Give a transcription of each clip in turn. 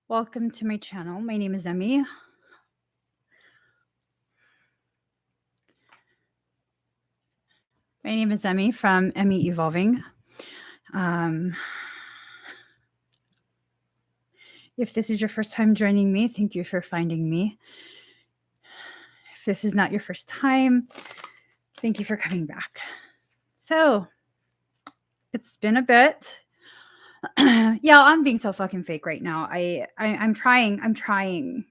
Welcome to my channel. My name is Emmie. My name is Emmie from Emmie Evolving. If this is your first time joining me, thank you for finding me. If this is not your first time, thank you for coming back. So, it's been a bit. Yeah, I'm being so fucking fake right now. I'm trying. I'm trying.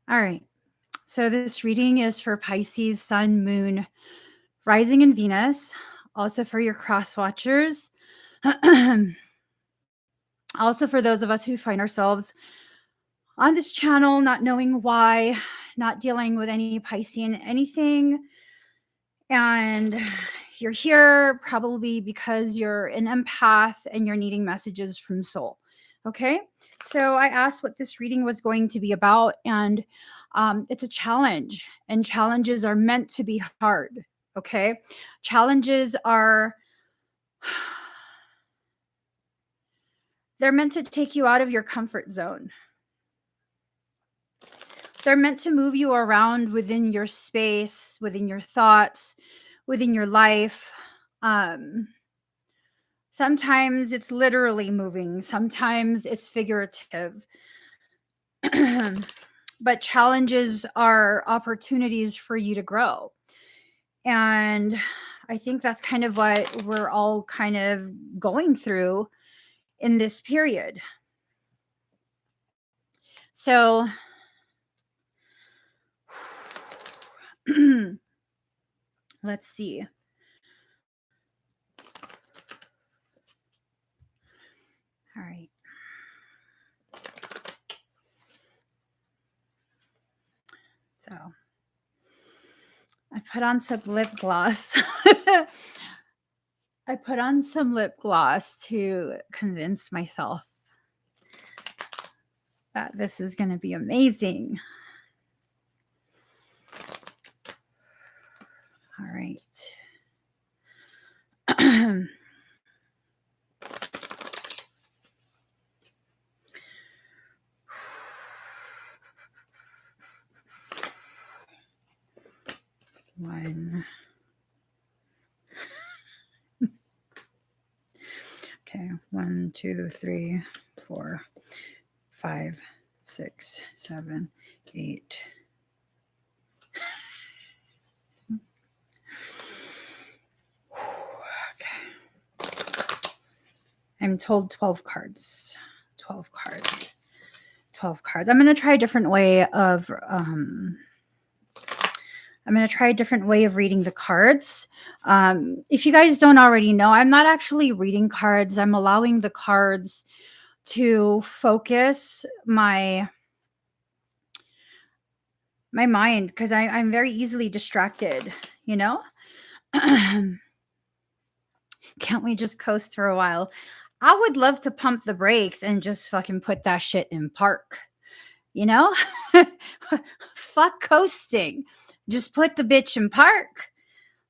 All right. So this reading is for Pisces, Sun, Moon, Rising, and Venus. Also for your cross watchers. Also for those of us who find ourselves on this channel not knowing why, not dealing with any Piscean anything. And you're here probably because you're an empath and you're needing messages from soul. Okay. So I asked what this reading was going to be about, and it's a challenge, and challenges are meant to be hard. Okay. Challenges are, they're meant to take you out of your comfort zone. They're meant to move you around within your space, within your thoughts, within your life. Sometimes it's literally moving, sometimes it's figurative. But challenges are opportunities for you to grow. And I think that's kind of what we're all kind of going through in this period. So, let's see. All right. So I put on some lip gloss. I put on some lip gloss to convince myself that this is going to be amazing. All right. One. Okay. 1, 2, 3, 4, 5, 6, 7, 8. Okay. I'm told 12 cards. 12 cards. 12 cards. I'm going to try a different way of reading the cards. If you guys don't already know, I'm not actually reading cards. I'm allowing the cards to focus my mind, because I'm very easily distracted, you know? Can't we just coast for a while? I would love to pump the brakes and just fucking put that shit in park, you know? Fuck coasting. Just put the bitch in park.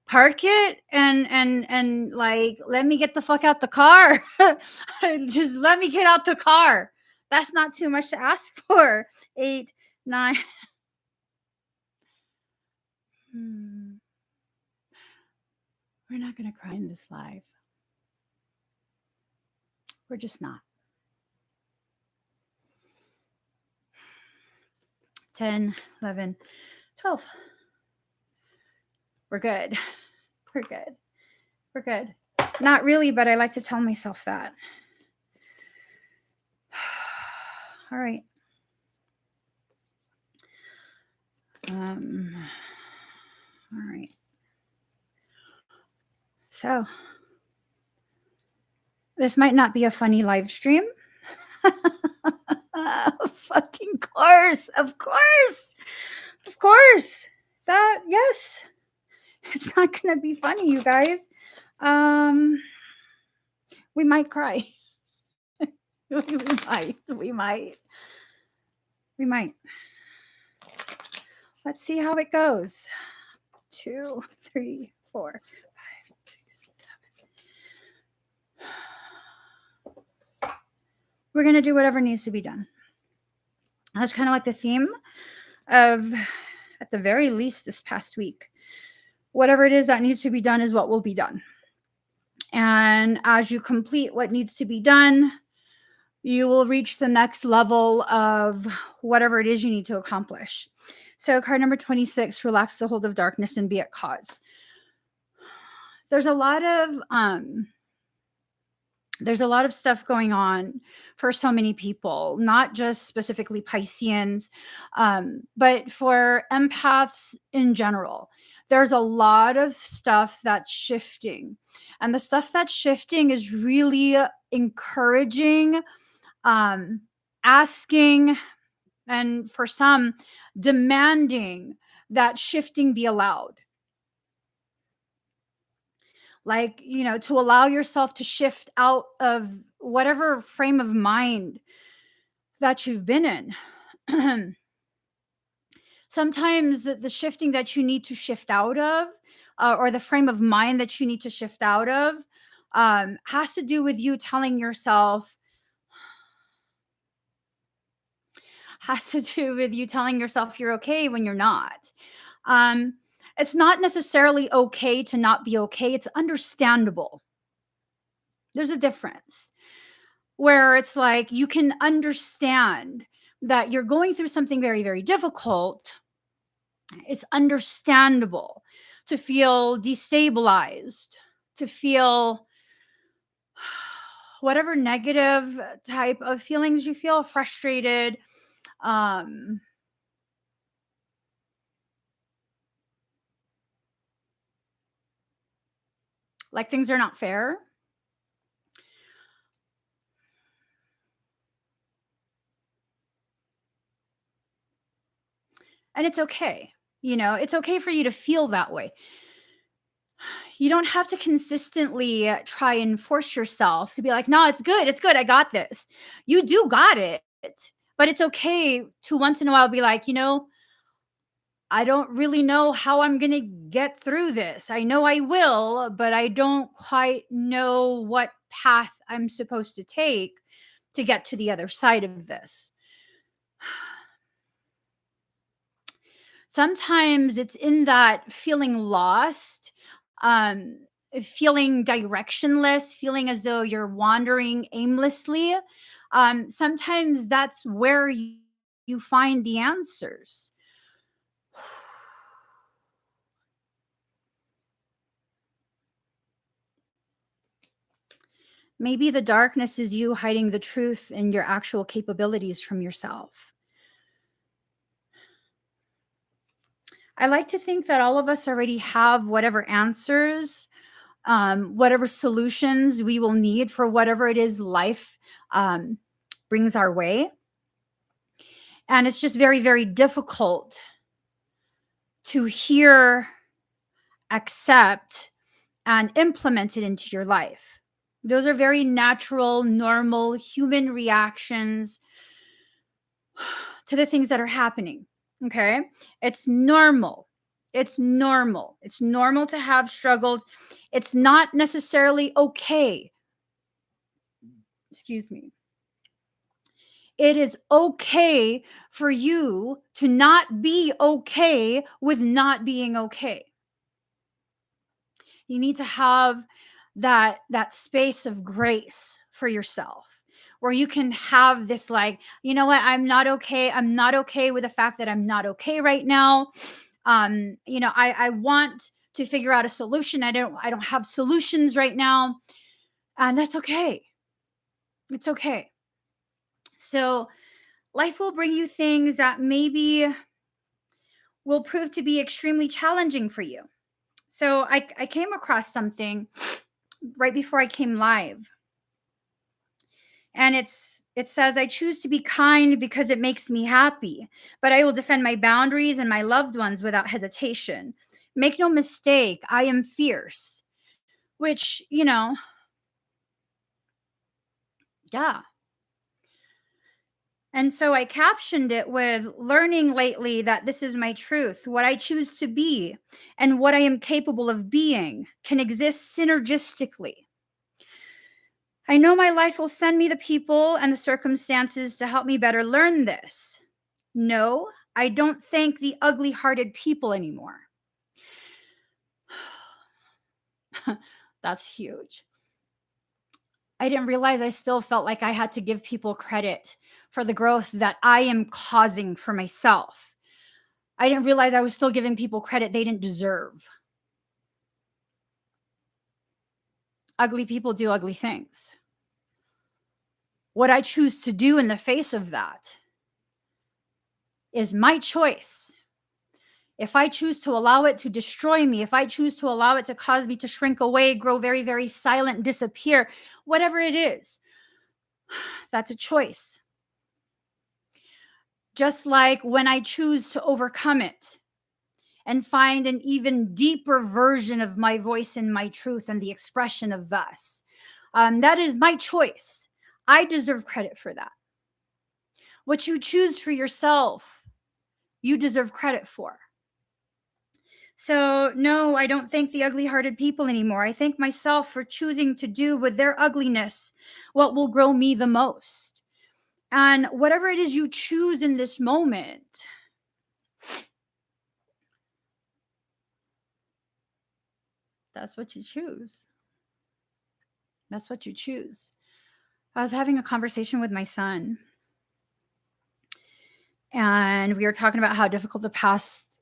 Park it and like, let me get the fuck out the car. Just let me get out the car. That's not too much to ask for. 8, 9. We're not going to cry in this live. We're just not. 10, 11, 12. We're good. We're good. We're good. Not really, but I like to tell myself that. All right. All right. So, this might not be a funny live stream. Fucking course. Of course. Of course. That, yes. It's not going to be funny, you guys. We might cry. We might. We might. Let's see how it goes. 2, 3, 4, 5, 6, 7. We're going to do whatever needs to be done. That's kind of like the theme of, at the very least, this past week. Whatever it is that needs to be done is what will be done. And as you complete what needs to be done, you will reach the next level of whatever it is you need to accomplish. So card number 26, relax the hold of darkness and be at cause. There's a lot of stuff going on for so many people, not just specifically Pisceans, but for empaths in general. There's a lot of stuff that's shifting. And the stuff that's shifting is really encouraging, asking, and for some, demanding that shifting be allowed. Like, to allow yourself to shift out of whatever frame of mind that you've been in. Sometimes the shifting that you need to shift out of, or the frame of mind that you need to shift out of, has to do with you telling yourself, you're okay when you're not. It's not necessarily okay to not be okay. It's understandable. There's a difference where it's like you can understand that you're going through something very, very difficult. It's understandable to feel destabilized, to feel whatever negative type of feelings you feel, frustrated, like things are not fair. And it's okay. It's okay for you to feel that way. You don't have to consistently try and force yourself to be like, no, it's good. It's good. I got this. You do got it. But it's okay to once in a while be like, I don't really know how I'm going to get through this. I know I will, but I don't quite know what path I'm supposed to take to get to the other side of this. Sometimes it's in that feeling lost, feeling directionless, feeling as though you're wandering aimlessly. Sometimes that's where you find the answers. Maybe the darkness is you hiding the truth and your actual capabilities from yourself. I like to think that all of us already have whatever answers, whatever solutions we will need for whatever it is life brings our way. And it's just very, very difficult to hear, accept, and implement it into your life. Those are very natural, normal human reactions to the things that are happening. Okay. It's normal. It's normal. It's normal to have struggles. It's not necessarily okay. Excuse me. It is okay for you to not be okay with not being okay. You need to have that space of grace for yourself where you can have this, like, you know what, I'm not okay. I'm not okay with the fact that I'm not okay right now. I want to figure out a solution. I don't have solutions right now. And that's okay. It's okay. So life will bring you things that maybe will prove to be extremely challenging for you. So I came across something right before I came live. And it says, I choose to be kind because it makes me happy, but I will defend my boundaries and my loved ones without hesitation. Make no mistake, I am fierce, which, yeah. And so I captioned it with learning lately that this is my truth. What I choose to be and what I am capable of being can exist synergistically. I know my life will send me the people and the circumstances to help me better learn this. No, I don't thank the ugly hearted people anymore. That's huge. I didn't realize I still felt like I had to give people credit for the growth that I am causing for myself. I didn't realize I was still giving people credit they didn't deserve. Ugly people do ugly things. What I choose to do in the face of that is my choice. If I choose to allow it to destroy me, if I choose to allow it to cause me to shrink away, grow very, very silent, disappear, whatever it is, that's a choice. Just like when I choose to overcome it and find an even deeper version of my voice and my truth and the expression of thus. That is my choice. I deserve credit for that. What you choose for yourself, you deserve credit for. So, no, I don't thank the ugly hearted people anymore. I thank myself for choosing to do with their ugliness what will grow me the most. And whatever it is you choose in this moment, that's what you choose. That's what you choose. I was having a conversation with my son, and we were talking about how difficult the past,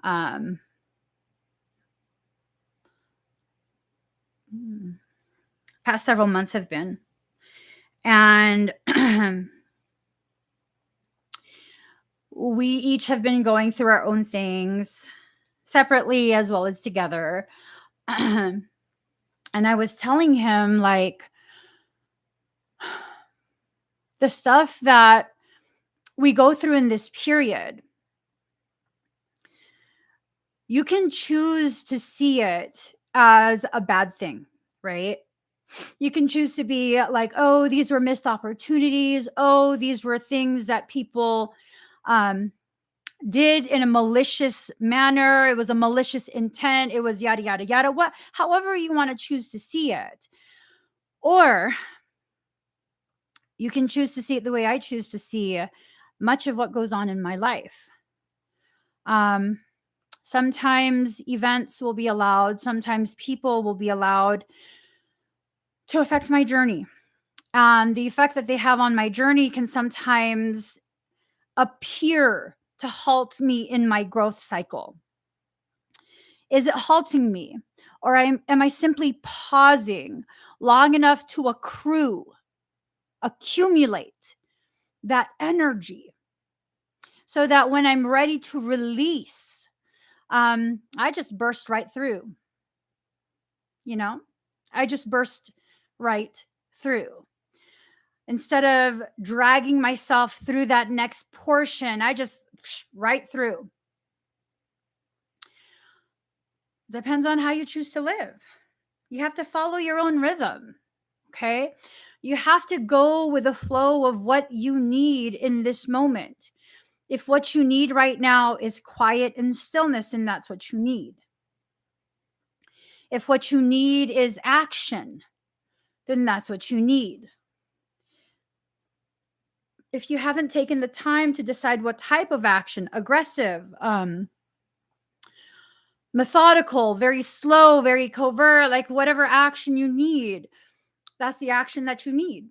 um, past several months have been. And we each have been going through our own things separately as well as together. And I was telling him, like, the stuff that we go through in this period, you can choose to see it as a bad thing, right? You can choose to be like, oh, these were missed opportunities. Oh, these were things that people did in a malicious manner. It was a malicious intent. It was yada, yada, yada. However you want to choose to see it. Or you can choose to see it the way I choose to see much of what goes on in my life. Sometimes events will be allowed. Sometimes people will be allowed to affect my journey. The effect that they have on my journey can sometimes appear to halt me in my growth cycle. Is it halting me? Or am I simply pausing long enough to accumulate that energy so that when I'm ready to release, I just burst right through. I just burst right through. Instead of dragging myself through that next portion, I just right through. Depends on how you choose to live. You have to follow your own rhythm. Okay. You have to go with the flow of what you need in this moment. If what you need right now is quiet and stillness, then that's what you need. If what you need is action, then that's what you need. If you haven't taken the time to decide what type of action, aggressive, methodical, very slow, very covert, like whatever action you need, that's the action that you need.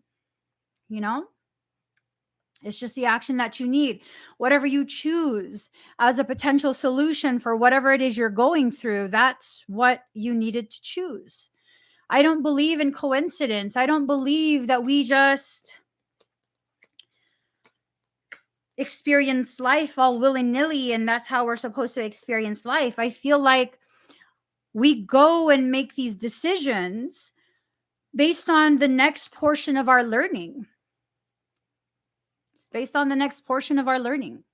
It's just the action that you need. Whatever you choose as a potential solution for whatever it is you're going through, that's what you needed to choose. I don't believe in coincidence. I don't believe that we just experience life all willy-nilly and that's how we're supposed to experience life. I feel like we go and make these decisions based on the next portion of our learning. It's based on the next portion of our learning.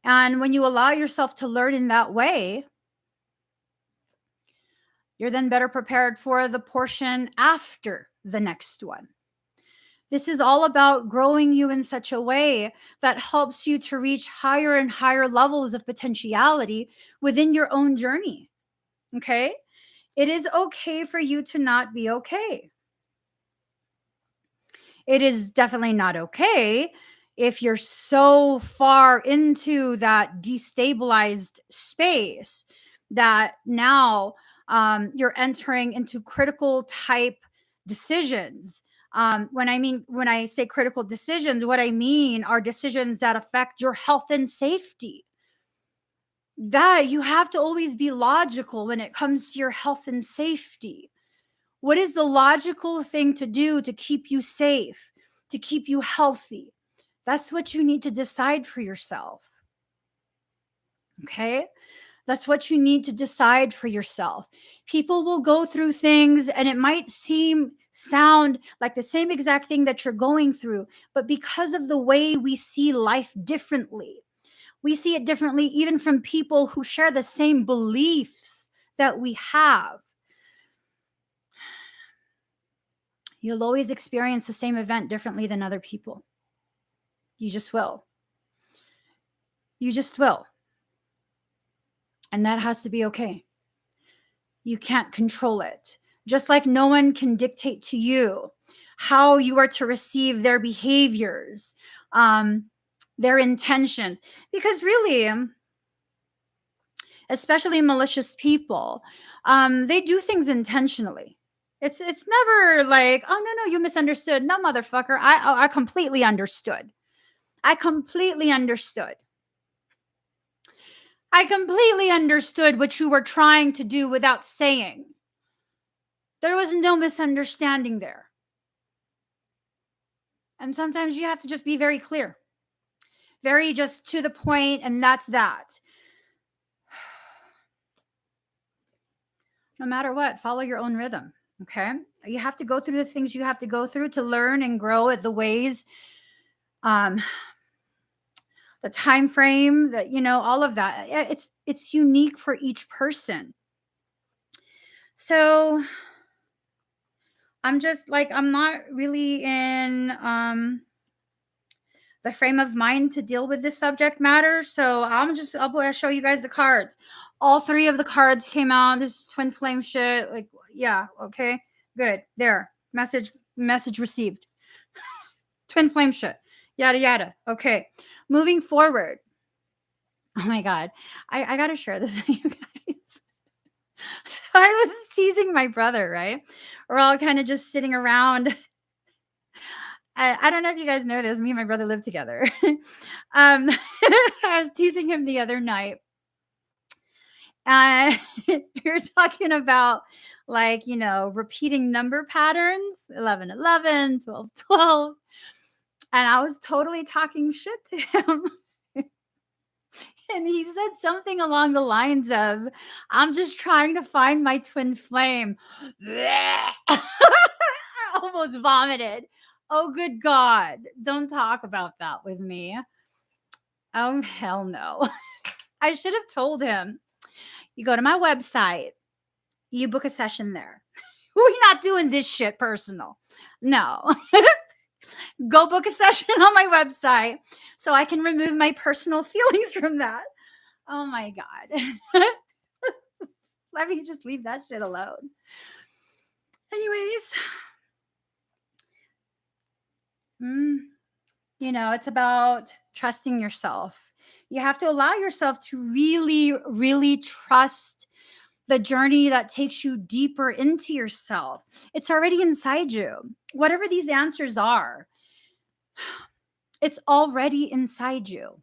And when you allow yourself to learn in that way, you're then better prepared for the portion after the next one. This is all about growing you in such a way that helps you to reach higher and higher levels of potentiality within your own journey. Okay? It is okay for you to not be okay. It is definitely not okay if you're so far into that destabilized space that now you're entering into critical type decisions. When I say critical decisions, what I mean are decisions that affect your health and safety. That you have to always be logical when it comes to your health and safety. What is the logical thing to do to keep you safe, to keep you healthy? That's what you need to decide for yourself. Okay? That's what you need to decide for yourself. People will go through things and it might sound like the same exact thing that you're going through, but because of the way we see life differently, we see it differently even from people who share the same beliefs that we have. You'll always experience the same event differently than other people. You just will. You just will. And that has to be okay. You can't control it. Just like no one can dictate to you how you are to receive their behaviors, their intentions. Because really, especially malicious people, they do things intentionally. It's never like, oh no, you misunderstood. No, motherfucker, I completely understood. I completely understood. I completely understood what you were trying to do without saying. There was no misunderstanding there. And sometimes you have to just be very clear, very just to the point, and that's that. No matter what, follow your own rhythm. Okay. You have to go through the things you have to go through to learn and grow at the ways, the time frame, that, all of that. It's unique for each person. So I'm just like, I'm not really in the frame of mind to deal with this subject matter. So I'll show you guys the cards. All three of the cards came out. This is twin flame shit. Like, yeah, okay, good. There, message received. Twin flame shit. Yada yada. Okay, moving forward. Oh my god, I gotta share this with you guys. So I was teasing my brother, right? We're all kind of just sitting around. I don't know if you guys know this. Me and my brother live together. I was teasing him the other night. We were talking about, like, repeating number patterns, 11, 11, 12, 12. And I was totally talking shit to him. And he said something along the lines of, I'm just trying to find my twin flame. I almost vomited. Oh, good God. Don't talk about that with me. Oh, hell no. I should have told him, you go to my website, you book a session there. We're not doing this shit personal. No. Go book a session on my website so I can remove my personal feelings from that. Oh my God. Let me just leave that shit alone. Anyways, it's about trusting yourself. You have to allow yourself to really, really trust the journey that takes you deeper into yourself. It's already inside you. Whatever these answers are, it's already inside you.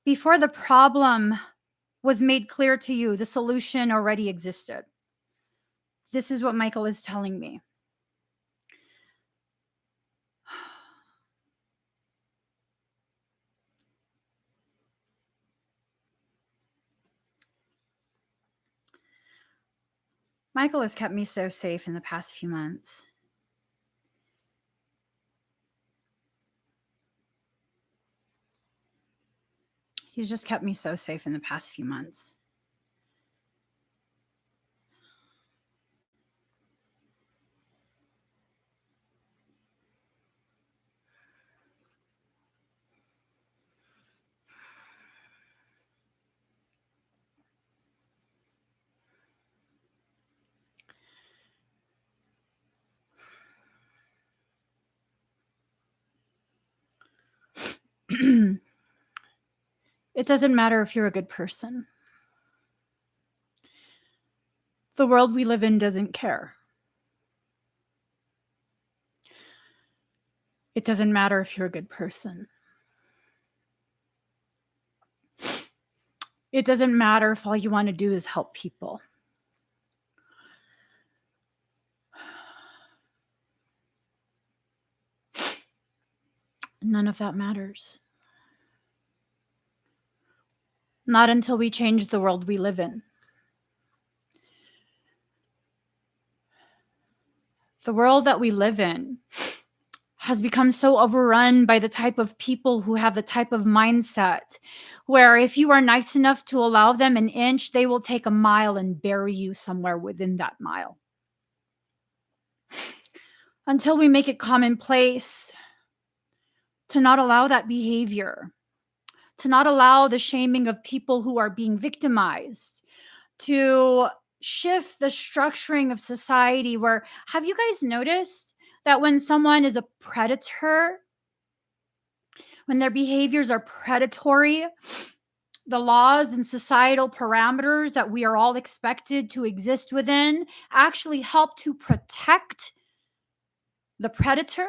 Before the problem was made clear to you, the solution already existed. This is what Michael is telling me. Michael has kept me so safe in the past few months. He's just kept me so safe in the past few months. It doesn't matter if you're a good person. The world we live in doesn't care. It doesn't matter if you're a good person. It doesn't matter if all you want to do is help people. None of that matters. Not until we change the world we live in. The world that we live in has become so overrun by the type of people who have the type of mindset where if you are nice enough to allow them an inch, they will take a mile and bury you somewhere within that mile. Until we make it commonplace to not allow that behavior, to not allow the shaming of people who are being victimized, to shift the structuring of society where, have you guys noticed that when someone is a predator, when their behaviors are predatory, the laws and societal parameters that we are all expected to exist within actually help to protect the predator?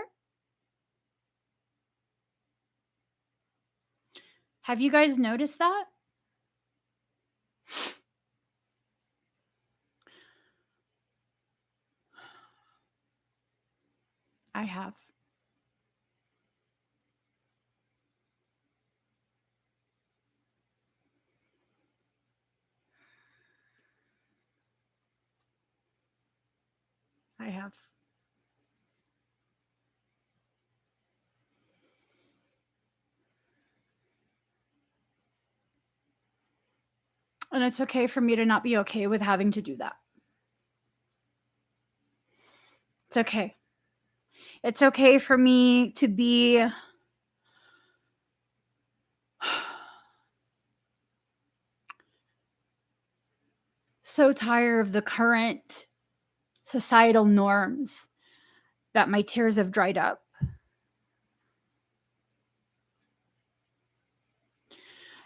Have you guys noticed that? I have. I have. And it's okay for me to not be okay with having to do that. It's okay. It's okay for me to be so tired of the current societal norms that my tears have dried up.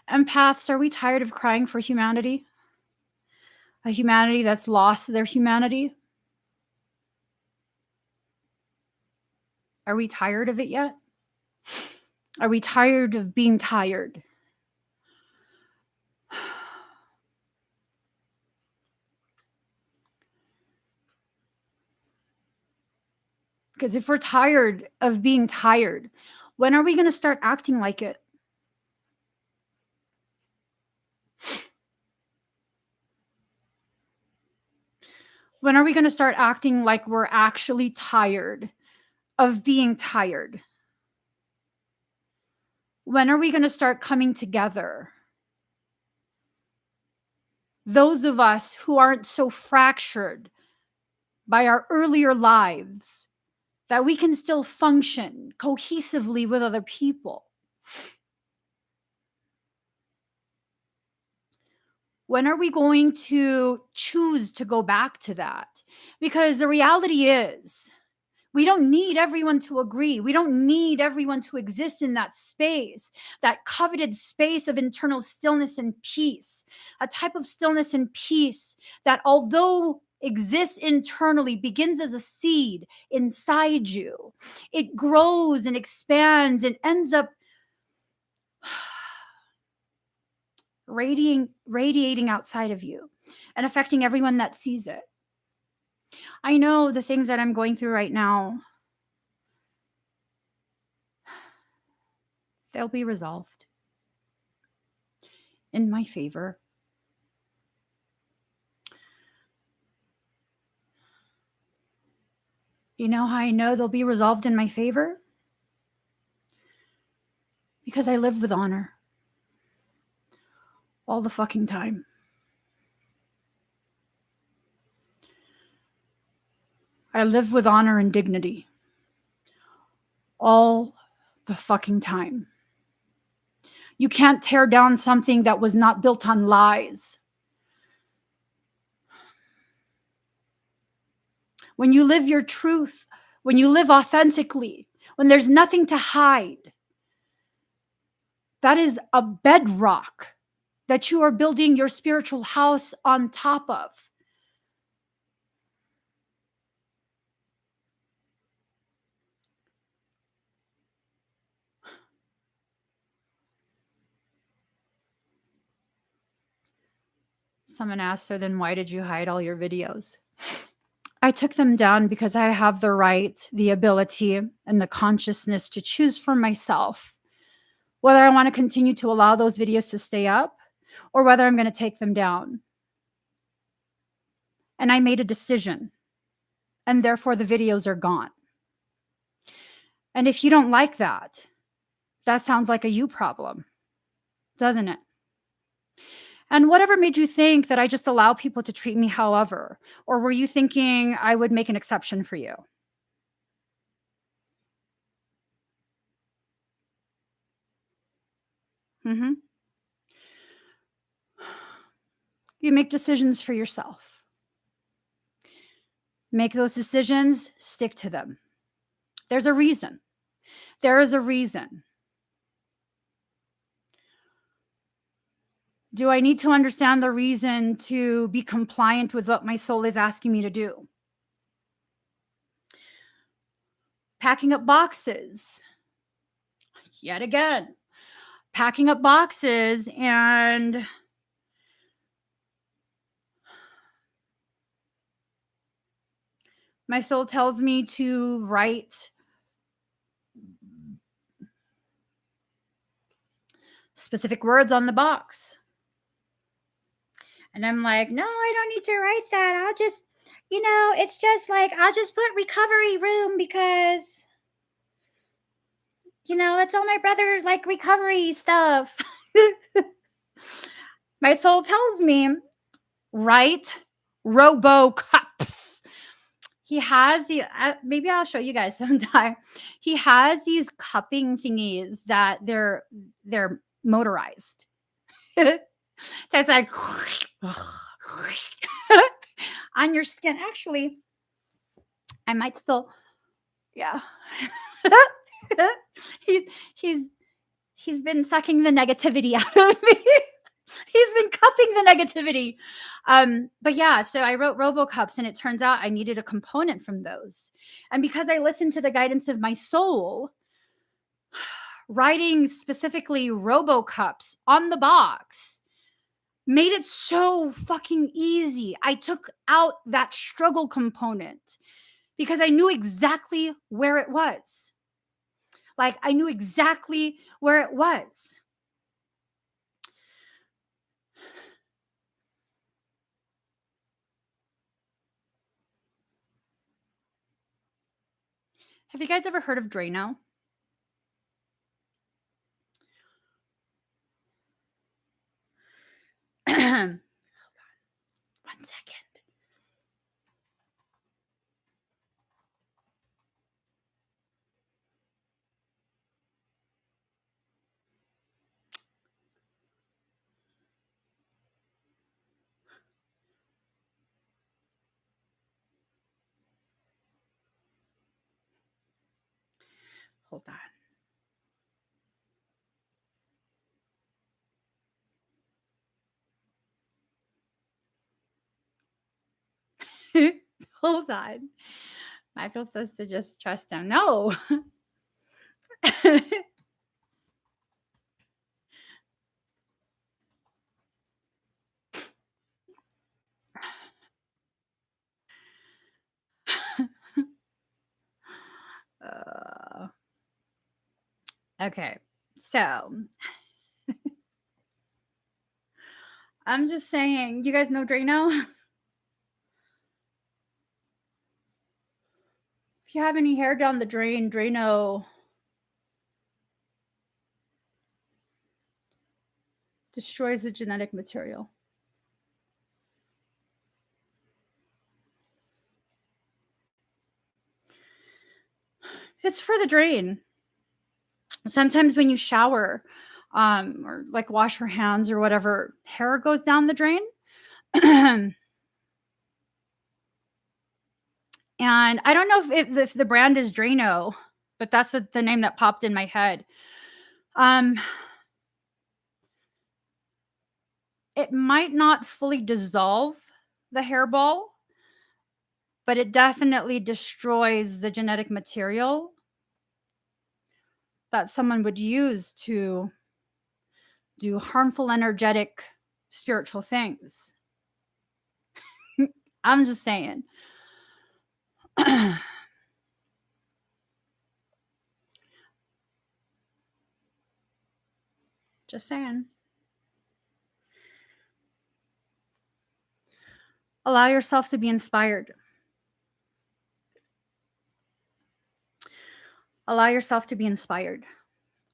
Empaths, are we tired of crying for humanity? A humanity that's lost their humanity? Are we tired of it yet? Are we tired of being tired? Because if we're tired of being tired, when are we going to start acting like it? When are we going to start acting like we're actually tired of being tired? When are we going to start coming together? Those of us who aren't so fractured by our earlier lives that we can still function cohesively with other people. When are we going to choose to go back to that? Because the reality is, we don't need everyone to agree. We don't need everyone to exist in that space, that coveted space of internal stillness and peace, a type of stillness and peace that, although exists internally, begins as a seed inside you. It grows and expands and ends up radiating outside of you and affecting everyone that sees it. I know the things that I'm going through right now, they'll be resolved in my favor. You know how I know they'll be resolved in my favor? Because I live with honor all the fucking time. I live with honor and dignity all the fucking time. You can't tear down something that was not built on lies. When you live your truth, when you live authentically, when there's nothing to hide, That is a bedrock that you are building your spiritual house on top of. Someone asked, so then why did you hide all your videos? I took them down because I have the right, the ability, and the consciousness to choose for myself whether I want to continue to allow those videos to stay up or whether I'm going to take them down. And I made a decision, and therefore the videos are gone. And if you don't like that, that sounds like a you problem, doesn't it? And whatever made you think that I just allow people to treat me however? Or were you thinking I would make an exception for you? Mm-hmm. You make decisions for yourself. Make those decisions, stick to them. There's a reason. There is a reason. Do I need to understand the reason to be compliant with what my soul is asking me to do? Packing up boxes. Yet again, packing up boxes, and my soul tells me to write specific words on the box. And I'm like, no, I don't need to write that. I'll just, it's just like, I'll just put recovery room because, it's all my brother's like recovery stuff. My soul tells me, write robo cups. He has the, maybe I'll show you guys sometime. He has these cupping thingies that they're motorized. So it's like on your skin. Actually, I might still, yeah. he's been sucking the negativity out of me. He's been cupping the negativity. But yeah, so I wrote RoboCups, and it turns out I needed a component from those. And because I listened to the guidance of my soul, writing specifically RoboCups on the box made it so fucking easy. I took out that struggle component because I knew exactly where it was. Like, I knew exactly where it was. Have you guys ever heard of Drano? Hold on. 1 second. Hold on. Hold on. Michael says to just trust him. No. Okay. So I'm just saying, you guys know Drano? If you have any hair down the drain, Drano destroys the genetic material. It's for the drain. Sometimes when you shower, or like wash your hands or whatever, hair goes down the drain. And I don't know if the brand is Drano, but that's the name that popped in my head. it might not fully dissolve the hairball, but it definitely destroys the genetic material that someone would use to do harmful, energetic, spiritual things. I'm just saying. Just saying. Allow yourself to be inspired. Allow yourself to be inspired.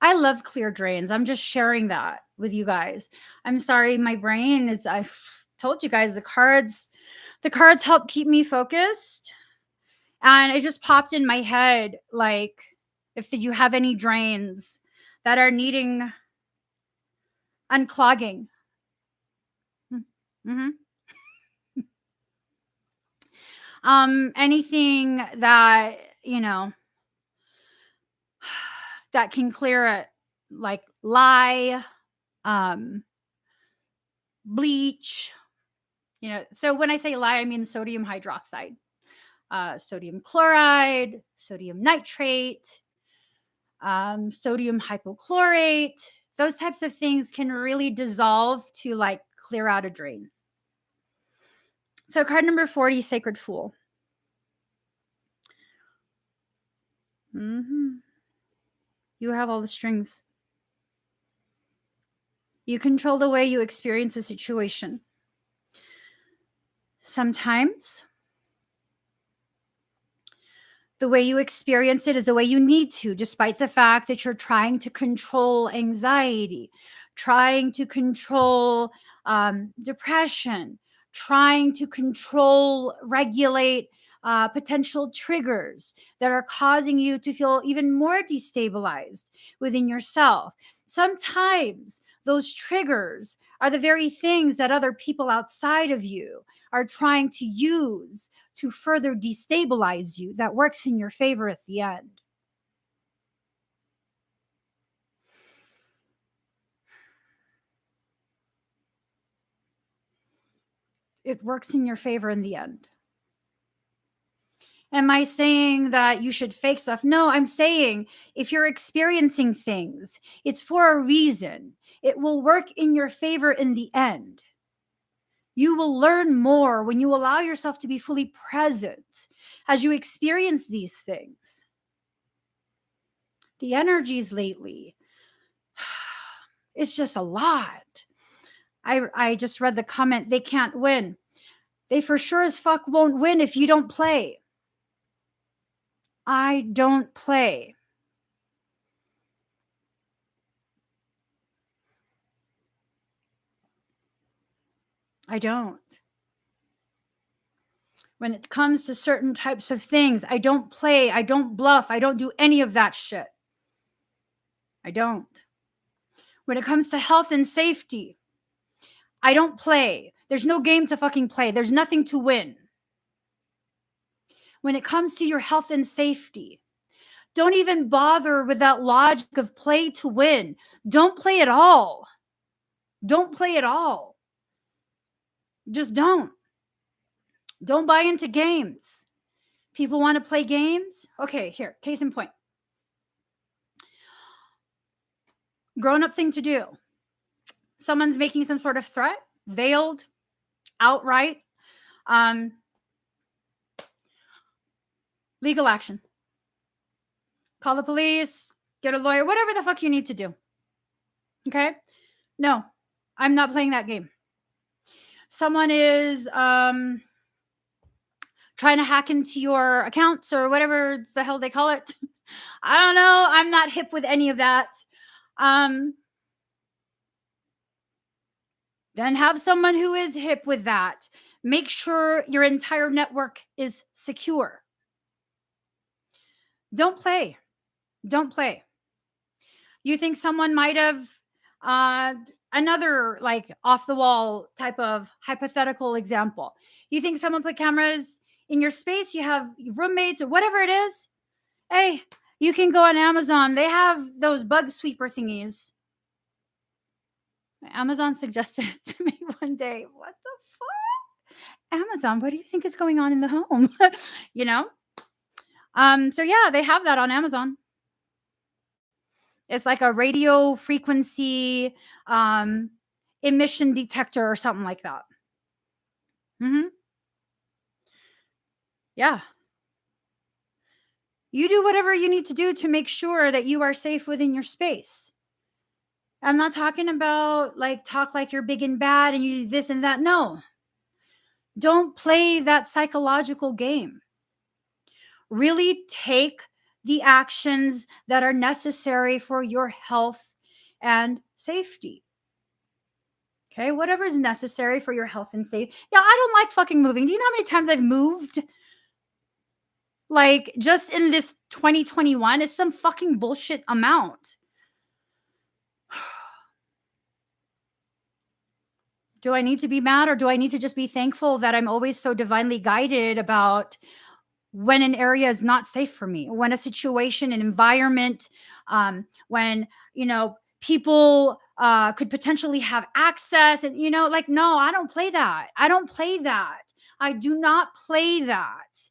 I love clear drains. I'm just sharing that with you guys. I'm sorry, my brain is, I've told you guys the cards help keep me focused. And it just popped in my head, like, if you have any drains that are needing unclogging. Mm-hmm. Anything that, that can clear it, like lye, bleach, so when I say lye, I mean sodium hydroxide, sodium chloride, sodium nitrate, sodium hypochlorate. Those types of things can really dissolve to like clear out a drain. So card number 40, Sacred Fool. Mm-hmm. You have all the strings. You control the way you experience a situation. Sometimes the way you experience it is the way you need to, despite the fact that you're trying to control anxiety, trying to control depression, trying to regulate potential triggers that are causing you to feel even more destabilized within yourself. Sometimes those triggers are the very things that other people outside of you are trying to use to further destabilize you, that works in your favor at the end. It works in your favor in the end. Am I saying that you should fake stuff? No, I'm saying if you're experiencing things, it's for a reason. It will work in your favor in the end. You will learn more when you allow yourself to be fully present as you experience these things. The energies lately, it's just a lot. I just read the comment, they can't win. They for sure as fuck won't win if you don't play. I don't play. I don't. When it comes to certain types of things, I don't play. I don't bluff. I don't do any of that shit. I don't. When it comes to health and safety, I don't play. There's no game to fucking play. There's nothing to win. When it comes to your health and safety, don't even bother with that logic of play to win. Don't play at all. Don't play at all. Just don't. Don't buy into games. People want to play games? Okay, here, case in point. Grown-up thing to do. Someone's making some sort of threat, veiled, outright, legal action. Call the police, get a lawyer, whatever the fuck you need to do. Okay? No, I'm not playing that game. Someone is trying to hack into your accounts or whatever the hell they call it. I don't know. I'm not hip with any of that. Then have someone who is hip with that. Make sure your entire network is secure. Don't play. Don't play. You think someone might have another like off the wall type of hypothetical example. You think someone put cameras in your space, you have roommates or whatever it is. Hey, you can go on Amazon. They have those bug sweeper thingies. Amazon suggested it to me one day. What the fuck? Amazon, what do you think is going on in the home? you know? So yeah, they have that on Amazon. It's like a radio frequency emission detector or something like that. Yeah. You do whatever you need to do to make sure that you are safe within your space. I'm not talking about like talk like you're big and bad and you do this and that. No. Don't play that psychological game. Really take the actions that are necessary for your health and safety. Okay, whatever is necessary for your health and safety. Yeah, I don't like fucking moving. Do you know how many times I've moved? Like just in this 2021, it's some fucking bullshit amount. Do I need to be mad or do I need to just be thankful that I'm always so divinely guided about when an area is not safe for me, when a situation, an environment, when, people could potentially have access and, like, no, I don't play that. I don't play that. I do not play that.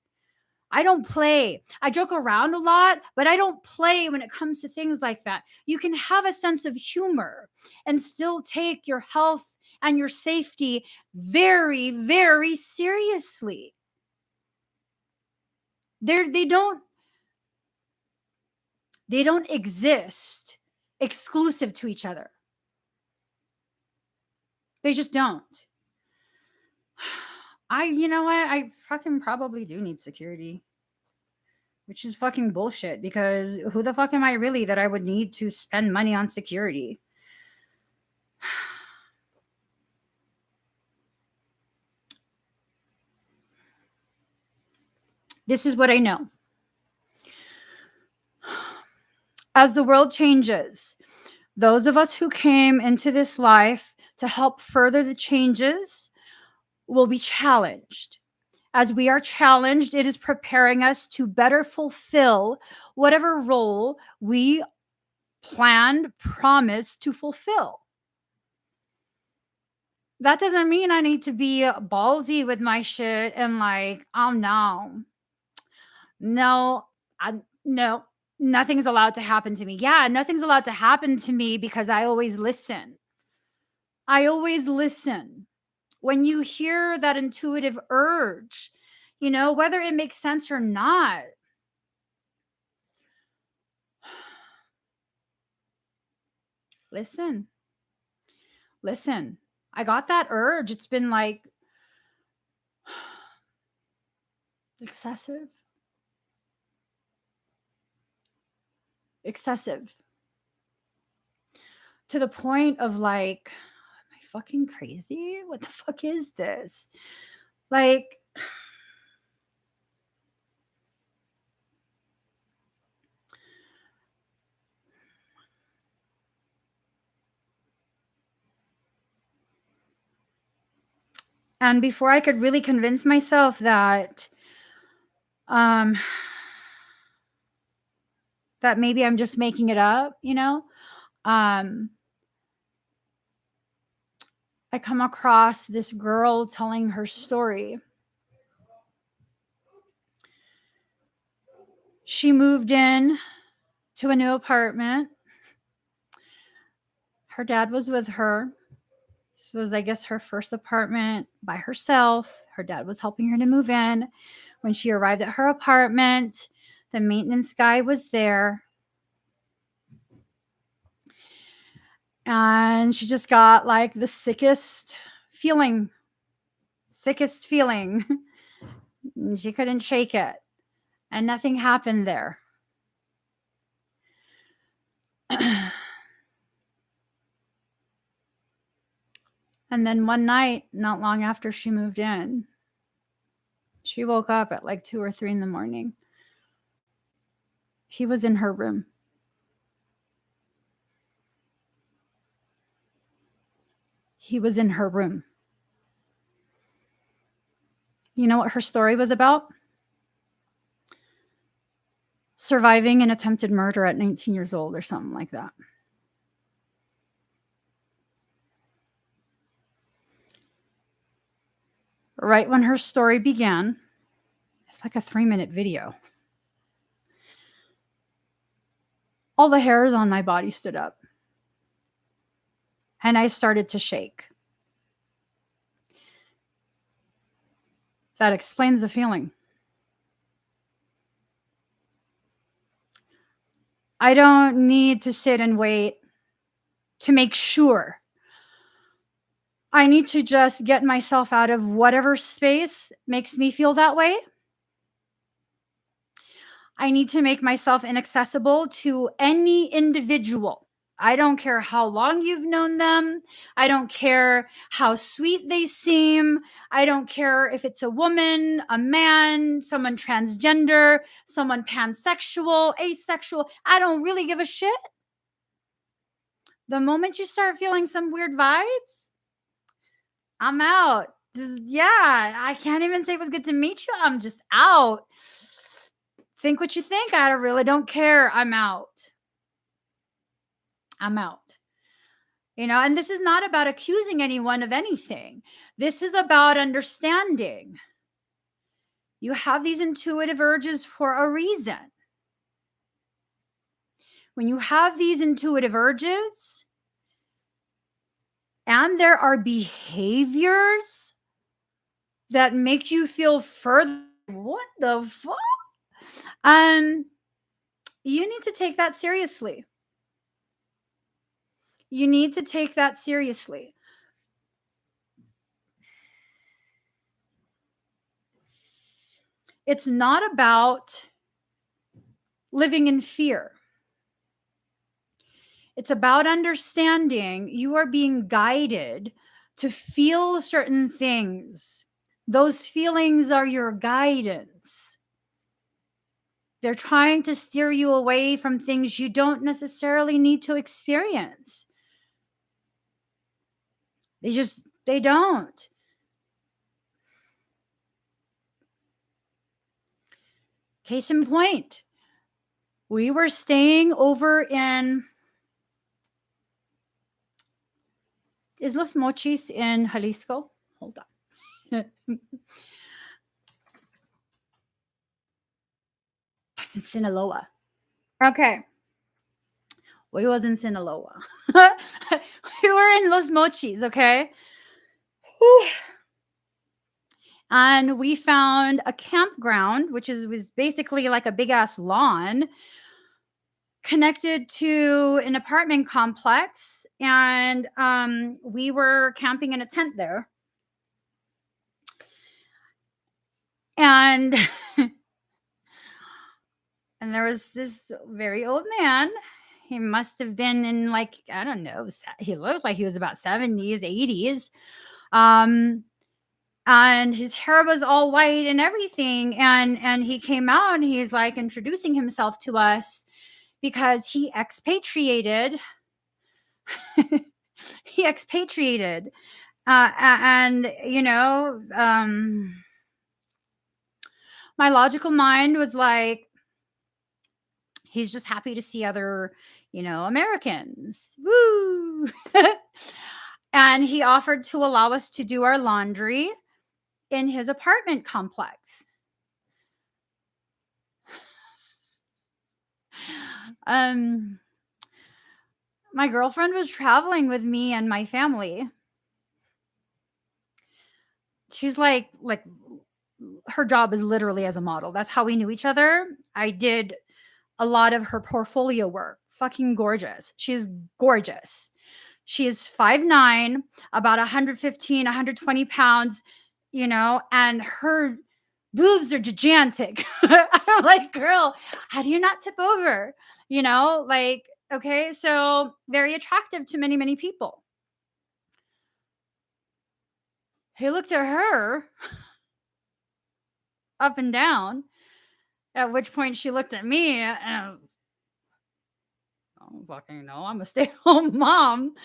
I don't play. I joke around a lot, but I don't play when it comes to things like that. You can have a sense of humor and still take your health and your safety very, very seriously. They don't exist exclusive to each other. They just don't. You know what? I fucking probably do need security. Which is fucking bullshit because who the fuck am I really that I would need to spend money on security? This is what I know. As the world changes, those of us who came into this life to help further the changes will be challenged. As we are challenged, it is preparing us to better fulfill whatever role we planned, promised to fulfill. That doesn't mean I need to be ballsy with my shit and like, oh no, no, nothing's allowed to happen to me. Yeah, nothing's allowed to happen to me because I always listen. I always listen. When you hear that intuitive urge, whether it makes sense or not, listen. Listen. I got that urge. It's been like excessive. Excessive. To the point of like, am I fucking crazy? What the fuck is this? Like, and before I could really convince myself that that maybe I'm just making it up, I come across this girl telling her story. She moved in to a new apartment. Her dad was with her. This was, I guess, her first apartment by herself. Her dad was helping her to move in. When she arrived at her apartment, the maintenance guy was there. And she just got like the sickest feeling. She couldn't shake it. And nothing happened there. And then one night, not long after she moved in, she woke up at like 2 or 3 in the morning. He was in her room. He was in her room. You know what her story was about? Surviving an attempted murder at 19 years old or something like that. Right when her story began, it's like a 3-minute video. All the hairs on my body stood up. And I started to shake. That explains the feeling. I don't need to sit and wait to make sure. I need to just get myself out of whatever space makes me feel that way. I need to make myself inaccessible to any individual. I don't care how long you've known them. I don't care how sweet they seem. I don't care if it's a woman, a man, someone transgender, someone pansexual, asexual. I don't really give a shit. The moment you start feeling some weird vibes, I'm out. Yeah, I can't even say it was good to meet you. I'm just out. Think what you think. I really don't care. I'm out. I'm out. And this is not about accusing anyone of anything. This is about understanding. You have these intuitive urges for a reason. When you have these intuitive urges and there are behaviors that make you feel further, what the fuck? You need to take that seriously. You need to take that seriously. It's not about living in fear. It's about understanding you are being guided to feel certain things. Those feelings are your guidance. They're trying to steer you away from things you don't necessarily need to experience. They don't. Case in point, we were staying over in, is Los Mochis in Jalisco? Hold on. Sinaloa. Okay. We was in Sinaloa. We were in Los Mochis, okay? Whew. And we found a campground, which was basically like a big ass lawn connected to an apartment complex. And we were camping in a tent there. And and there was this very old man. He must have been in, like, I don't know, he looked like he was about 70s, 80s. And his hair was all white and everything. And he came out and he's like introducing himself to us because he expatriated. He expatriated. And, my logical mind was like, he's just happy to see other, Americans. Woo! And he offered to allow us to do our laundry in his apartment complex. My girlfriend was traveling with me and my family. She's like her job is literally as a model. That's how we knew each other. I did a lot of her portfolio work. Fucking gorgeous. She's gorgeous. She is 5'9", about 115, 120 pounds, and her boobs are gigantic. I'm like, girl, how do you not tip over? Okay, so very attractive to many, many people. He looked at her up and down, at which point she looked at me, and I don't fucking know. I'm a stay-at-home mom.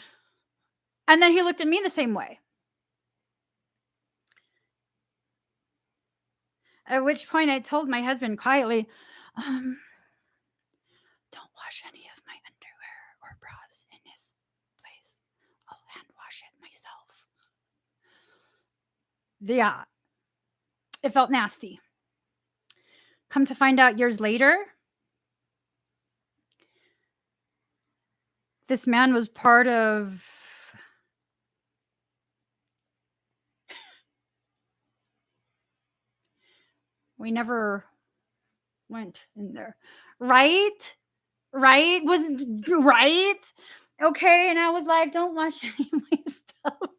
And then he looked at me the same way. At which point I told my husband quietly, don't wash any of my underwear or bras in his place. I'll hand wash it myself. Yeah. It felt nasty. Come to find out years later, this man was part of we never went in there. Right? Right? Was right? Okay. And I was like, don't watch any of my stuff.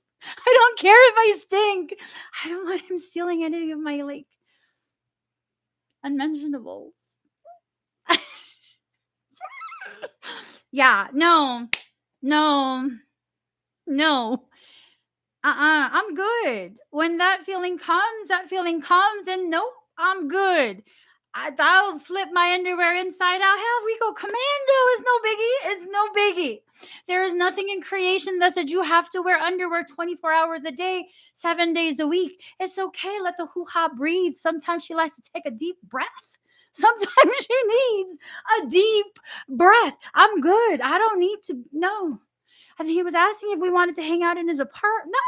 I don't care if I stink. I don't want him stealing any of my like unmentionables. Yeah, no. I'm good. When that feeling comes, and nope, I'm good. I'll flip my underwear inside out. Hell, we go commando. It's no biggie. It's no biggie. There is nothing in creation that said you have to wear underwear 24 hours a day, 7 days a week. It's okay. Let the hoo-ha breathe. Sometimes she likes to take a deep breath. Sometimes she needs a deep breath. I'm good. I don't need to. No. I think he was asking if we wanted to hang out in his apartment. No,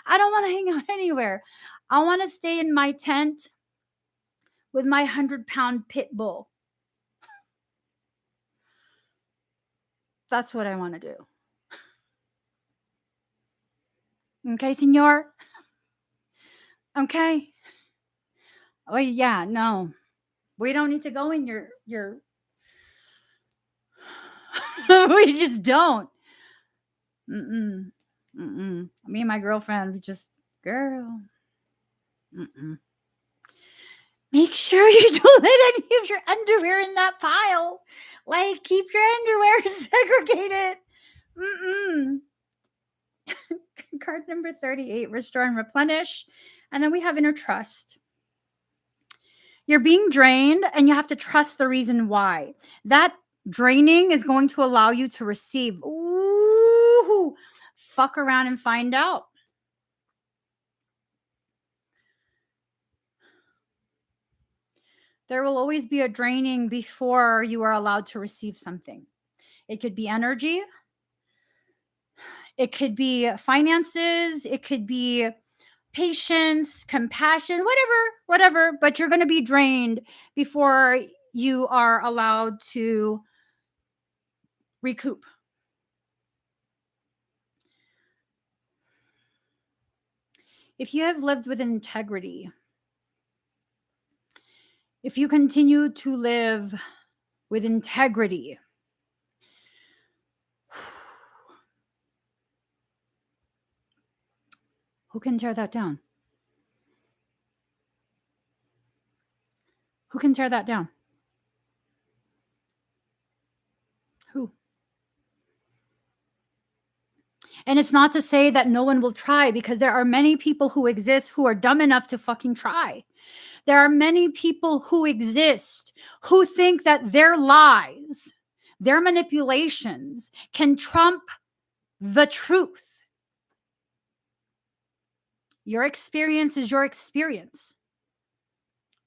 I don't want to hang out anywhere. I want to stay in my tent with my 100-pound pit bull. That's what I want to do. Okay, senor? Okay. Oh, yeah, no. We don't need to go in your we just don't. Me and my girlfriend, we just, girl. Make sure you don't let any of your underwear in that pile. Like, keep your underwear segregated. Card number 38, restore and replenish. And then we have inner trust. You're being drained and you have to trust the reason why. That draining is going to allow you to receive. Ooh, fuck around and find out. There will always be a draining before you are allowed to receive something. It could be energy. It could be finances. It could be patience, compassion, whatever. But you're going to be drained before you are allowed to recoup. If you have lived with integrity, if you continue to live with integrity, who can tear that down? Who can tear that down? Who? And it's not to say that no one will try, because there are many people who exist who are dumb enough to fucking try. There are many people who exist who think that their lies, their manipulations can trump the truth. Your experience is your experience.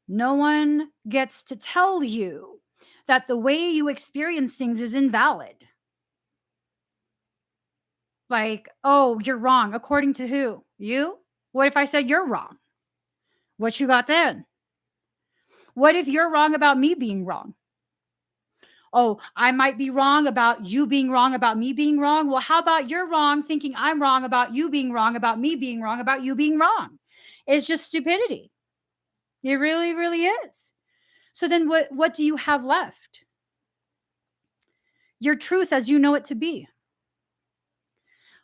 No one gets to tell you that the way you experience things is invalid. Like, oh, you're wrong. According to who? You? What if I said you're wrong? What you got then? What if you're wrong about me being wrong? Oh, I might be wrong about you being wrong about me being wrong. Well, how about you're wrong thinking I'm wrong about you being wrong about me being wrong about you being wrong? It's just stupidity. It really, really is. So then what do you have left? Your truth as you know it to be.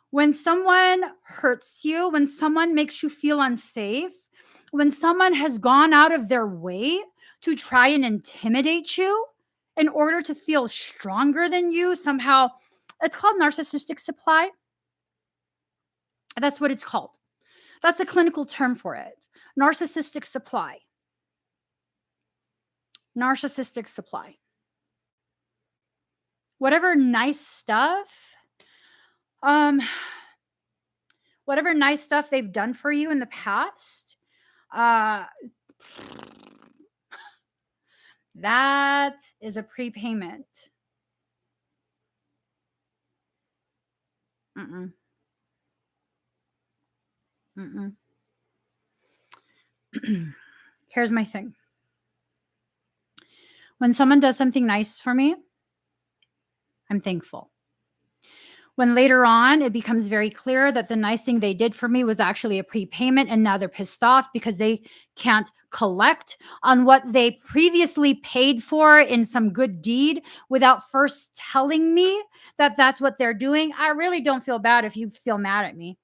When someone hurts you, when someone makes you feel unsafe, when someone has gone out of their way to try and intimidate you in order to feel stronger than you, somehow, it's called narcissistic supply. That's what it's called. That's a clinical term for it. Narcissistic supply. Narcissistic supply. Whatever nice stuff, whatever nice stuff they've done for you in the past, that is a prepayment. Mm-mm. Mm-mm. Here's my thing. When someone does something nice for me, I'm thankful. When later on it becomes very clear that the nice thing they did for me was actually a prepayment and now they're pissed off because they can't collect on what they previously paid for in some good deed without first telling me that that's what they're doing, I really don't feel bad if you feel mad at me.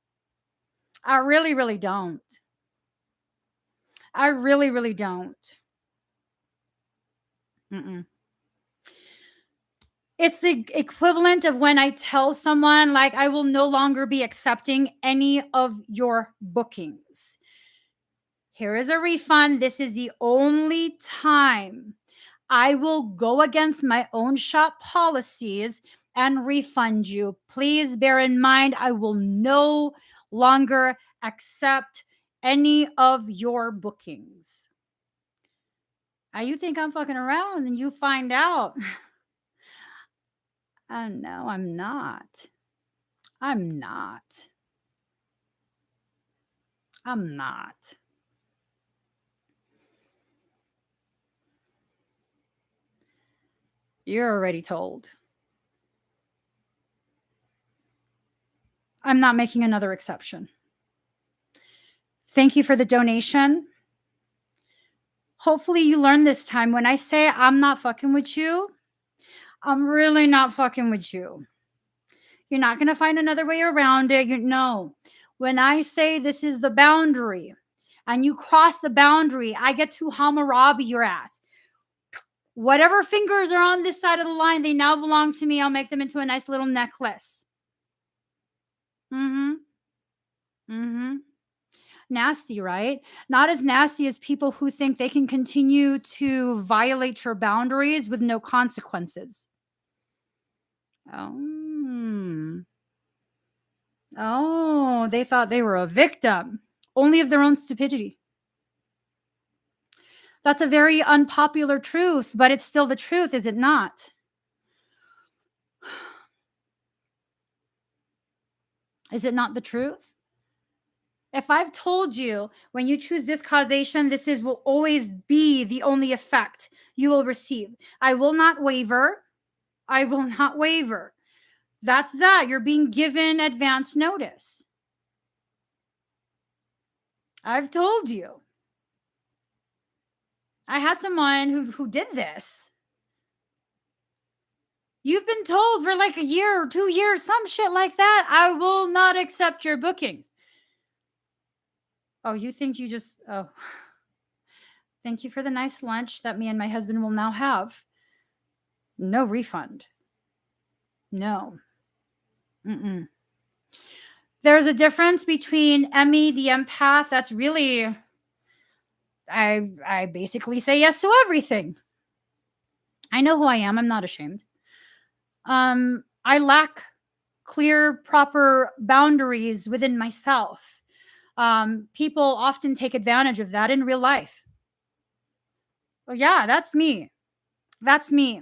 I really, really don't. I really, really don't. Mm-mm. It's the equivalent of when I tell someone, like, I will no longer be accepting any of your bookings. Here is a refund. This is the only time I will go against my own shop policies and refund you. Please bear in mind, I will no longer accept any of your bookings. Now, you think I'm fucking around and you find out. No, I'm not. I'm not. I'm not. You're already told. I'm not making another exception. Thank you for the donation. Hopefully you learn this time when I say I'm not fucking with you, I'm really not fucking with you. You're not going to find another way around it. No. When I say this is the boundary and you cross the boundary, I get to Hammurabi your ass. Whatever fingers are on this side of the line, they now belong to me. I'll make them into a nice little necklace. Nasty, right? Not as nasty as people who think they can continue to violate your boundaries with no consequences. Oh, they thought they were a victim, only of their own stupidity. That's a very unpopular truth, but it's still the truth, is it not? Is it not the truth? If I've told you when you choose this causation, will always be the only effect you will receive. I will not waver. I will not waver. That's that. You're being given advance notice. I've told you. I had someone who did this. You've been told for like a year or 2 years, some shit like that. I will not accept your bookings. Oh, you think you just, oh. Thank you for the nice lunch that me and my husband will now have. No refund. No. Mm-mm. There's a difference between Emmie, the empath. That's really, I basically say yes to everything. I know who I am. I'm not ashamed. I lack clear, proper boundaries within myself. People often take advantage of that in real life. Well, yeah, that's me. That's me.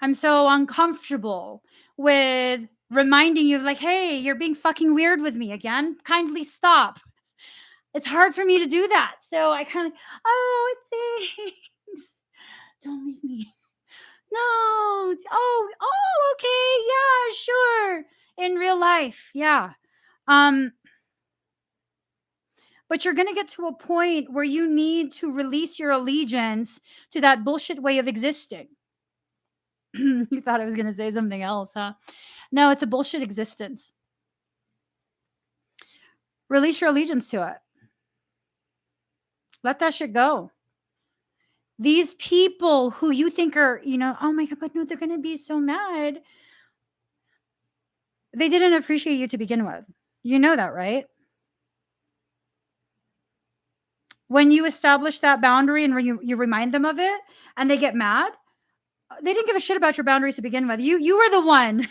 I'm so uncomfortable with reminding you, like, hey, you're being fucking weird with me again. Kindly stop. It's hard for me to do that. So I kind of, oh, thanks. Don't leave me. No. Oh, okay. Yeah, sure. In real life. Yeah. But you're going to get to a point where you need to release your allegiance to that bullshit way of existing. You thought I was going to say something else, huh? No, it's a bullshit existence. Release your allegiance to it. Let that shit go. These people who you think are, oh my God, but no, they're going to be so mad. They didn't appreciate you to begin with. You know that, right? When you establish that boundary and you remind them of it and they get mad, they didn't give a shit about your boundaries to begin with. You were the one.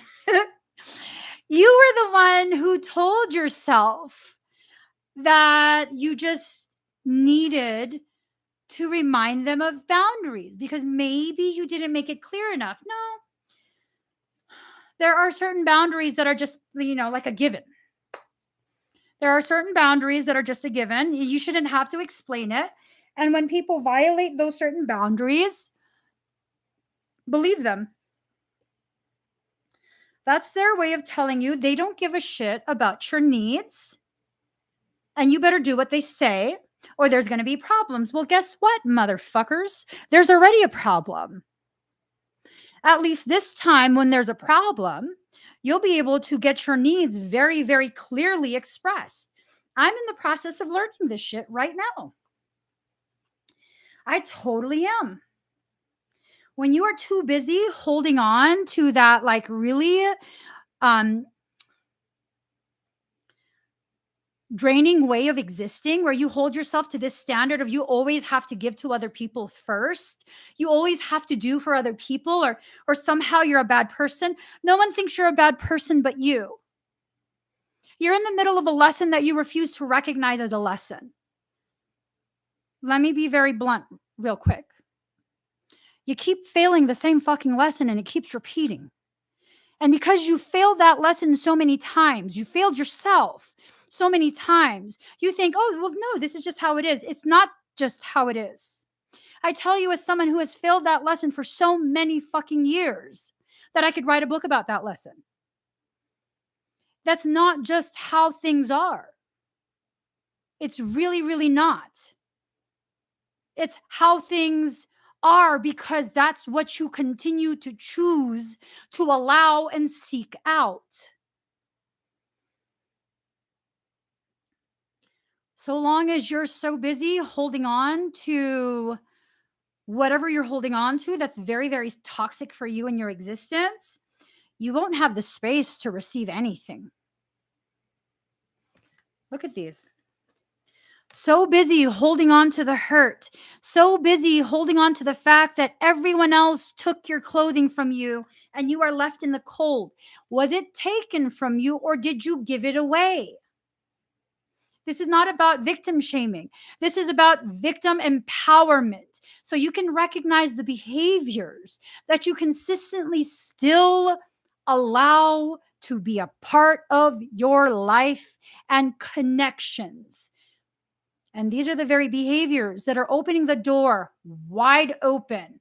You were the one who told yourself that you just needed to remind them of boundaries because maybe you didn't make it clear enough. No. There are certain boundaries that are just, like a given. There are certain boundaries that are just a given. You shouldn't have to explain it. And when people violate those certain boundaries, believe them. That's their way of telling you they don't give a shit about your needs, and you better do what they say, or there's going to be problems. Well, guess what, motherfuckers? There's already a problem. At least this time, when there's a problem, you'll be able to get your needs very, very clearly expressed. I'm in the process of learning this shit right now. I totally am. When you are too busy holding on to that, like, really draining way of existing, where you hold yourself to this standard of you always have to give to other people first, you always have to do for other people, or somehow you're a bad person. No one thinks you're a bad person but you. You're in the middle of a lesson that you refuse to recognize as a lesson. Let me be very blunt real quick. You keep failing the same fucking lesson and it keeps repeating. And because you failed that lesson so many times, you failed yourself so many times, you think, oh, well, no, this is just how it is. It's not just how it is. I tell you, as someone who has failed that lesson for so many fucking years, that I could write a book about that lesson. That's not just how things are. It's really, really not. It's how things are because that's what you continue to choose to allow and seek out. So long as you're so busy holding on to whatever you're holding on to that's very, very toxic for you in your existence, you won't have the space to receive anything. Look at these. So busy holding on to the hurt, so busy holding on to the fact that everyone else took your clothing from you and you are left in the cold. Was it taken from you or did you give it away? This is not about victim shaming. This is about victim empowerment. So you can recognize the behaviors that you consistently still allow to be a part of your life and connections. And these are the very behaviors that are opening the door wide open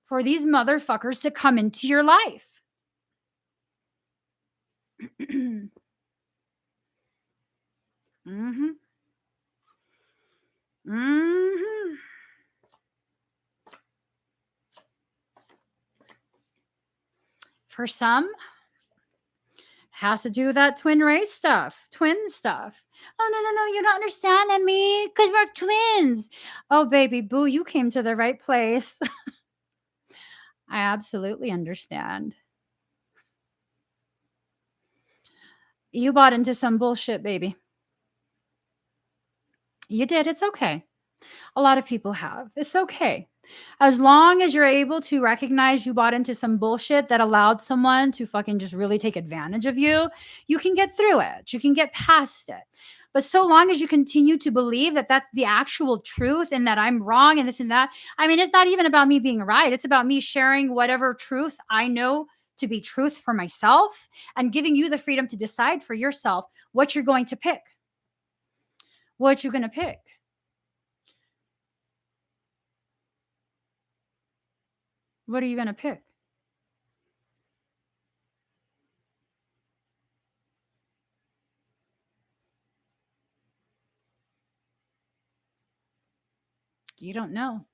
for these motherfuckers to come into your life. Mm-hmm. Mm-hmm. For some, has to do with that twin race stuff, twin stuff. Oh, no, you don't understand, Emmie, because we're twins. Oh, baby boo, you came to the right place. I absolutely understand. You bought into some bullshit, baby. You did. It's okay. A lot of people have. It's okay. As long as you're able to recognize you bought into some bullshit that allowed someone to fucking just really take advantage of you, you can get through it. You can get past it. But so long as you continue to believe that that's the actual truth and that I'm wrong and this and that, I mean, it's not even about me being right. It's about me sharing whatever truth I know to be truth for myself and giving you the freedom to decide for yourself what you're going to pick. What you're going to pick. What are you going to pick? You don't know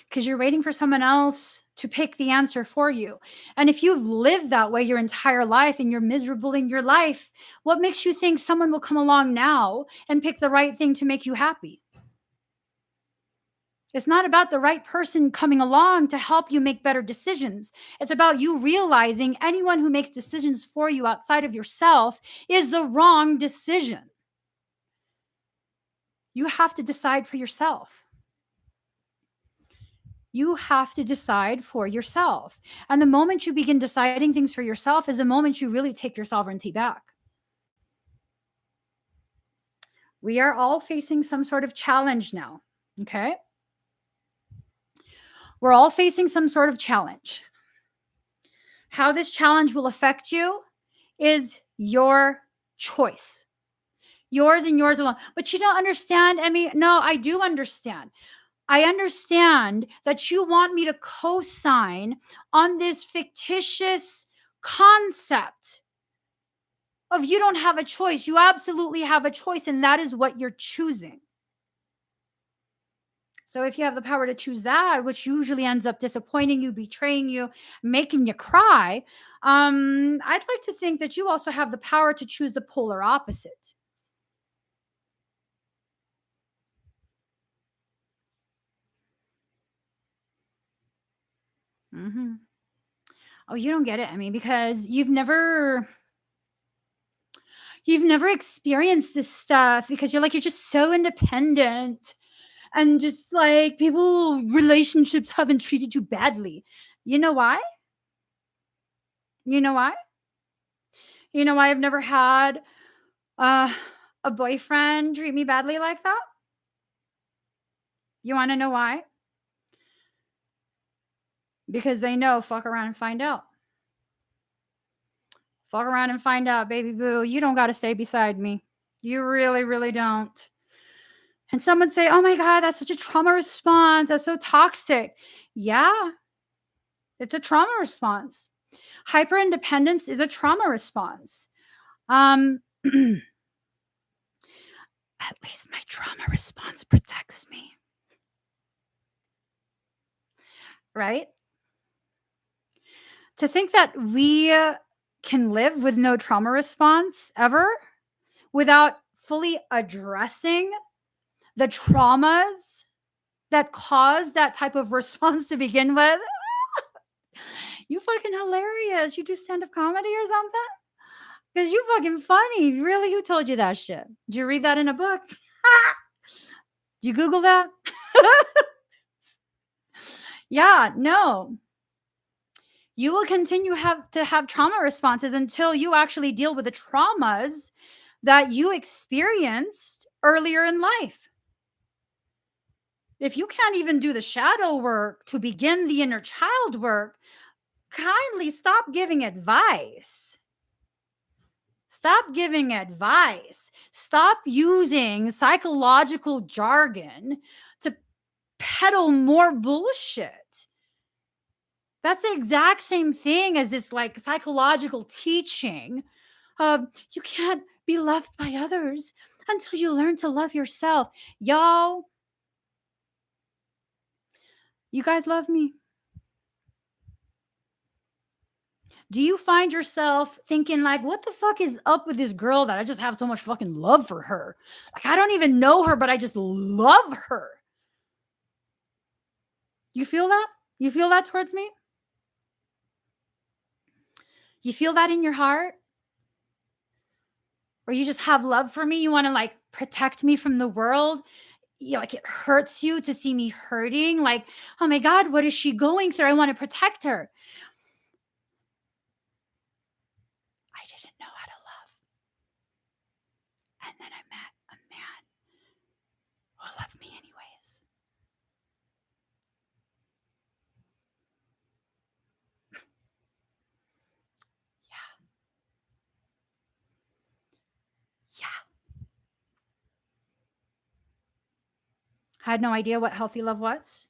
because you're waiting for someone else to pick the answer for you. And if you've lived that way your entire life and you're miserable in your life, what makes you think someone will come along now and pick the right thing to make you happy? It's not about the right person coming along to help you make better decisions. It's about you realizing anyone who makes decisions for you outside of yourself is the wrong decision. You have to decide for yourself. You have to decide for yourself. And the moment you begin deciding things for yourself is the moment you really take your sovereignty back. We are all facing some sort of challenge now, okay? We're all facing some sort of challenge. How this challenge will affect you is your choice. Yours and yours alone. But you don't understand, Emmie? No, I do understand. I understand that you want me to co-sign on this fictitious concept of you don't have a choice. You absolutely have a choice, and that is what you're choosing. So if you have the power to choose that, which usually ends up disappointing you, betraying you, making you cry, I'd like to think that you also have the power to choose the polar opposite. Hmm. Oh, you don't get it, Emmie, because you've never experienced this stuff because you're just so independent and just like relationships haven't treated you badly. You know why? You know why? You know why I've never had uh, a boyfriend treat me badly like that? You want to know why? Because they know, fuck around and find out. Fuck around and find out, baby boo. You don't got to stay beside me. You really, really don't. And some would say, oh my God, that's such a trauma response. That's so toxic. Yeah, it's a trauma response. Hyper independence is a trauma response. At least my trauma response protects me. Right? To think that we can live with no trauma response ever without fully addressing the traumas that cause that type of response to begin with. You fucking hilarious. You do stand-up comedy or something? Because you fucking funny. Really? Who told you that shit? Did you read that in a book? Did you Google that? Yeah, no. You will continue to have trauma responses until you actually deal with the traumas that you experienced earlier in life. If you can't even do the shadow work to begin the inner child work, kindly stop giving advice. Stop giving advice. Stop using psychological jargon to peddle more bullshit. That's the exact same thing as this psychological teaching of you can't be loved by others until you learn to love yourself. Y'all, you guys love me. Do you find yourself thinking what the fuck is up with this girl that I just have so much fucking love for her? I don't even know her, but I just love her. You feel that? You feel that towards me? You feel that in your heart? Or you just have love for me? You want to protect me from the world? It hurts you to see me hurting. Oh my God, what is she going through? I want to protect her. I didn't know how to love. And then I met a man who loved me anyways. Yeah. Yeah. I had no idea what healthy love was.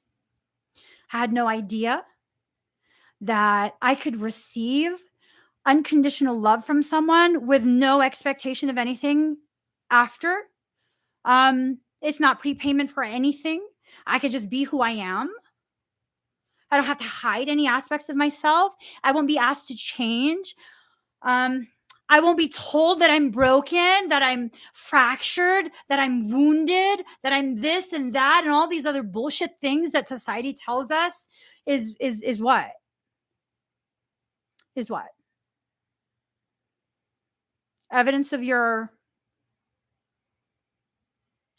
I had no idea that I could receive unconditional love from someone with no expectation of anything after. It's not prepayment for anything. I could just be who I am. I don't have to hide any aspects of myself. I won't be asked to change. Um, I won't be told that I'm broken, that I'm fractured, that I'm wounded, that I'm this and that, and all these other bullshit things that society tells us is what? Is what? Evidence of your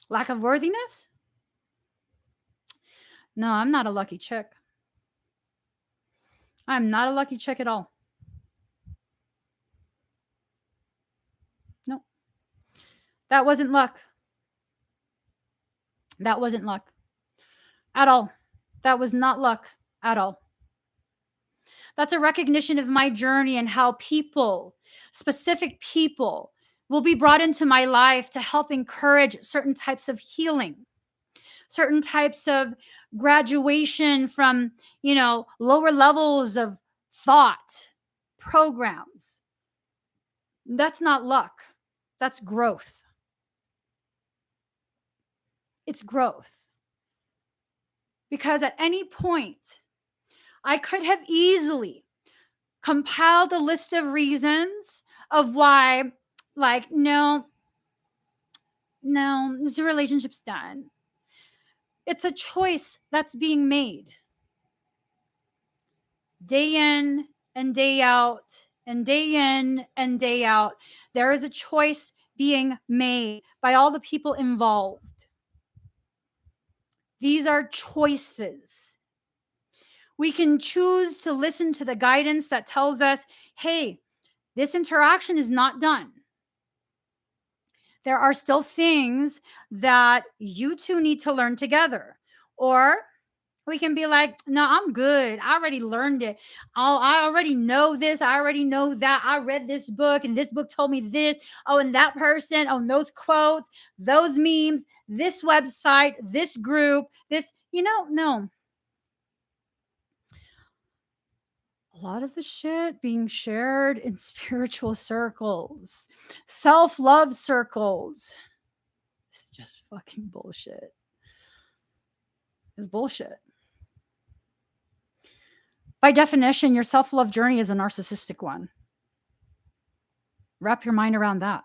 lack of worthiness? No, I'm not a lucky chick. I'm not a lucky chick at all. No. That wasn't luck. That wasn't luck at all. That was not luck at all. That's a recognition of my journey and how people, specific people, will be brought into my life to help encourage certain types of healing. certain types of graduation from, lower levels of thought programs. That's not luck. That's growth. It's growth. Because at any point, I could have easily compiled a list of reasons of why, like, no, this relationship's done. It's a choice that's being made day in and day out and day in and day out. There is a choice being made by all the people involved. These are choices. We can choose to listen to the guidance that tells us, hey, this interaction is not done. There are still things that you two need to learn together. Or we can be like, no, I'm good. I already learned it. Oh, I already know this. I already know that. I read this book and this book told me this. Oh, and that person, oh, and those quotes, those memes, this website, this group, this, no. A lot of the shit being shared in spiritual circles, self-love circles, it's just fucking bullshit. It's bullshit. By definition, your self-love journey is a narcissistic one. Wrap your mind around that.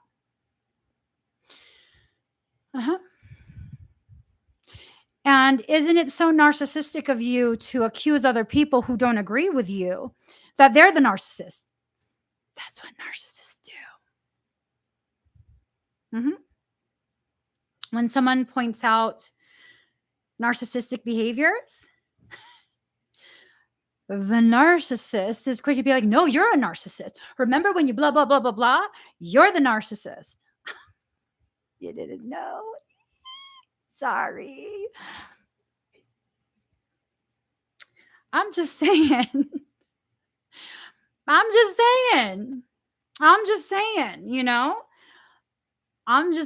And isn't it so narcissistic of you to accuse other people who don't agree with you that they're the narcissist? That's what narcissists do. When someone points out narcissistic behaviors, the narcissist is quick to be like, no, you're a narcissist. Remember when you blah, blah, blah, blah, blah? You're the narcissist. You didn't know. Sorry. I'm just saying. I'm just saying, I'm just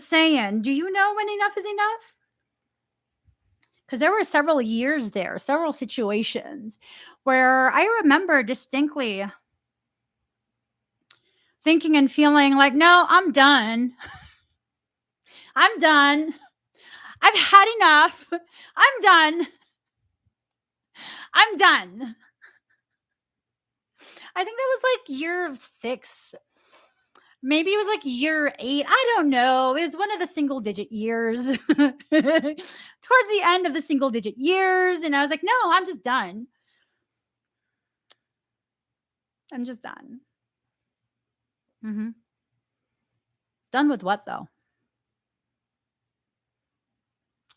saying, do you know when enough is enough? Because there were several years there, several situations where I remember distinctly thinking and feeling like, no, I'm done. I'm done. I've had enough. I'm done. I'm done. I think that was like year 6. Maybe it was like year 8. I don't know. It was one of the single digit years. Towards the end of the single digit years. And I was like, no, I'm just done. I'm just done. Done with what, though?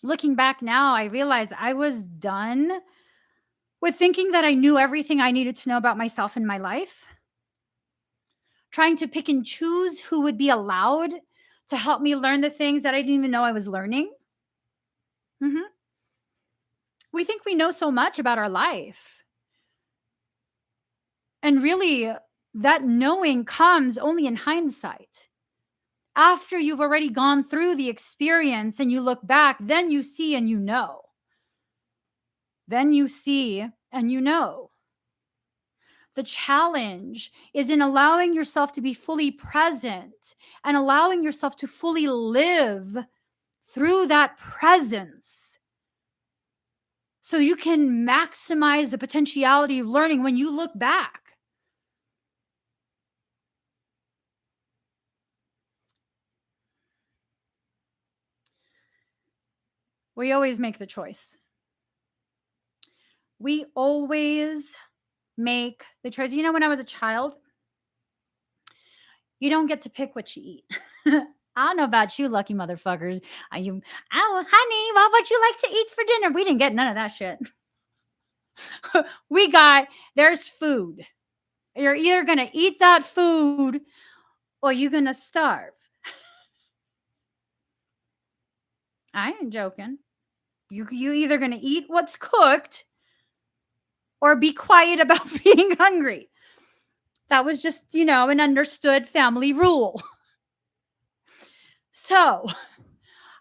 Looking back now, I realize I was done with thinking that I knew everything I needed to know about myself and my life. Trying to pick and choose who would be allowed to help me learn the things that I didn't even know I was learning. We think we know so much about our life. And really, that knowing comes only in hindsight. After you've already gone through the experience and you look back, then you see and you know. Then you see and you know. The challenge is in allowing yourself to be fully present and allowing yourself to fully live through that presence so you can maximize the potentiality of learning when you look back. We always make the choice. We always make the choice. When I was a child, you don't get to pick what you eat. I don't know about you, lucky motherfuckers. Oh, honey, what would you like to eat for dinner? We didn't get none of that shit. There's food. You're either going to eat that food or you're going to starve. I ain't joking. You either going to eat what's cooked or be quiet about being hungry. That was just, an understood family rule. So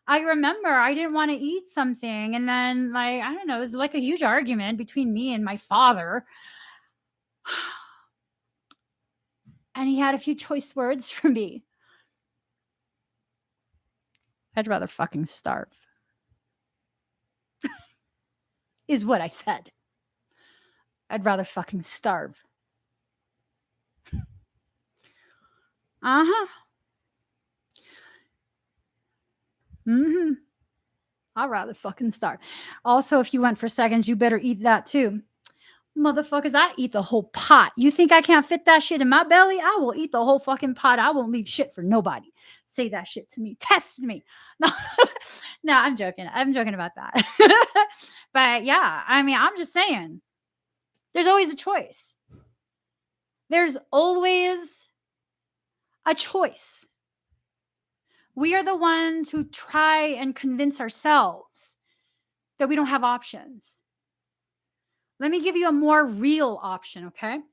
I remember I didn't want to eat something. And then, like, I don't know, it was like a huge argument between me and my father. And he had a few choice words for me. I'd rather fucking starve, is what I said. I'd rather fucking starve. Uh-huh. Mm-hmm. I'd rather fucking starve. Also, if you went for seconds, you better eat that too. Motherfuckers, I eat the whole pot. You think I can't fit that shit in my belly? I will eat the whole fucking pot. I won't leave shit for nobody. Say that shit to me. Test me. No, no, I'm joking. I'm joking about that. But yeah, I mean, I'm just saying, there's always a choice. There's always a choice. We are the ones who try and convince ourselves that we don't have options. Let me give you a more real option, okay? And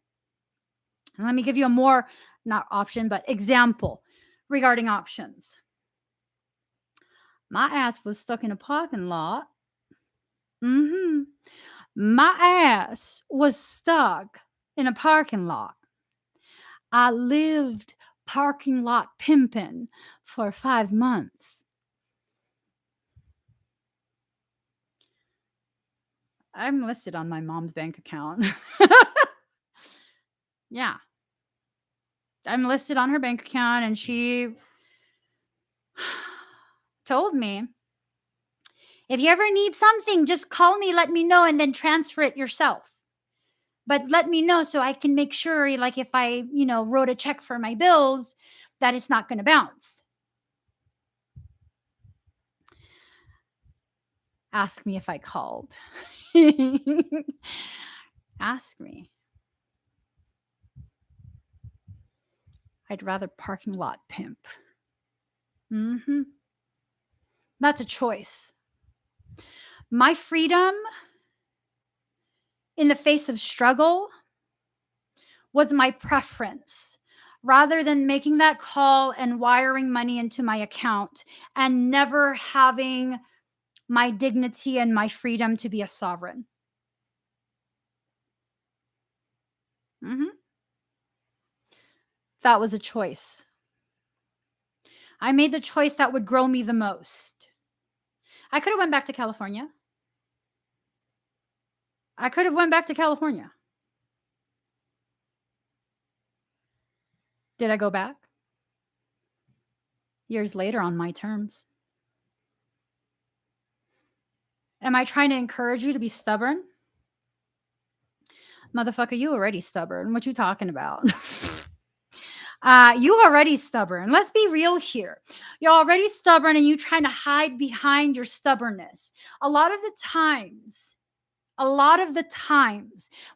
let me give you a more, not option, but example regarding options. My ass was stuck in a parking lot. My ass was stuck in a parking lot. I lived parking lot pimping for 5 months. I'm listed on my mom's bank account. Yeah. I'm listed on her bank account, and she told me, if you ever need something, just call me, let me know, and then transfer it yourself. But let me know so I can make sure, like, if I, wrote a check for my bills, that it's not going to bounce. Ask me if I called. Ask me. I'd rather parking lot pimp. That's a choice. My freedom in the face of struggle was my preference, rather than making that call and wiring money into my account and never having my dignity and my freedom to be a sovereign. That was a choice. I made the choice that would grow me the most. I could have went back to California. Did I go back? Years later on my terms. Am I trying to encourage you to be stubborn? Motherfucker, you already stubborn. What you talking about? You already stubborn. Let's be real here. You're already stubborn, and you trying to hide behind your stubbornness. A lot of the times,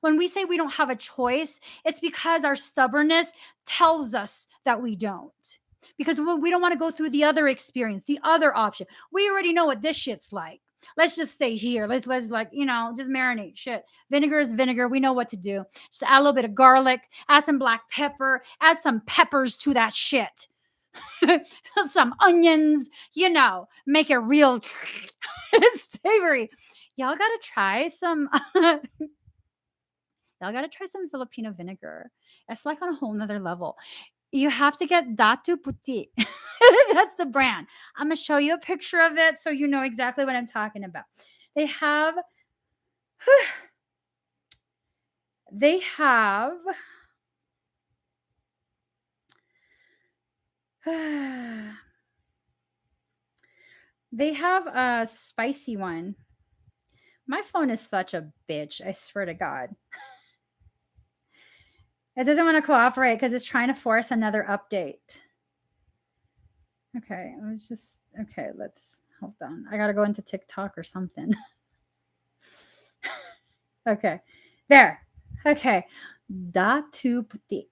when we say we don't have a choice, it's because our stubbornness tells us that we don't. Because we don't want to go through the other experience, the other option. We already know what this shit's like. Let's just stay here. Let's like, just marinate shit. Vinegar is vinegar. We know what to do. Just add a little bit of garlic, add some black pepper, add some peppers to that shit. Some onions, make it real savory. Y'all gotta try some Filipino vinegar. It's like on a whole nother level. You have to get Datu Puti. That's the brand. I'm gonna show you a picture of it so you know exactly what I'm talking about. They have they have a spicy one. My phone is such a bitch, I swear to God. It doesn't want to cooperate because it's trying to force another update. Okay, let's hold on. I gotta go into TikTok or something. Okay, there. Okay, Datu Puti.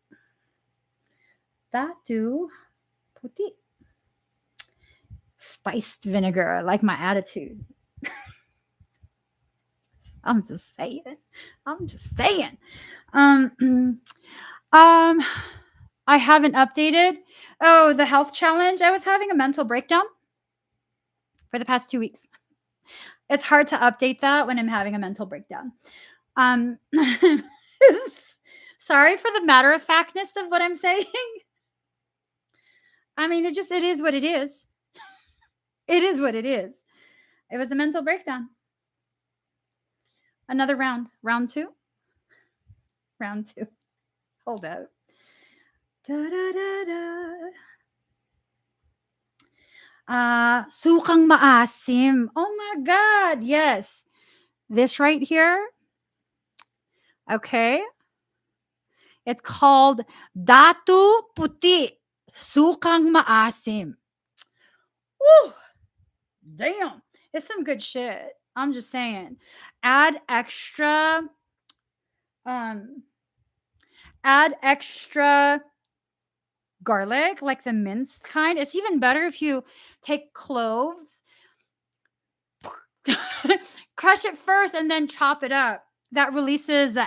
Spiced vinegar, like my attitude. I'm just saying. I haven't updated. Oh, the health challenge. I was having a mental breakdown. for the past 2 weeks. It's hard to update that when I'm having a mental breakdown. Sorry for the matter of factness of what I'm saying. I mean, it is what it is. It is what it is. It was a mental breakdown. Another round. Round 2. Round 2. Hold up. Da, da, da, da. Sukang maasim. Oh my God. Yes. This right here. Okay. It's called Datu Puti. Sukang maasim. Woo. Damn. It's some good shit. I'm just saying. Add extra garlic, like the minced kind. It's even better if you take cloves, crush it first, and then chop it up. That releases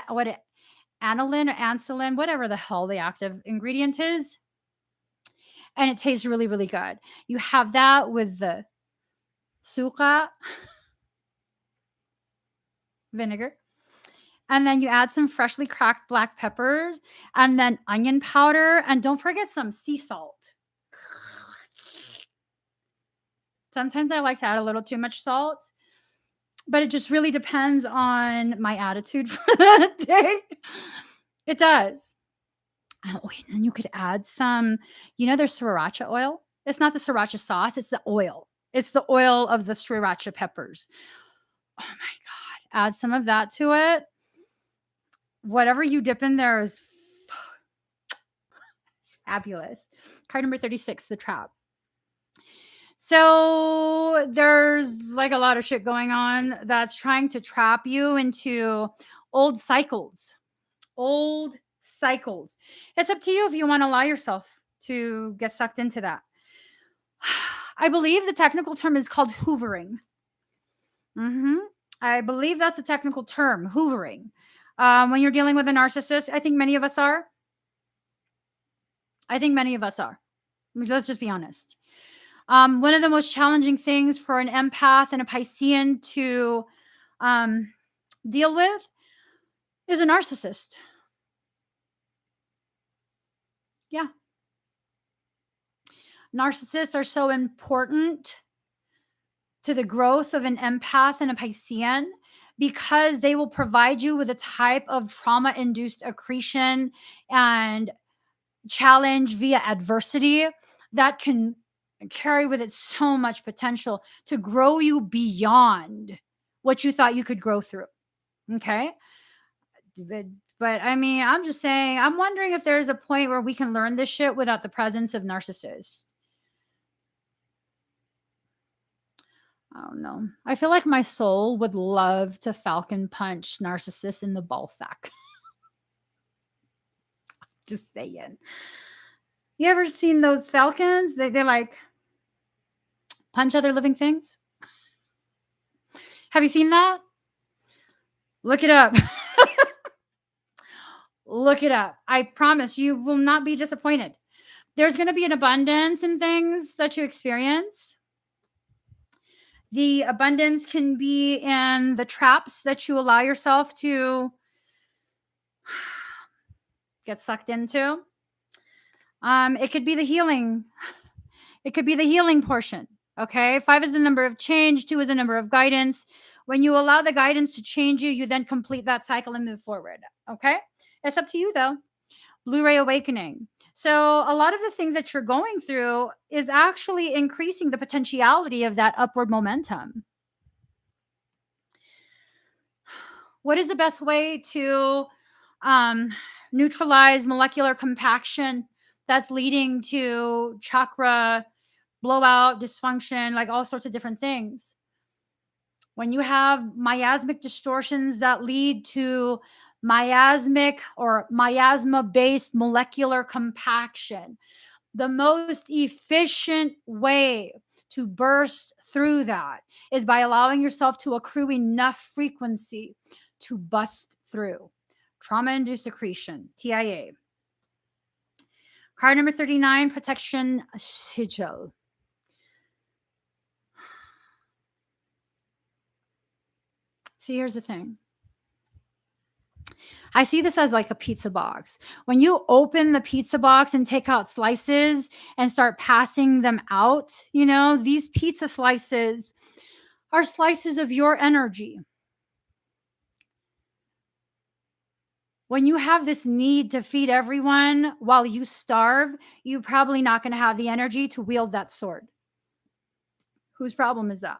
aniline or ansilin, whatever the hell the active ingredient is. And it tastes really, really good. You have that with the suka vinegar. And then you add some freshly cracked black peppers and then onion powder. And don't forget some sea salt. Sometimes I like to add a little too much salt, but it just really depends on my attitude for that day. It does. Oh, and then you could add some, there's sriracha oil. It's not the sriracha sauce, it's the oil. It's the oil of the sriracha peppers. Oh my God. Add some of that to it. Whatever you dip in there is fabulous. Card number 36, the trap. So there's like a lot of shit going on that's trying to trap you into old cycles. Old cycles. It's up to you if you want to allow yourself to get sucked into that. I believe the technical term is called hoovering. I believe that's a technical term, hoovering. When you're dealing with a narcissist, I think many of us are. Let's just be honest. One of the most challenging things for an empath and a Piscean to deal with is a narcissist. Yeah. Narcissists are so important to the growth of an empath and a Piscean because they will provide you with a type of trauma-induced accretion and challenge via adversity that can carry with it so much potential to grow you beyond what you thought you could grow through. Okay. But I mean, I'm just saying, I'm wondering if there's a point where we can learn this shit without the presence of narcissists. I don't know. I feel like my soul would love to falcon punch narcissists in the ball sack. Just saying. You ever seen those falcons? They're like punch other living things. Have you seen that? Look it up. Look it up. I promise you will not be disappointed. There's going to be an abundance in things that you experience. The abundance can be in the traps that you allow yourself to get sucked into. It could be the healing. It could be the healing portion. Okay. 5 is the number of change. 2 is the number of guidance. When you allow the guidance to change you, you then complete that cycle and move forward. Okay. It's up to you though. Blu-ray awakening. So a lot of the things that you're going through is actually increasing the potentiality of that upward momentum. What is the best way to neutralize molecular compaction that's leading to chakra blowout, dysfunction, like all sorts of different things? When you have miasmic distortions that lead to miasmic or miasma-based molecular compaction, the most efficient way to burst through that is by allowing yourself to accrue enough frequency to bust through. Trauma-induced accretion, TIA. Card number 39, protection sigil. See, here's the thing. I see this as like a pizza box. When you open the pizza box and take out slices and start passing them out, these pizza slices are slices of your energy. When you have this need to feed everyone while you starve, you're probably not going to have the energy to wield that sword. Whose problem is that?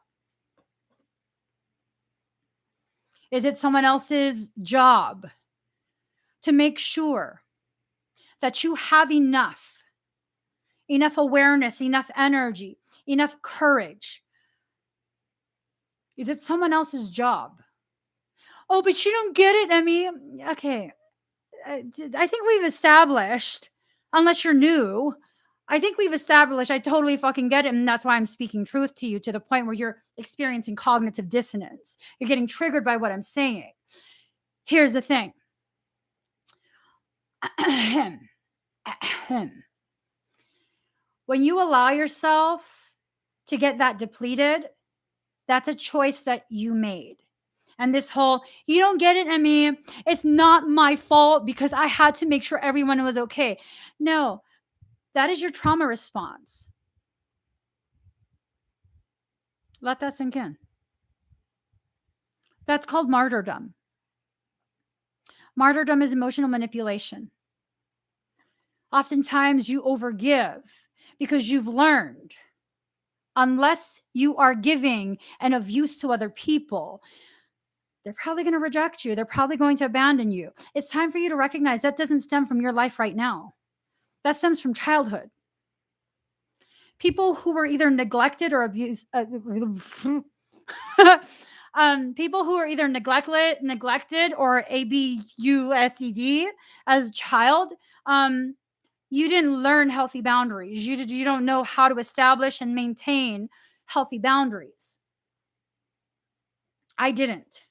Is it someone else's job to make sure that you have enough awareness, enough energy, enough courage? Is it someone else's job? Oh, but you don't get it, Emmie. Okay. I think we've established, unless you're new, I think we've established I totally fucking get it. And that's why I'm speaking truth to you to the point where you're experiencing cognitive dissonance. You're getting triggered by what I'm saying. Here's the thing. When you allow yourself to get that depleted, that's a choice that you made. And this whole, you don't get it, Emmie, it's not my fault because I had to make sure everyone was okay. No, that is your trauma response. Let that sink in. That's called martyrdom. Martyrdom is emotional manipulation. Oftentimes you overgive because you've learned, unless you are giving and of use to other people, they're probably going to reject you. They're probably going to abandon you. It's time for you to recognize that doesn't stem from your life right now. That stems from childhood. People who were either neglected or abused, people who are either neglected or abused as a child, you didn't learn healthy boundaries. You don't know how to establish and maintain healthy boundaries. I didn't.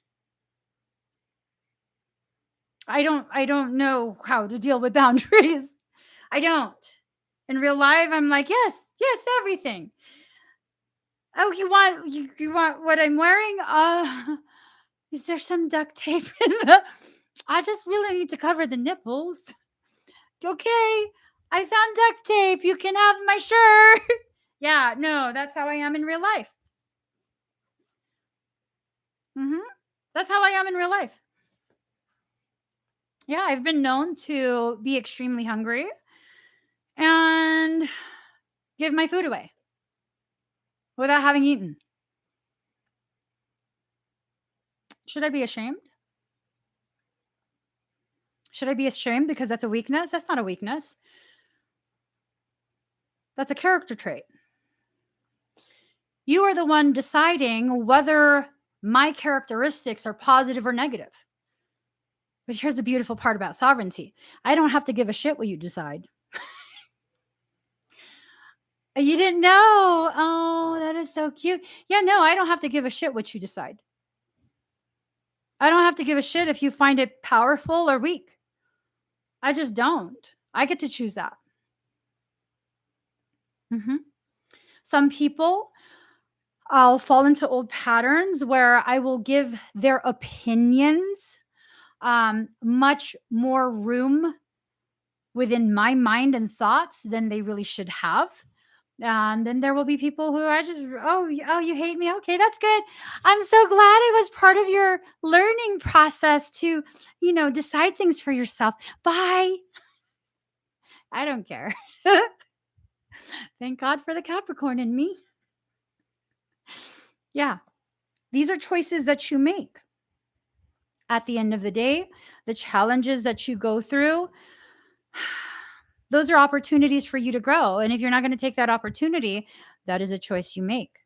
I don't know how to deal with boundaries. I don't. In real life, I'm like, yes, everything. Oh, you want what I'm wearing? Is there some duct tape in the? I just really need to cover the nipples. Okay, I found duct tape. You can have my shirt. Yeah, no, that's how I am in real life. That's how I am in real life. Yeah, I've been known to be extremely hungry and give my food away without having eaten. Should I be ashamed? Should I be ashamed because that's a weakness? That's not a weakness. That's a character trait. You are the one deciding whether my characteristics are positive or negative. But here's the beautiful part about sovereignty. I don't have to give a shit what you decide. You didn't know. Oh, that is so cute. Yeah, no, I don't have to give a shit what you decide. I don't have to give a shit if you find it powerful or weak. I just don't. I get to choose that. Some people, I'll fall into old patterns where I will give their opinions much more room within my mind and thoughts than they really should have. And then there will be people who you hate me. Okay, that's good. I'm so glad I was part of your learning process to, decide things for yourself. Bye. I don't care. Thank God for the Capricorn in me. Yeah. These are choices that you make. At the end of the day, the challenges that you go through, those are opportunities for you to grow. And if you're not going to take that opportunity, that is a choice you make.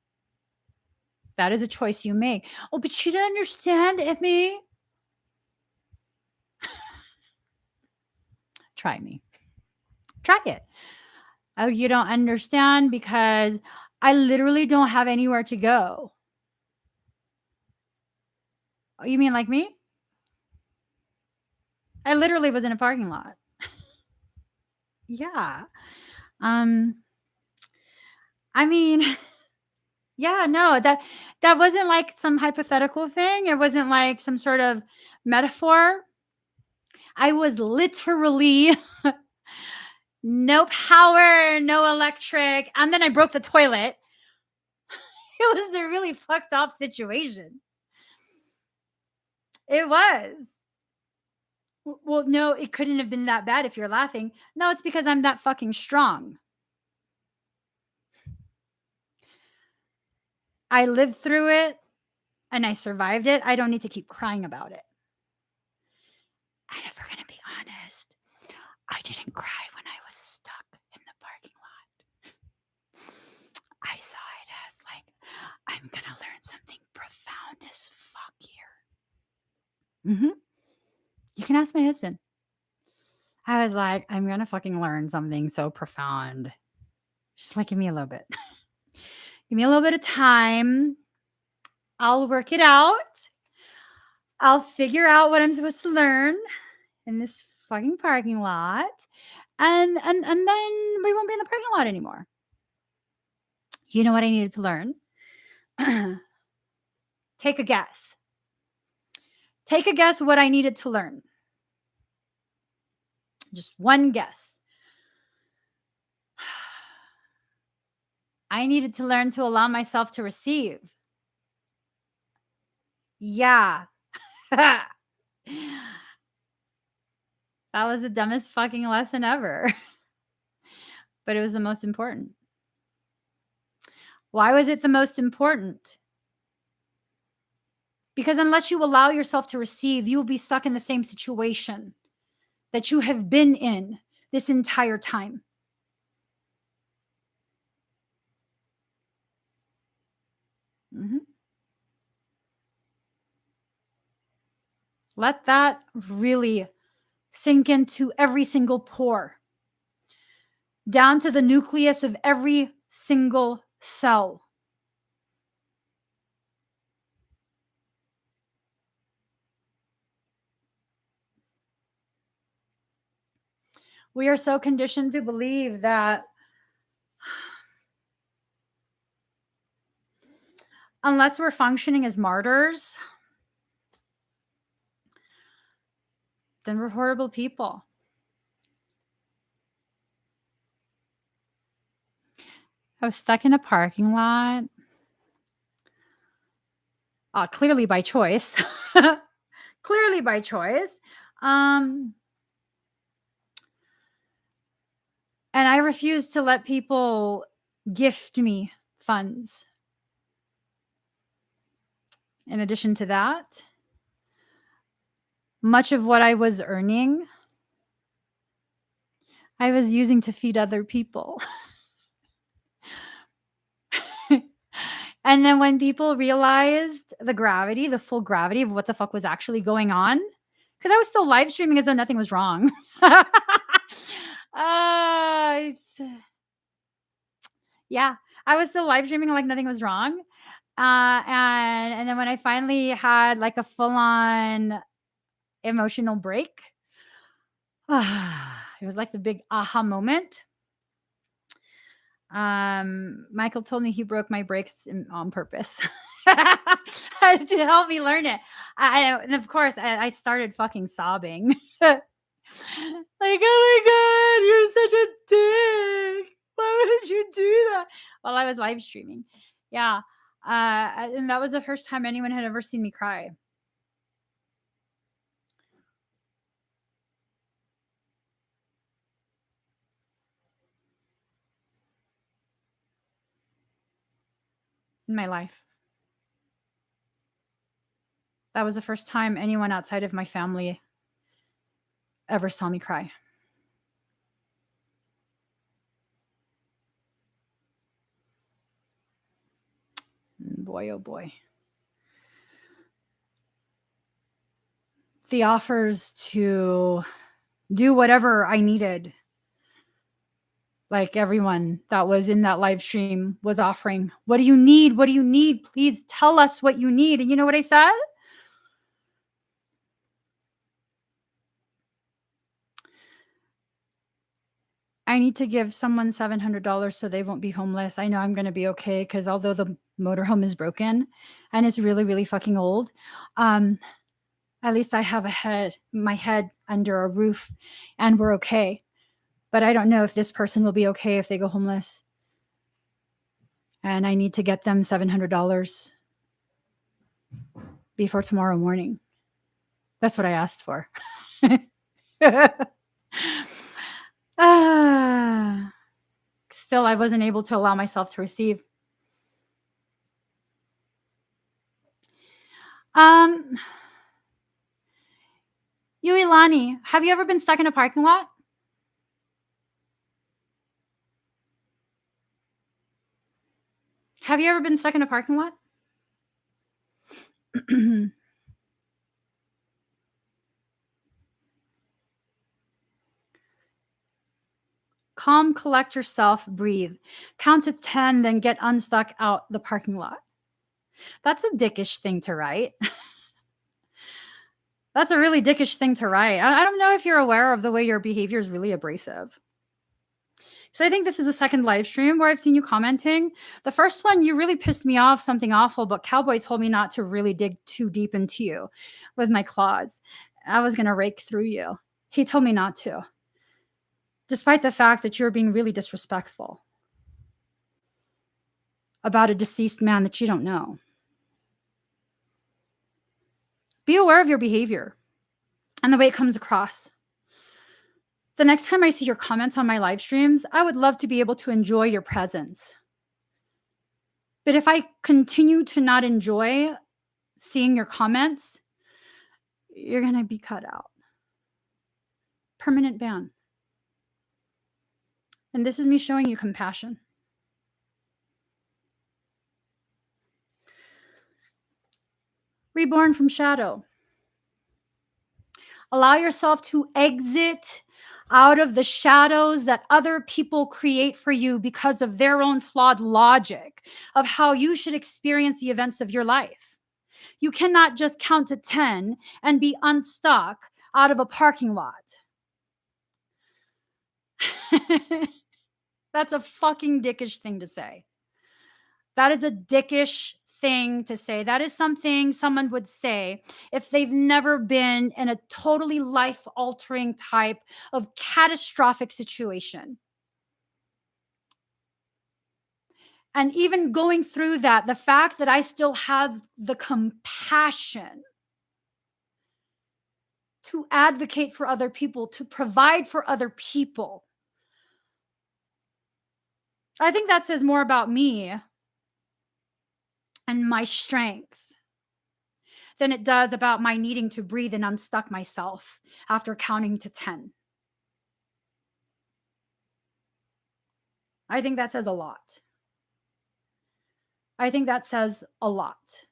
That is a choice you make. Oh, but you don't understand, Emmie. Try me. Try it. Oh, you don't understand because I literally don't have anywhere to go. Oh, you mean like me? I literally was in a parking lot. Yeah. I mean, Yeah, no, that wasn't like some hypothetical thing. It wasn't like some sort of metaphor. I was literally no power, no electric, and then I broke the toilet. It was a really fucked off situation. It was. Well, no, it couldn't have been that bad if you're laughing. No, it's because I'm that fucking strong. I lived through it and I survived it. I don't need to keep crying about it. And if we're going to be honest, I didn't cry when I was stuck in the parking lot. I saw it as like, I'm going to learn something profound as fuck here. You can ask my husband. I was like, I'm going to fucking learn something so profound. Just like, give me a little bit. Give me a little bit of time. I'll work it out. I'll figure out what I'm supposed to learn in this fucking parking lot. And then we won't be in the parking lot anymore. You know what I needed to learn? Take a guess. Take a guess what I needed to learn. Just one guess. I needed to learn to allow myself to receive. Yeah. That was the dumbest fucking lesson ever. But it was the most important. Why was it the most important? Because unless you allow yourself to receive, you will be stuck in the same situation that you have been in this entire time. Let that really sink into every single pore, down to the nucleus of every single cell. We are so conditioned to believe that unless we're functioning as martyrs, then we're horrible people. I was stuck in a parking lot. Clearly by choice. Clearly by choice. And I refused to let people gift me funds. In addition to that, much of what I was earning, I was using to feed other people. And then when people realized the gravity, the full gravity of what the fuck was actually going on, because I was still live streaming as though nothing was wrong. Yeah, I was still live streaming like nothing was wrong. And then when I finally had like a full-on emotional break, it was like the big aha moment. Michael told me he broke my brakes on purpose to help me learn it. And of course, I started fucking sobbing. Like, oh my God, you're such a dick. Why would you do that? While I was live streaming. Yeah. And that was the first time anyone had ever seen me cry. In my life. That was the first time anyone outside of my family ever saw me cry. Boy, oh boy. The offers to do whatever I needed, like everyone that was in that live stream was offering. What do you need? What do you need? Please tell us what you need. And you know what I said? I need to give someone $700 so they won't be homeless. I know I'm going to be okay, because although the motorhome is broken and it's really, really fucking old, at least I have my head under a roof and we're okay. But I don't know if this person will be okay if they go homeless. And I need to get them $700 before tomorrow morning. That's what I asked for. Still, I wasn't able to allow myself to receive. Yuilani, have you ever been stuck in a parking lot? Have you ever been stuck in a parking lot? Calm, collect yourself, breathe. Count to 10, then get unstuck out the parking lot. That's a dickish thing to write. That's a really dickish thing to write. I don't know if you're aware of the way your behavior is really abrasive. So I think this is the second live stream where I've seen you commenting. The first one, you really pissed me off, something awful, but Cowboy told me not to really dig too deep into you with my claws. I was going to rake through you. He told me not to, despite the fact that you're being really disrespectful about a deceased man that you don't know. Be aware of your behavior and the way it comes across. The next time I see your comments on my live streams, I would love to be able to enjoy your presence. But if I continue to not enjoy seeing your comments, you're going to be cut out. Permanent ban. And this is me showing you compassion. Reborn from shadow. Allow yourself to exit out of the shadows that other people create for you because of their own flawed logic of how you should experience the events of your life. You cannot just count to 10 and be unstuck out of a parking lot. That's a fucking dickish thing to say. That is a dickish thing to say. That is something someone would say if they've never been in a totally life-altering type of catastrophic situation. And even going through that, the fact that I still have the compassion to advocate for other people, to provide for other people, I think that says more about me and my strength than it does about my needing to breathe and unstuck myself after counting to 10. I think that says a lot. I think that says a lot.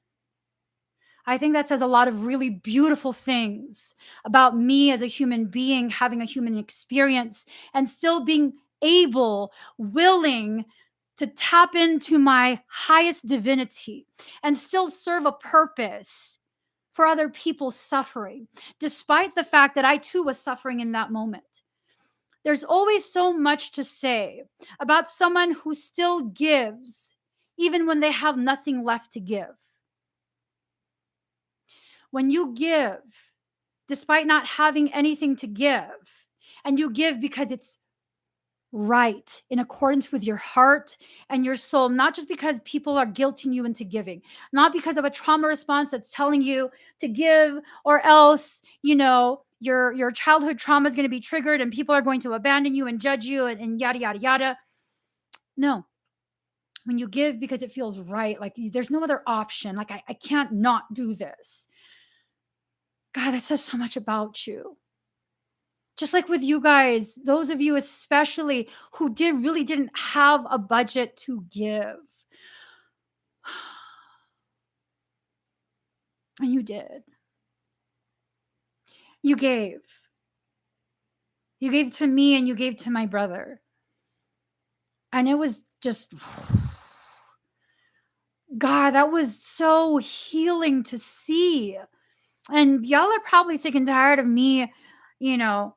I think that says a lot of really beautiful things about me as a human being, having a human experience, and still being able, willing to tap into my highest divinity and still serve a purpose for other people's suffering, despite the fact that I too was suffering in that moment. There's always so much to say about someone who still gives, even when they have nothing left to give. When you give, despite not having anything to give, and you give because it's right, in accordance with your heart and your soul, not just because people are guilting you into giving, not because of a trauma response that's telling you to give, or else, your childhood trauma is going to be triggered and people are going to abandon you and judge you and yada, yada, yada. No. When you give because it feels right, like there's no other option, like I can't not do this. God, that says so much about you. Just like with you guys, those of you especially who really didn't have a budget to give. And you did. You gave. You gave to me and you gave to my brother. And it was just, God, that was so healing to see. And y'all are probably sick and tired of me,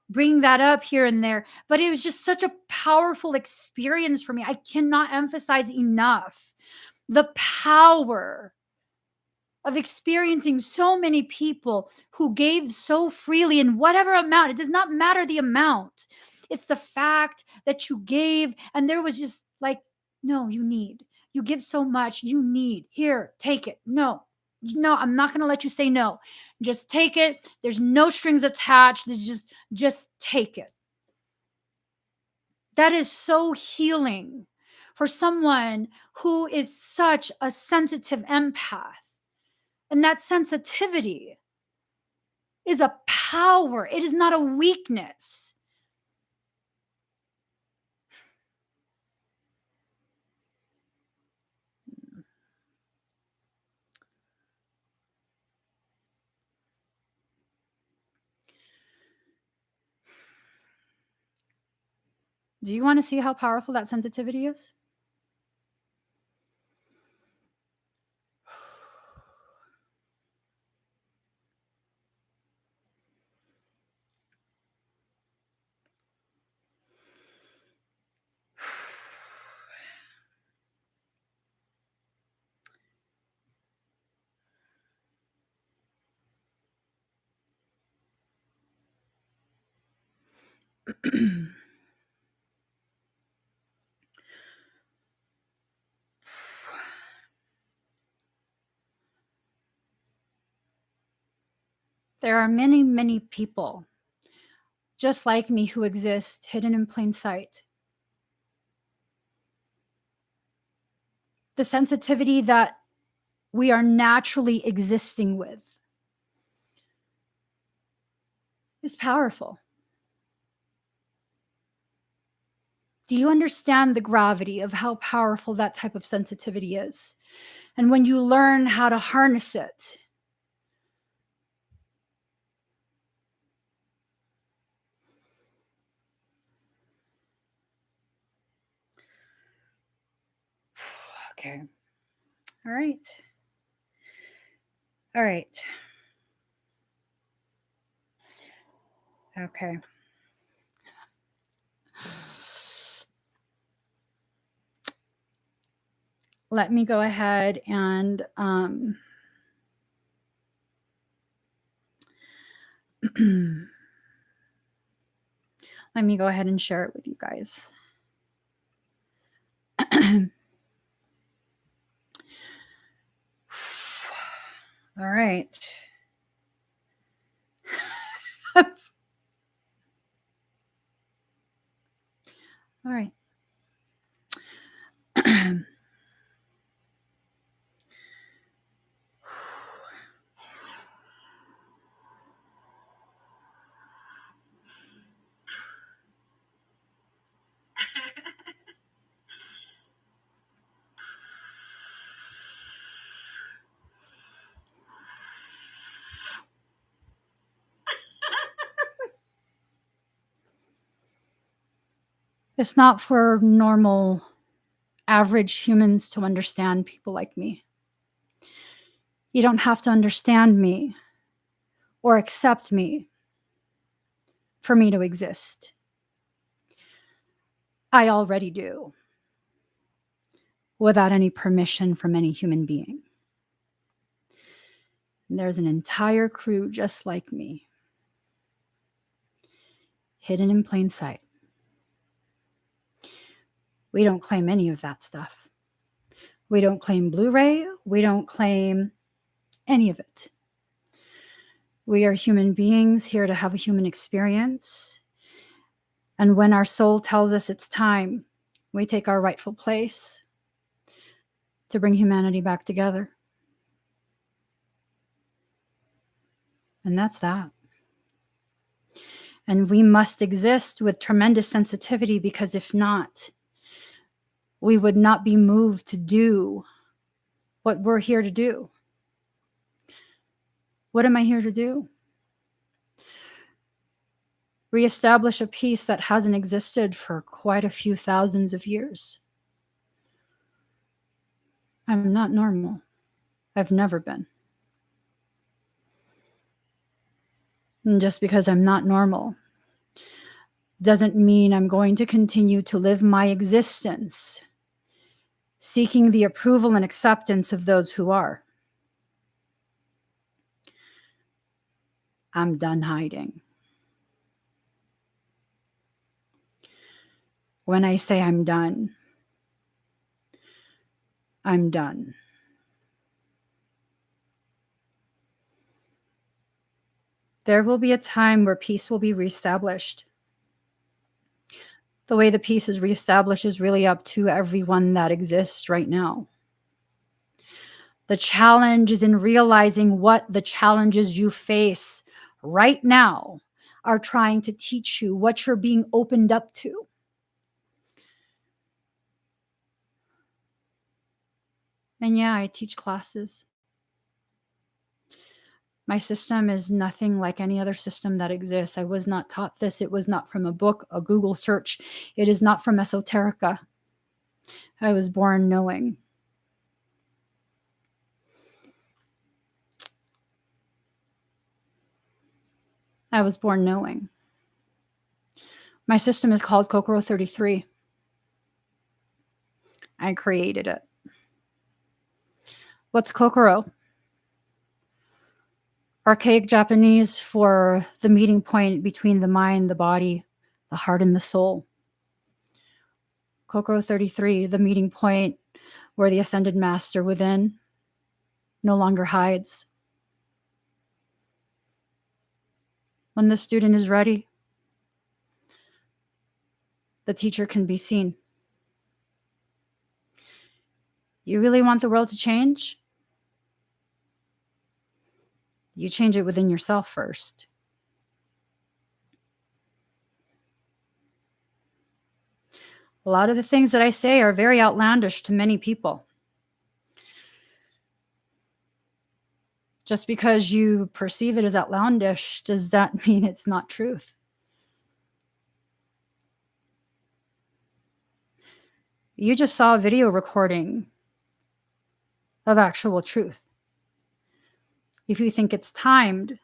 bring that up here and there, but it was just such a powerful experience for me. I cannot emphasize enough the power of experiencing so many people who gave so freely in whatever amount. It does not matter the amount. It's the fact that you gave, and there was just like, no, you need. You give so much, you need. Here, take it. No, I'm not going to let you say no. Just take it. There's no strings attached. There's just take it. That is so healing for someone who is such a sensitive empath. And that sensitivity is a power. It is not a weakness. Do you want to see how powerful that sensitivity is? There are many, many people just like me who exist hidden in plain sight. The sensitivity that we are naturally existing with is powerful. Do you understand the gravity of how powerful that type of sensitivity is? And when you learn how to harness it, okay. All right. All right. Okay. Let me go ahead and let me go ahead and share it with you guys. All right. All right. It's not for normal, average humans to understand people like me. You don't have to understand me or accept me for me to exist. I already do, without any permission from any human being. And there's an entire crew just like me, hidden in plain sight. We don't claim any of that stuff. We don't claim Blu-ray. We don't claim any of it. We are human beings here to have a human experience. And when our soul tells us it's time, we take our rightful place to bring humanity back together. And that's that. And we must exist with tremendous sensitivity, because if not, we would not be moved to do what we're here to do. What am I here to do? Reestablish a peace that hasn't existed for quite a few thousands of years. I'm not normal. I've never been. And just because I'm not normal doesn't mean I'm going to continue to live my existence seeking the approval and acceptance of those who are. I'm done hiding. When I say I'm done, I'm done. There will be a time where peace will be reestablished. The way the peace is reestablished is really up to everyone that exists right now. The challenge is in realizing what the challenges you face right now are trying to teach you, what you're being opened up to. And yeah, I teach classes. My system is nothing like any other system that exists. I was not taught this. It was not from a book, a Google search. It is not from esoterica. I was born knowing. I was born knowing. My system is called Kokoro 33. I created it. What's Kokoro? Archaic Japanese for the meeting point between the mind, the body, the heart, and the soul. Kokoro 33, the meeting point where the ascended master within no longer hides. When the student is ready, the teacher can be seen. You really want the world to change? You change it within yourself first. A lot of the things that I say are very outlandish to many people. Just because you perceive it as outlandish, does that mean it's not truth? You just saw a video recording of actual truth. If you think it's timed,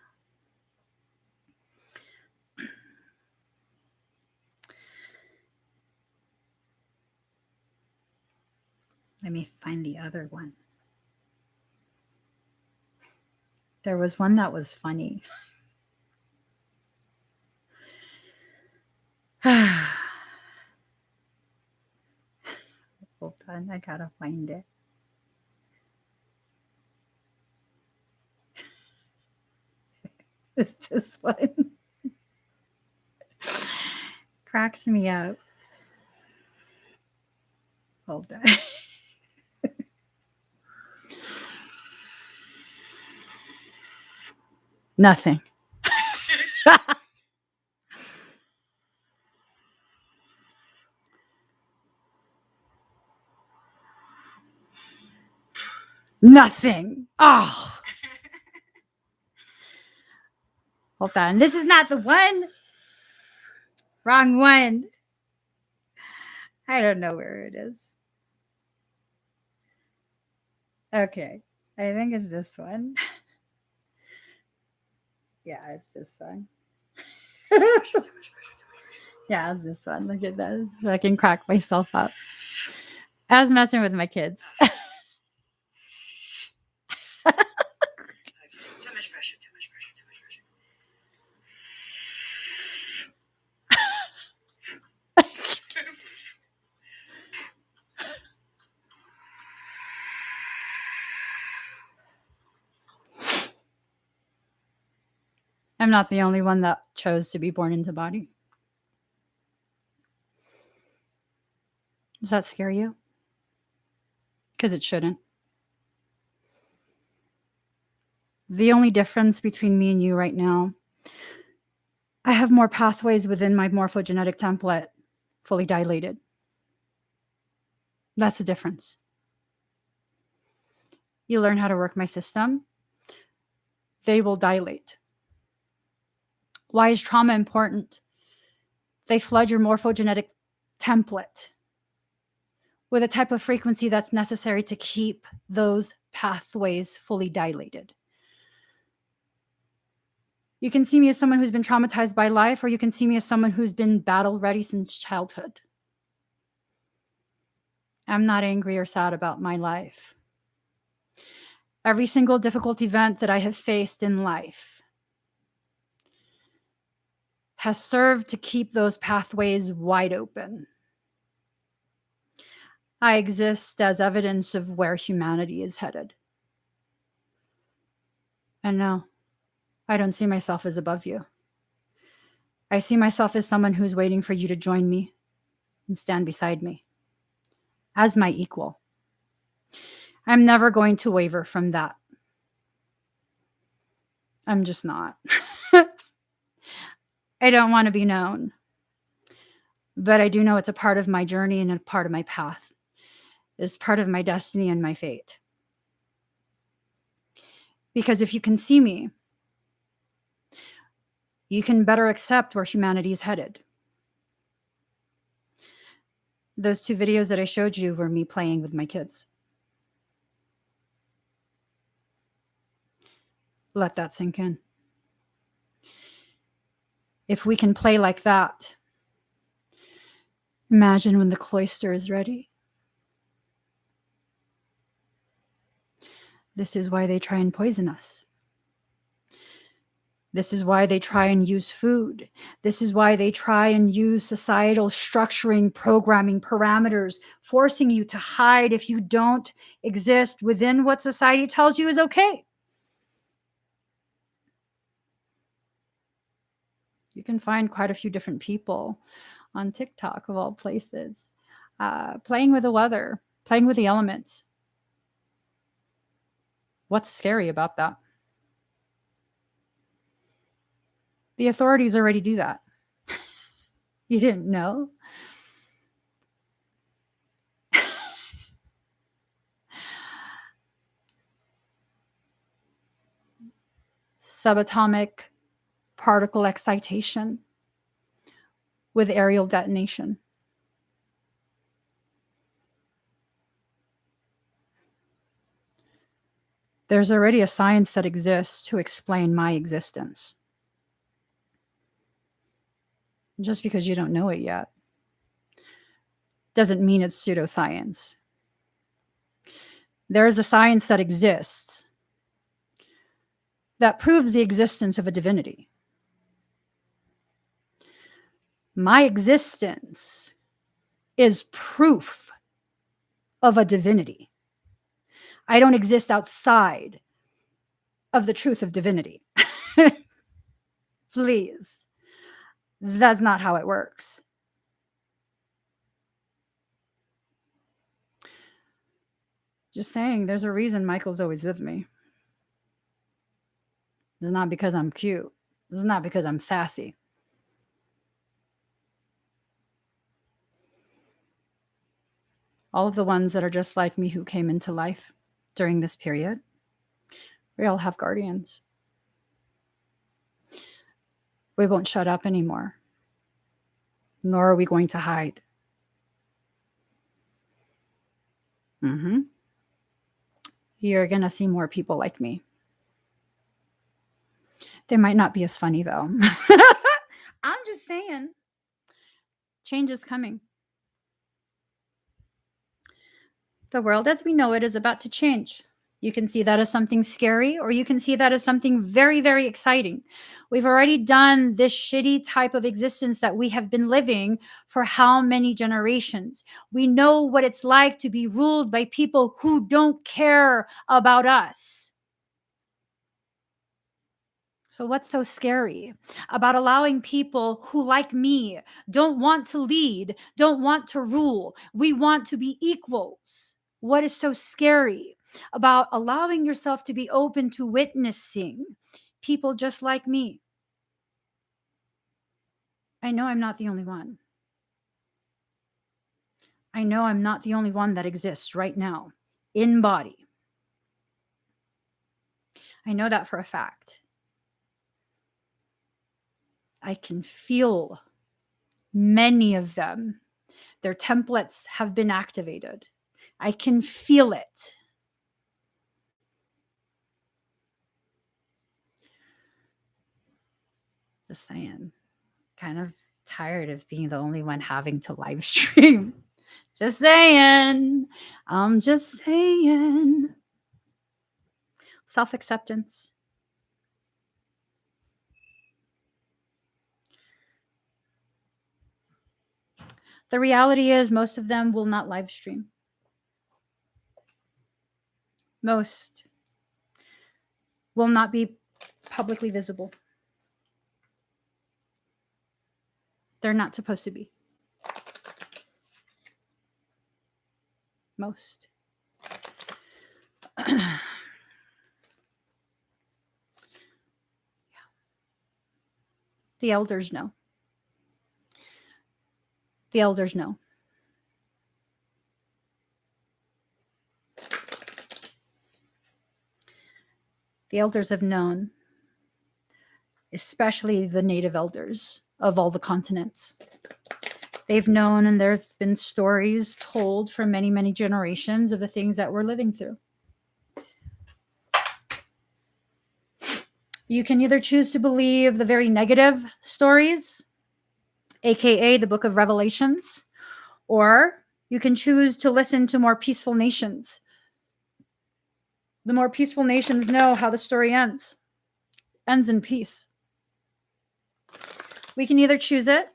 let me find the other one. There was one that was funny. Hold on, I gotta find it. It's this one. Cracks me up. Hold on. Nothing. Nothing. Oh. Hold on. This is not the one. Wrong one. I don't know where it is. Okay. I think it's this one. Yeah, it's this one. Yeah, it's this one. Look at that. I can crack myself up. I was messing with my kids. Too much pressure. I'm not the only one that chose to be born into body. Does that scare you? Because it shouldn't. The only difference between me and you right now, I have more pathways within my morphogenetic template fully dilated. That's the difference. You learn how to work my system, they will dilate. Why is trauma important? They flood your morphogenetic template with a type of frequency that's necessary to keep those pathways fully dilated. You can see me as someone who's been traumatized by life, or you can see me as someone who's been battle ready since childhood. I'm not angry or sad about my life. Every single difficult event that I have faced in life has served to keep those pathways wide open. I exist as evidence of where humanity is headed. And no, I don't see myself as above you. I see myself as someone who's waiting for you to join me and stand beside me as my equal. I'm never going to waver from that. I'm just not. I don't want to be known, but I do know it's a part of my journey and a part of my path. It's part of my destiny and my fate. Because if you can see me, you can better accept where humanity is headed. Those 2 videos that I showed you were me playing with my kids. Let that sink in. If we can play like that, imagine when the cloister is ready. This is why they try and poison us. This is why they try and use food. This is why they try and use societal structuring, programming, parameters, forcing you to hide if you don't exist within what society tells you is okay. You can find quite a few different people on TikTok, of all places, playing with the weather, playing with the elements. What's scary about that? The authorities already do that. You didn't know? Subatomic particle excitation with aerial detonation. There's already a science that exists to explain my existence. Just because you don't know it yet doesn't mean it's pseudoscience. There is a science that exists that proves the existence of a divinity. My existence is proof of a divinity. I don't exist outside of the truth of divinity. Please. That's not how it works. Just saying, there's a reason Michael's always with me. It's not because I'm cute. It's not because I'm sassy. All of the ones that are just like me who came into life during this period, we all have guardians. We won't shut up anymore, nor are we going to hide. You're going to see more people like me. They might not be as funny, though. I'm just saying, change is coming. The world as we know it is about to change. You can see that as something scary, or you can see that as something very, very exciting. We've already done this shitty type of existence that we have been living for how many generations? We know what it's like to be ruled by people who don't care about us. So what's so scary about allowing people who, like me, don't want to lead, don't want to rule? We want to be equals. What is so scary about allowing yourself to be open to witnessing people just like me? I know I'm not the only one. I know I'm not the only one that exists right now in body. I know that for a fact. I can feel many of them. Their templates have been activated. I can feel it. Just saying. Kind of tired of being the only one having to live stream. Just saying. I'm just saying. Self-acceptance. The reality is most of them will not live stream. Most will not be publicly visible. They're not supposed to be. Most. The elders know. The elders know. The elders have known, especially the native elders of all the continents. They've known, and there's been stories told for many, many generations of the things that we're living through. You can either choose to believe the very negative stories, aka the book of Revelations, or you can choose to listen to more peaceful nations. The more peaceful nations know how the story ends in peace. We can either choose it.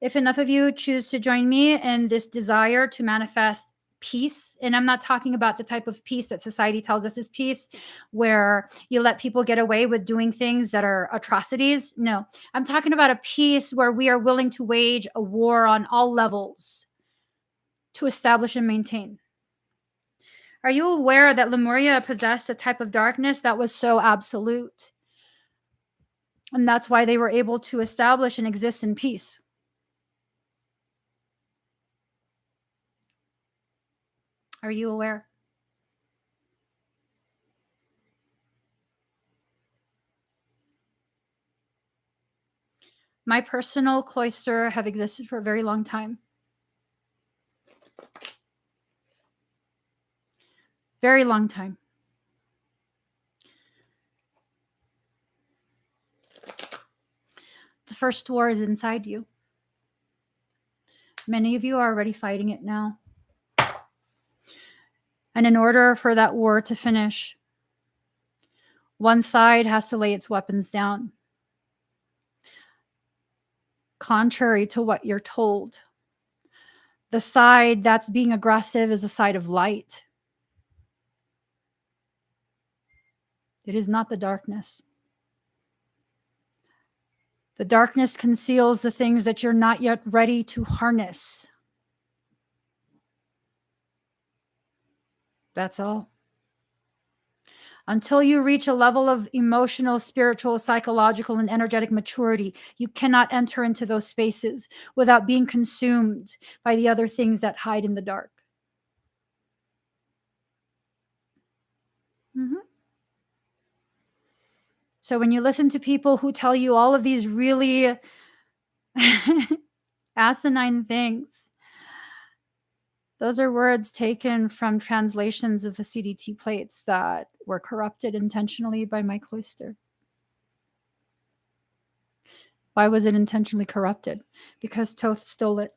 If enough of you choose to join me in this desire to manifest peace, and I'm not talking about the type of peace that society tells us is peace, where you let people get away with doing things that are atrocities. No, I'm talking about a peace where we are willing to wage a war on all levels to establish and maintain. Are you aware that Lemuria possessed a type of darkness that was so absolute? And that's why they were able to establish and exist in peace. Are you aware? My personal cloister have existed for a very long time. Very long time. The first war is inside you. Many of you are already fighting it now. And in order for that war to finish, one side has to lay its weapons down. Contrary to what you're told, the side that's being aggressive is a side of light. It is not the darkness. The darkness conceals the things that you're not yet ready to harness. That's all. Until you reach a level of emotional, spiritual, psychological, and energetic maturity, you cannot enter into those spaces without being consumed by the other things that hide in the dark. Mm-hmm. So when you listen to people who tell you all of these really asinine things, those are words taken from translations of the CDT plates that were corrupted intentionally by my cloister. Why was it intentionally corrupted? Because Thoth stole it.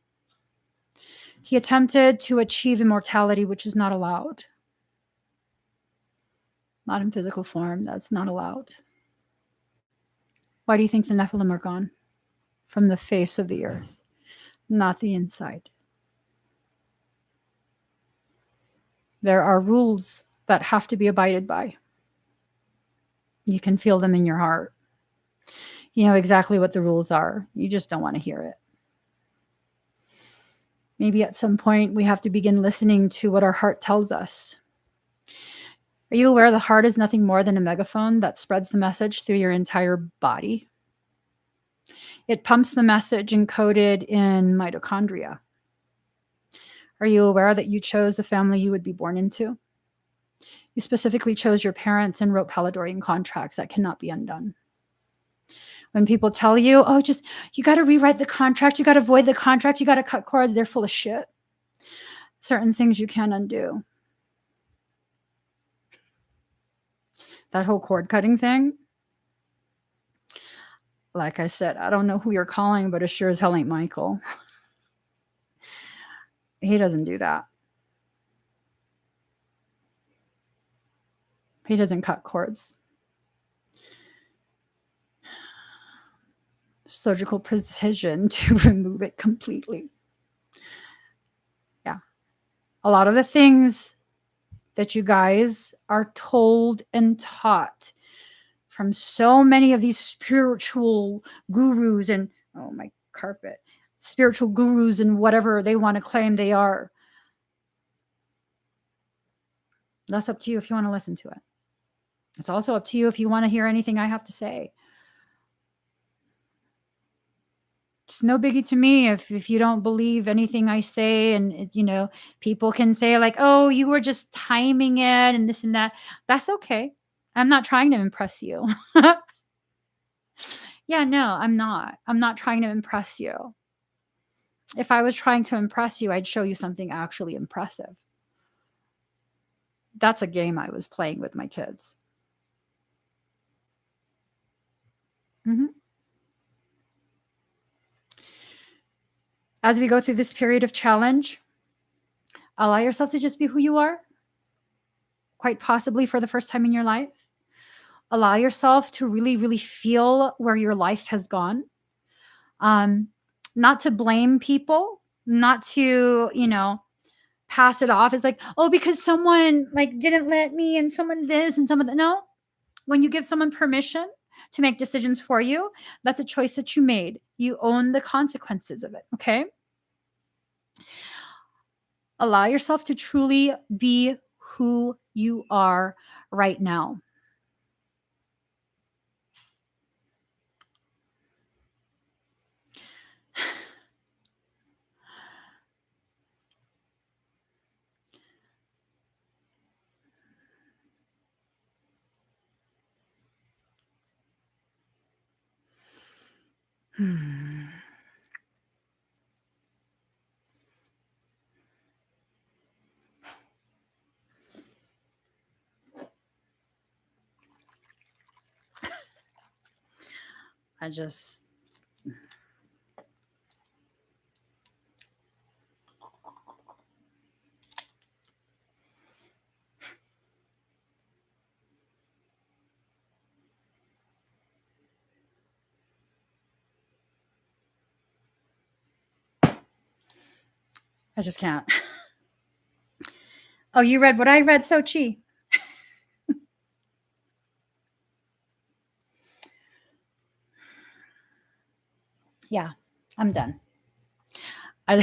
He attempted to achieve immortality, which is not allowed. Not in physical form. That's not allowed. Why do you think the Nephilim are gone from the face of the earth? Not the inside. There are rules that have to be abided by. You can feel them in your heart. You know exactly what the rules are. You just don't want to hear it. Maybe at some point we have to begin listening to what our heart tells us. Are you aware the heart is nothing more than a megaphone that spreads the message through your entire body? It pumps the message encoded in mitochondria. Are you aware that you chose the family you would be born into? You specifically chose your parents and wrote Palladorian contracts that cannot be undone. When people tell you, oh, just, you got to rewrite the contract, you got to void the contract, you got to cut cords, they're full of shit. Certain things you can't undo. That whole cord cutting thing, like I said, I don't know who you're calling, but it sure as hell ain't Michael. He doesn't do that. He doesn't cut cords. Surgical precision to remove it completely. Yeah. A lot of the things that you guys are told and taught from so many of these spiritual gurus and, oh, my carpet, spiritual gurus and whatever they want to claim they are. That's up to you if you want to listen to it. It's also up to you if you want to hear anything I have to say. It's no biggie to me if you don't believe anything I say. And, people can say like, oh, you were just timing it and this and that. That's okay. I'm not trying to impress you. Yeah, no, I'm not. I'm not trying to impress you. If I was trying to impress you, I'd show you something actually impressive. That's a game I was playing with my kids. Mm-hmm. As we go through this period of challenge, allow yourself to just be who you are, quite possibly for the first time in your life. Allow yourself to really, really feel where your life has gone. Not to blame people, not to, pass it off as like, oh, because someone like didn't let me and someone this and someone that. No, when you give someone permission to make decisions for you, that's a choice that you made. You own the consequences of it. Okay. Allow yourself to truly be who you are right now. I just can't. Oh, you read what I read, Sochi? Yeah, I'm done. I'll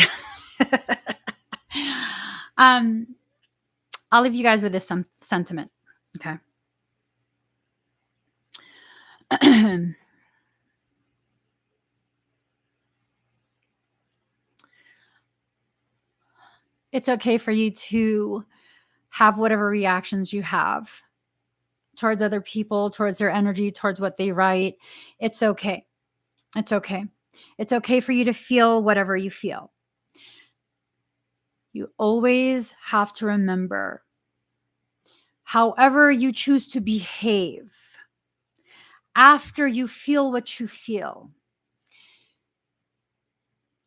leave you guys with this sentiment. Okay. It's okay for you to have whatever reactions you have towards other people, towards their energy, towards what they write. It's okay. It's okay. It's okay for you to feel whatever you feel. You always have to remember, however you choose to behave after you feel what you feel,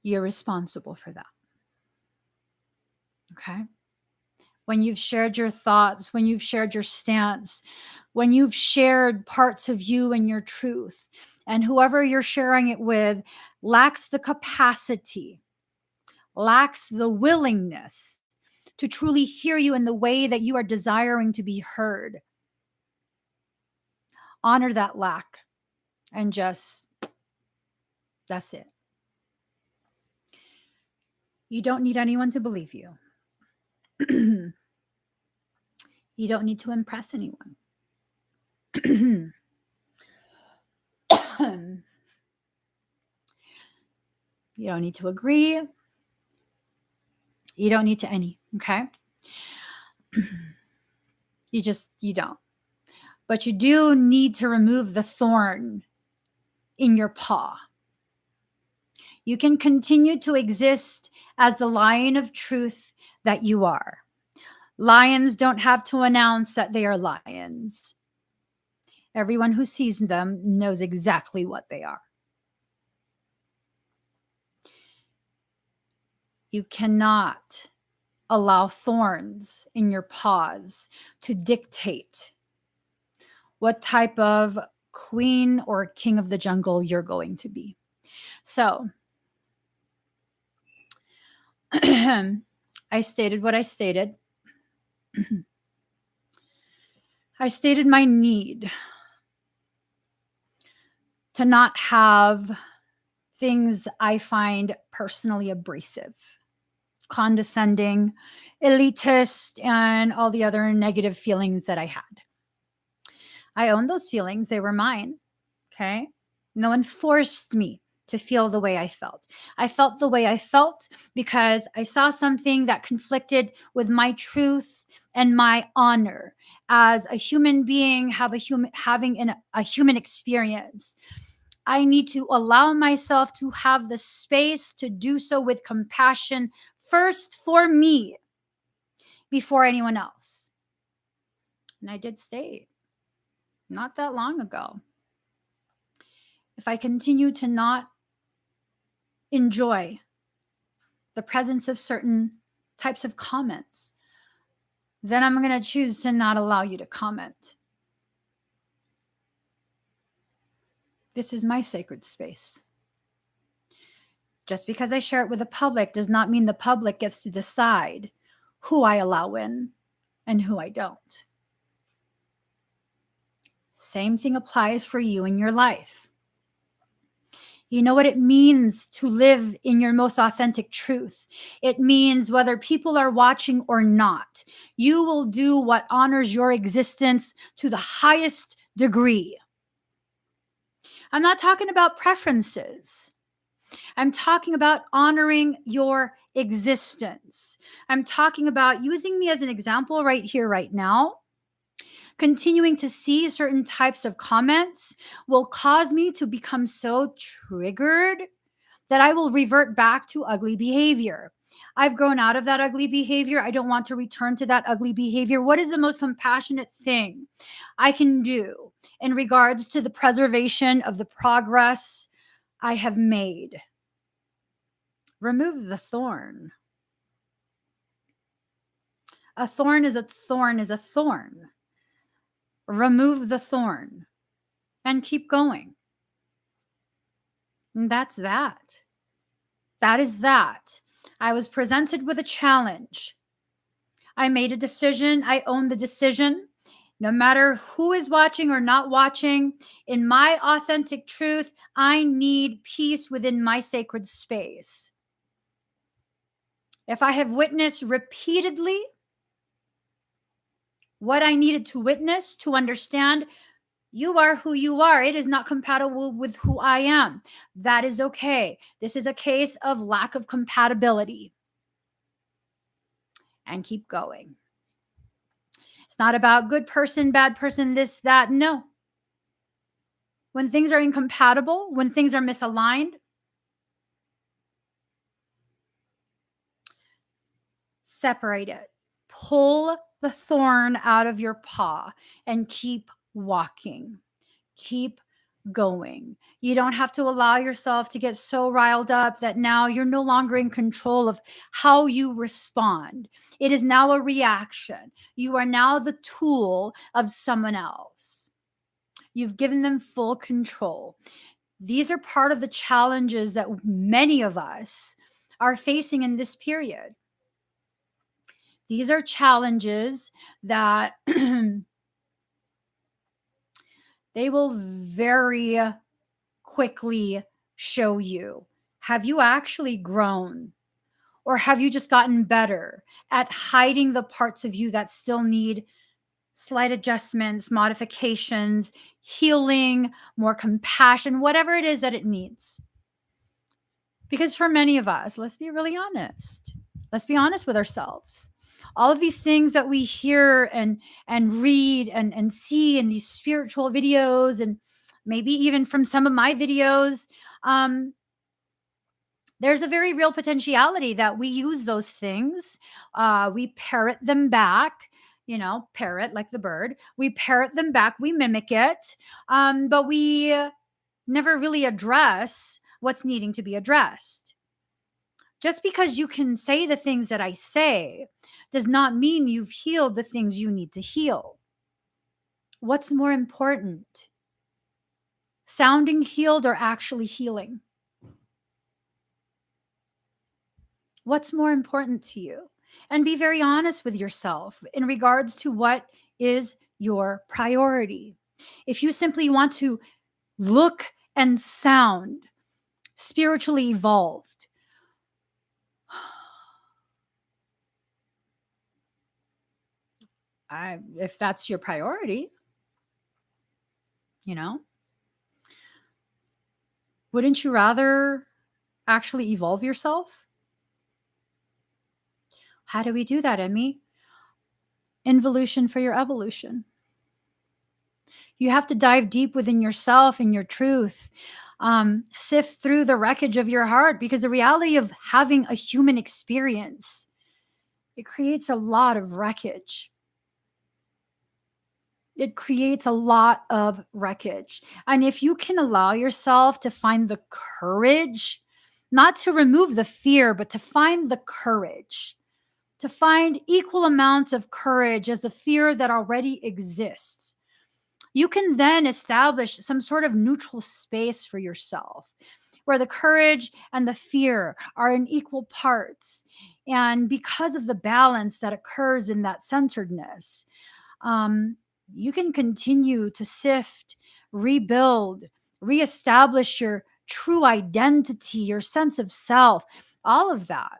you're responsible for that. Okay? When you've shared your thoughts, when you've shared your stance, when you've shared parts of you and your truth, and whoever you're sharing it with lacks the capacity, lacks the willingness to truly hear you in the way that you are desiring to be heard, honor that lack and just, that's it. You don't need anyone to believe you. You don't need to impress anyone. You don't need to agree. You don't need to any, okay? You don't. But you do need to remove the thorn in your paw. You can continue to exist as the lion of truth that you are. Lions don't have to announce that they are lions. Everyone who sees them knows exactly what they are. You cannot allow thorns in your paws to dictate what type of queen or king of the jungle you're going to be. So, I stated what I stated. I stated my need to not have things I find personally abrasive, condescending, elitist, and all the other negative feelings that I had. I own those feelings. They were mine. Okay. No one forced me to feel the way I felt. I felt the way I felt because I saw something that conflicted with my truth and my honor as a human being, having a human experience. I need to allow myself to have the space to do so with compassion first for me before anyone else. And I did state not that long ago, if I continue to not enjoy the presence of certain types of comments, then I'm going to choose to not allow you to comment. This is my sacred space. Just because I share it with the public does not mean the public gets to decide who I allow in and who I don't. Same thing applies for you in your life. You know what it means to live in your most authentic truth. It means whether people are watching or not, you will do what honors your existence to the highest degree. I'm not talking about preferences. I'm talking about honoring your existence. I'm talking about using me as an example right here, right now. Continuing to see certain types of comments will cause me to become so triggered that I will revert back to ugly behavior. I've grown out of that ugly behavior. I don't want to return to that ugly behavior. What is the most compassionate thing I can do in regards to the preservation of the progress I have made? Remove the thorn. A thorn is a thorn is a thorn. Remove the thorn and keep going. And that's that. That is that. I was presented with a challenge. I made a decision. I own the decision. No matter who is watching or not watching, in my authentic truth, I need peace within my sacred space. If I have witnessed repeatedly what I needed to witness to understand, you are who you are. It is not compatible with who I am. That is okay. This is a case of lack of compatibility. And keep going. It's not about good person, bad person, this, that. No. When things are incompatible, when things are misaligned, separate it. Pull the thorn out of your paw and keep walking. Keep going. You don't have to allow yourself to get so riled up that now you're no longer in control of how you respond. It is now a reaction. You are now the tool of someone else. You've given them full control. These are part of the challenges that many of us are facing in this period. These are challenges that they will very quickly show you. Have you actually grown? Or have you just gotten better at hiding the parts of you that still need slight adjustments, modifications, healing, more compassion, whatever it is that it needs? Because for many of us, let's be really honest. Let's be honest with ourselves. All of these things that we hear and read and see in these spiritual videos, and maybe even from some of my videos, there's a very real potentiality that we use those things. We parrot them back, parrot like the bird. We parrot them back, we mimic it, but we never really address what's needing to be addressed. Just because you can say the things that I say does not mean you've healed the things you need to heal. What's more important? Sounding healed or actually healing? What's more important to you? And be very honest with yourself in regards to what is your priority. If you simply want to look and sound spiritually evolved, if that's your priority, you know, wouldn't you rather actually evolve yourself? How do we do that, Emmie? Involution for your evolution. You have to dive deep within yourself and your truth. Sift through the wreckage of your heart, because the reality of having a human experience, it creates a lot of wreckage. It creates a lot of wreckage. And if you can allow yourself to find the courage, not to remove the fear, but to find the courage, to find equal amounts of courage as the fear that already exists, you can then establish some sort of neutral space for yourself where the courage and the fear are in equal parts. And because of the balance that occurs in that centeredness, you can continue to sift, rebuild, reestablish your true identity, your sense of self, all of that.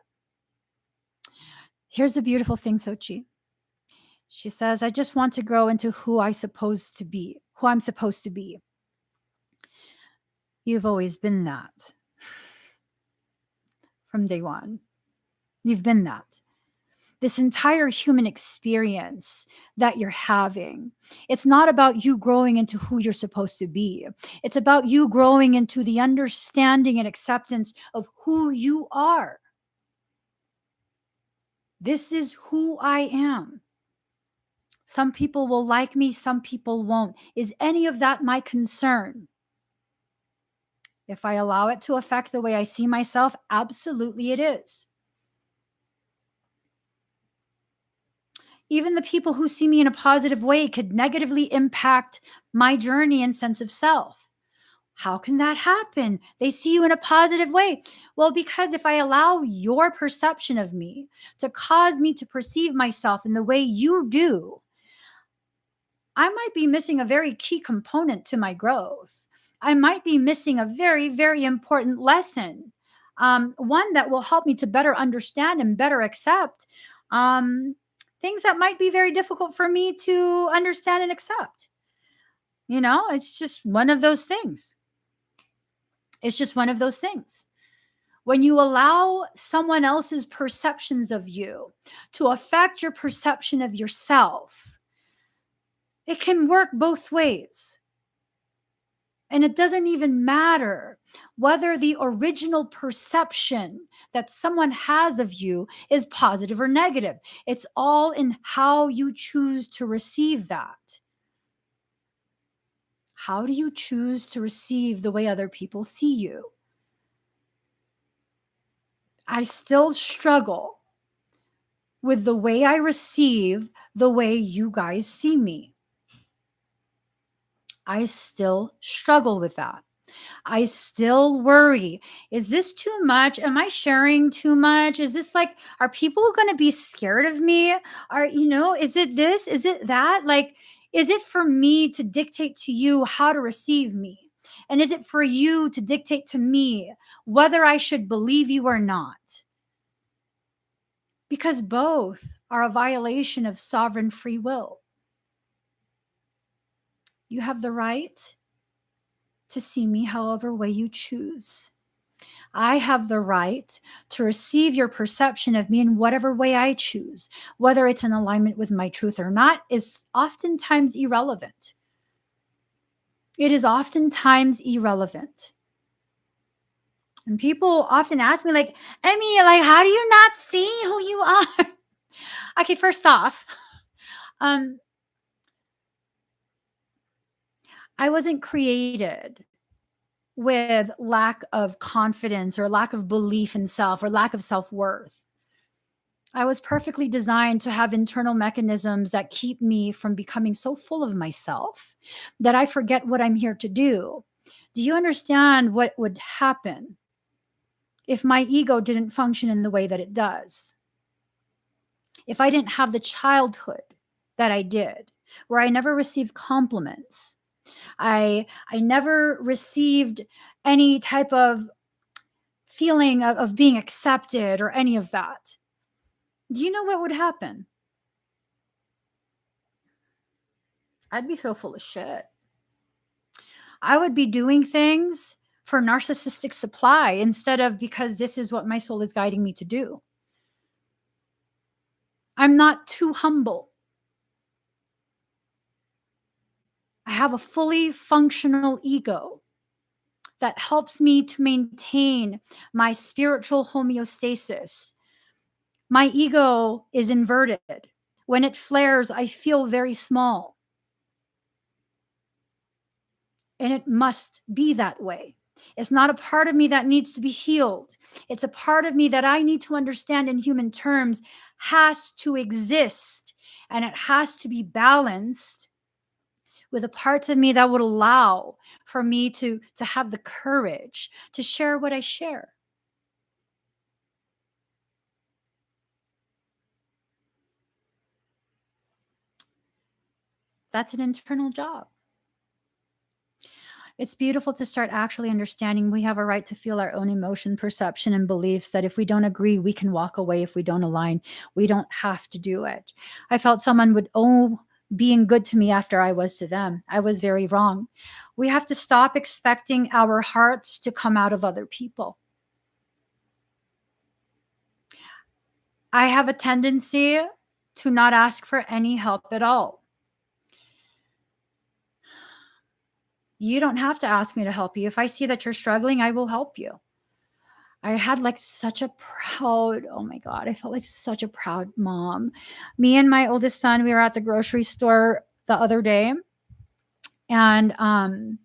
Here's the beautiful thing, Sochi. She says, I just want to grow into who I'm supposed to be. You've always been that from day one. You've been that. This entire human experience that you're having, it's not about you growing into who you're supposed to be. It's about you growing into the understanding and acceptance of who you are. This is who I am. Some people will like me, some people won't. Is any of that my concern? If I allow it to affect the way I see myself, absolutely it is. Even the people who see me in a positive way could negatively impact my journey and sense of self. How can that happen? They see you in a positive way. Well, because if I allow your perception of me to cause me to perceive myself in the way you do, I might be missing a very key component to my growth. I might be missing a very, very important lesson. One that will help me to better understand and better accept things that might be very difficult for me to understand and accept. You know, it's just one of those things. It's just one of those things. When you allow someone else's perceptions of you to affect your perception of yourself, it can work both ways. And it doesn't even matter whether the original perception that someone has of you is positive or negative. It's all in how you choose to receive that. How do you choose to receive the way other people see you? I still struggle with the way I receive the way you guys see me. I still struggle with that. I still worry. Is this too much? Am I sharing too much? Is this like, are people going to be scared of me? Is it this? Is it that? Like, is it for me to dictate to you how to receive me? And is it for you to dictate to me whether I should believe you or not? Because both are a violation of sovereign free will. You have the right to see me however way you choose. I have the right to receive your perception of me in whatever way I choose. Whether it's in alignment with my truth or not is oftentimes irrelevant. It is oftentimes irrelevant. And people often ask me, like, Emmie, like, how do you not see who you are? Okay, first off, I wasn't created with lack of confidence or lack of belief in self or lack of self-worth. I was perfectly designed to have internal mechanisms that keep me from becoming so full of myself that I forget what I'm here to do. Do you understand what would happen if my ego didn't function in the way that it does? If I didn't have the childhood that I did, where I never received compliments, I never received any type of feeling of being accepted or any of that. Do you know what would happen? I'd be so full of shit. I would be doing things for narcissistic supply instead of because this is what my soul is guiding me to do. I'm not too humble. I have a fully functional ego that helps me to maintain my spiritual homeostasis. My ego is inverted. When it flares, I feel very small. And it must be that way. It's not a part of me that needs to be healed. It's a part of me that I need to understand in human terms has to exist, and it has to be balanced with the parts of me that would allow for me to have the courage to share what I share. That's an internal job. It's beautiful to start actually understanding we have a right to feel our own emotion, perception, and beliefs, that if we don't agree, we can walk away. If we don't align, we don't have to do it. I felt someone would owe being good to me after I was to them. I was very wrong. We have to stop expecting our hearts to come out of other people. I have a tendency to not ask for any help at all. You don't have to ask me to help you. If I see that you're struggling, I will help you. I had like such a proud, oh my God, I felt like such a proud mom. Me and my oldest son, we were at the grocery store the other day, and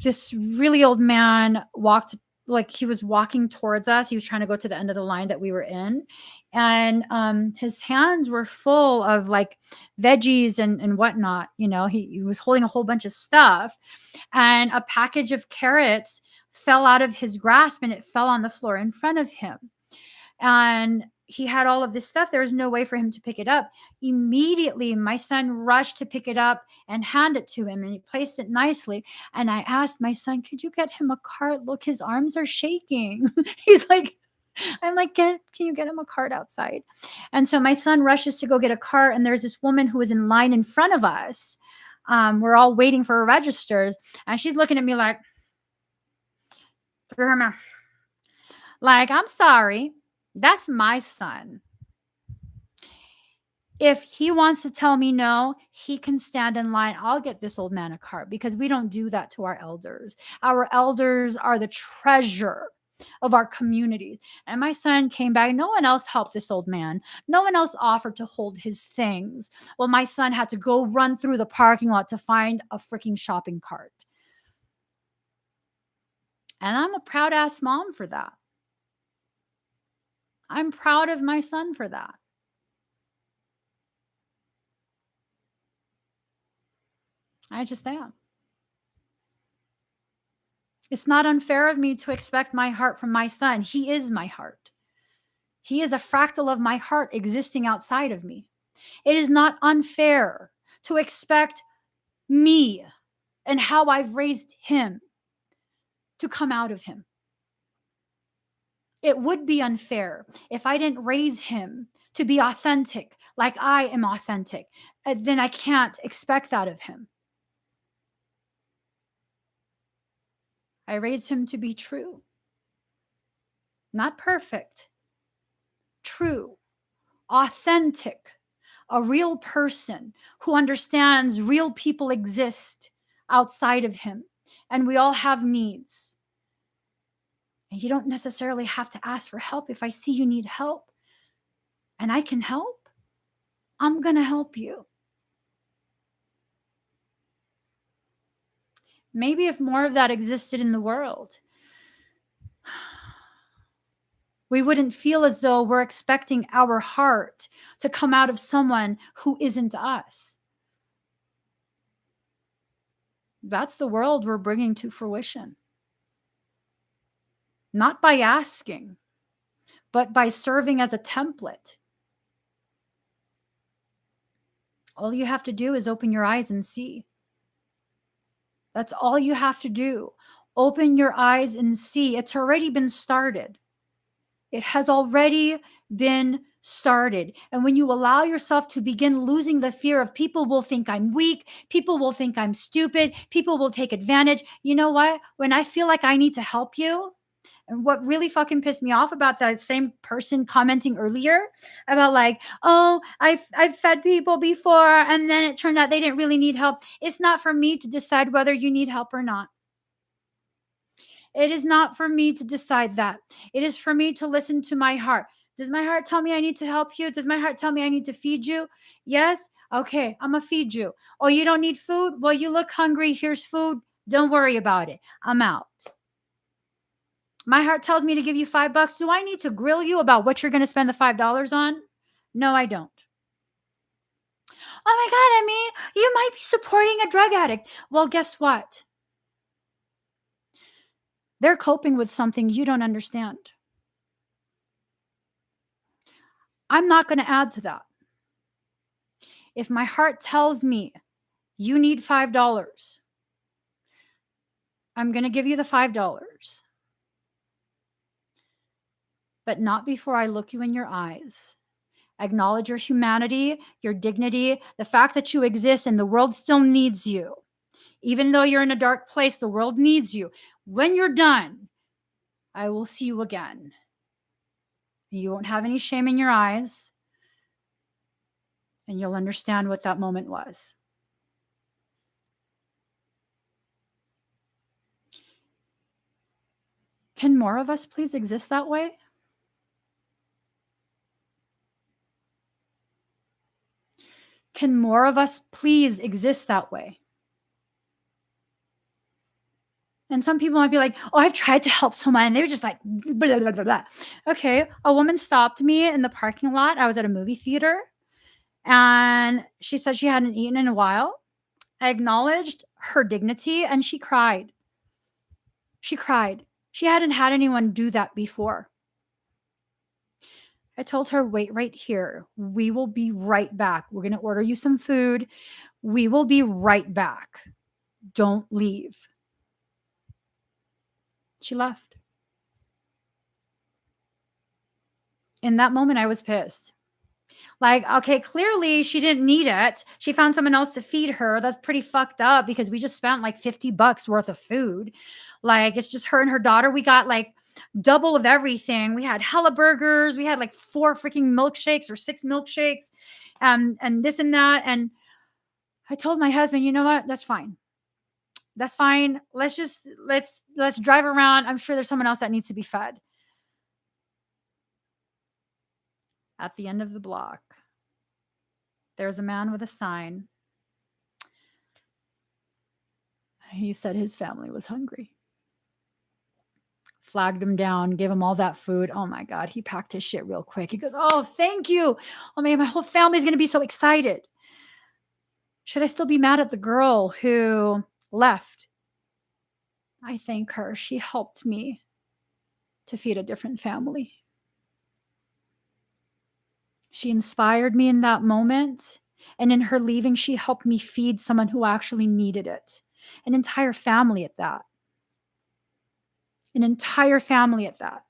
this really old man walked, like he was walking towards us. He was trying to go to the end of the line that we were in. And his hands were full of like veggies and whatnot. You know, he was holding a whole bunch of stuff. And a package of carrots fell out of his grasp and it fell on the floor in front of him. And he had all of this stuff. There was no way for him to pick it up. Immediately, my son rushed to pick it up and hand it to him, and he placed it nicely. And I asked my son, could you get him a cart? Look, his arms are shaking. He's like, I'm like, can you get him a cart outside? And so my son rushes to go get a cart, and there's this woman who was in line in front of us. We're all waiting for registers, and she's looking at me like, through her mouth, like, I'm sorry, that's my son. If he wants to tell me no, he can stand in line. I'll get this old man a cart, because we don't do that to our elders. Our elders are the treasure of our communities. And my son came back. No one else helped this old man. No one else offered to hold his things. Well, my son had to go run through the parking lot to find a freaking shopping cart. And I'm a proud ass mom for that. I'm proud of my son for that. I just am. It's not unfair of me to expect my heart from my son. He is my heart. He is a fractal of my heart existing outside of me. It is not unfair to expect me and how I've raised him to come out of him. It would be unfair if I didn't raise him to be authentic like I am authentic. Then I can't expect that of him. I raised him to be true, not perfect, true, authentic, a real person who understands real people exist outside of him, and we all have needs. And you don't necessarily have to ask for help. If I see you need help and I can help, I'm going to help you. Maybe if more of that existed in the world, we wouldn't feel as though we're expecting our heart to come out of someone who isn't us. That's the world we're bringing to fruition. Not by asking, but by serving as a template. All you have to do is open your eyes and see. That's all you have to do. Open your eyes and see. It's already been started. It has already been started. And when you allow yourself to begin losing the fear of people will think I'm weak, people will think I'm stupid, people will take advantage. You know what? When I feel like I need to help you, and what really fucking pissed me off about that same person commenting earlier about like, oh, I've fed people before and then it turned out they didn't really need help. It's not for me to decide whether you need help or not. It is not for me to decide that. It is for me to listen to my heart. Does my heart tell me I need to help you? Does my heart tell me I need to feed you? Yes. Okay, I'm gonna feed you. Oh, you don't need food? Well, you look hungry. Here's food. Don't worry about it. I'm out. My heart tells me to give you $5. Do I need to grill you about what you're going to spend the $5 on? No, I don't. Oh my God, Emmie, you might be supporting a drug addict. Well, guess what? They're coping with something you don't understand. I'm not going to add to that. If my heart tells me you need $5, I'm going to give you the $5. But not before I look you in your eyes, acknowledge your humanity, your dignity, the fact that you exist and the world still needs you. Even though you're in a dark place, the world needs you. When you're done, I will see you again. You won't have any shame in your eyes, and you'll understand what that moment was. Can more of us please exist that way? Can more of us please exist that way? And some people might be like, oh, I've tried to help someone. And they were just like, blah, blah, blah, blah. Okay. A woman stopped me in the parking lot. I was at a movie theater and she said she hadn't eaten in a while. I acknowledged her dignity and she cried. She cried. She hadn't had anyone do that before. I told her, wait right here. We will be right back. We're going to order you some food. We will be right back. Don't leave. She left. In that moment, I was pissed. Like, okay, clearly she didn't need it. She found someone else to feed her. That's pretty fucked up because we just spent like $50 worth of food. Like, it's just her and her daughter. We got like double of everything. We had hella burgers. We had like 4 freaking milkshakes or 6 milkshakes, and this and that. And I told my husband, you know what? That's fine. That's fine. Let's drive around. I'm sure there's someone else that needs to be fed. At the end of the block, there's a man with a sign. He said his family was hungry. Flagged him down, gave him all that food. Oh my God, he packed his shit real quick. He goes, oh, thank you. Oh man, my whole family's going to be so excited. Should I still be mad at the girl who left? I thank her. She helped me to feed a different family. She inspired me in that moment. And in her leaving, she helped me feed someone who actually needed it. An entire family at that. An entire family at that.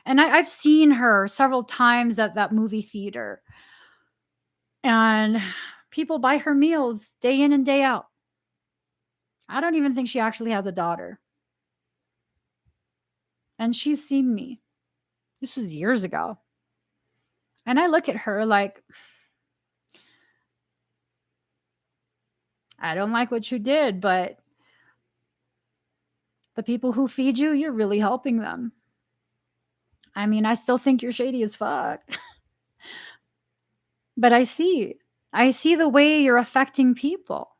And I've seen her several times at that movie theater. And people buy her meals day in and day out. I don't even think she actually has a daughter. And she's seen me. This was years ago. And I look at her like, I don't like what you did, but the people who feed you, you're really helping them. I mean, I still think you're shady as fuck. But I see the way you're affecting people.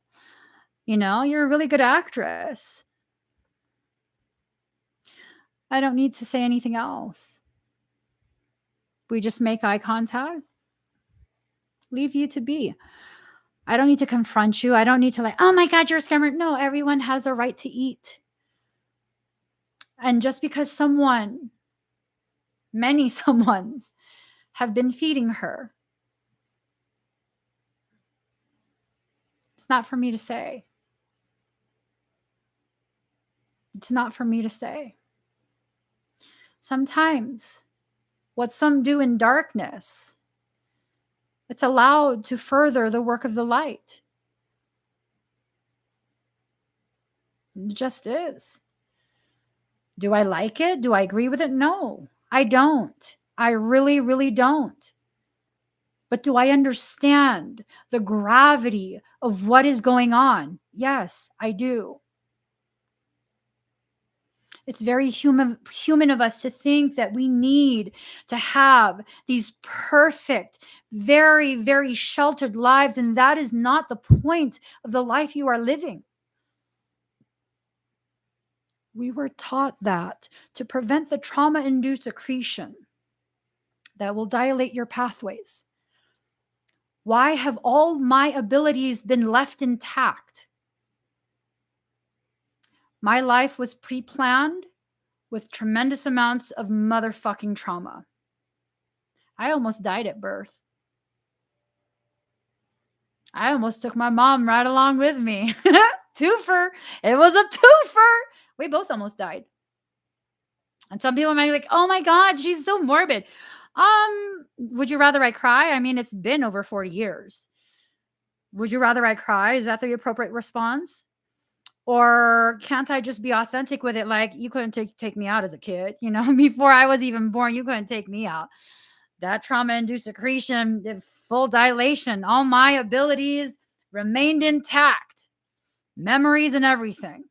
You know, you're a really good actress. I don't need to say anything else. We just make eye contact, leave you to be. I don't need to confront you. I don't need to like, oh my God, you're a scammer. No, everyone has a right to eat. And just because someone, many someones, have been feeding her, it's not for me to say. It's not for me to say. Sometimes what some do in darkness, it's allowed to further the work of the light. It just is. Do I like it? Do I agree with it? No, I don't. I really, really don't. But do I understand the gravity of what is going on? Yes, I do. It's very human of us to think that we need to have these perfect, very, very sheltered lives. And that is not the point of the life you are living. We were taught that to prevent the trauma-induced accretion that will dilate your pathways. Why have all my abilities been left intact? My life was pre-planned with tremendous amounts of motherfucking trauma. I almost died at birth. I almost took my mom right along with me. Twofer. It was a twofer. We both almost died. And some people might be like, oh my God, she's so morbid. Would you rather I cry? I mean, it's been over 40 years. Would you rather I cry? Is that the appropriate response? Or can't I just be authentic with it? Like, you couldn't take me out as a kid, you know, before I was even born, you couldn't take me out. That trauma-induced accretion, the full dilation, all my abilities remained intact, memories and everything.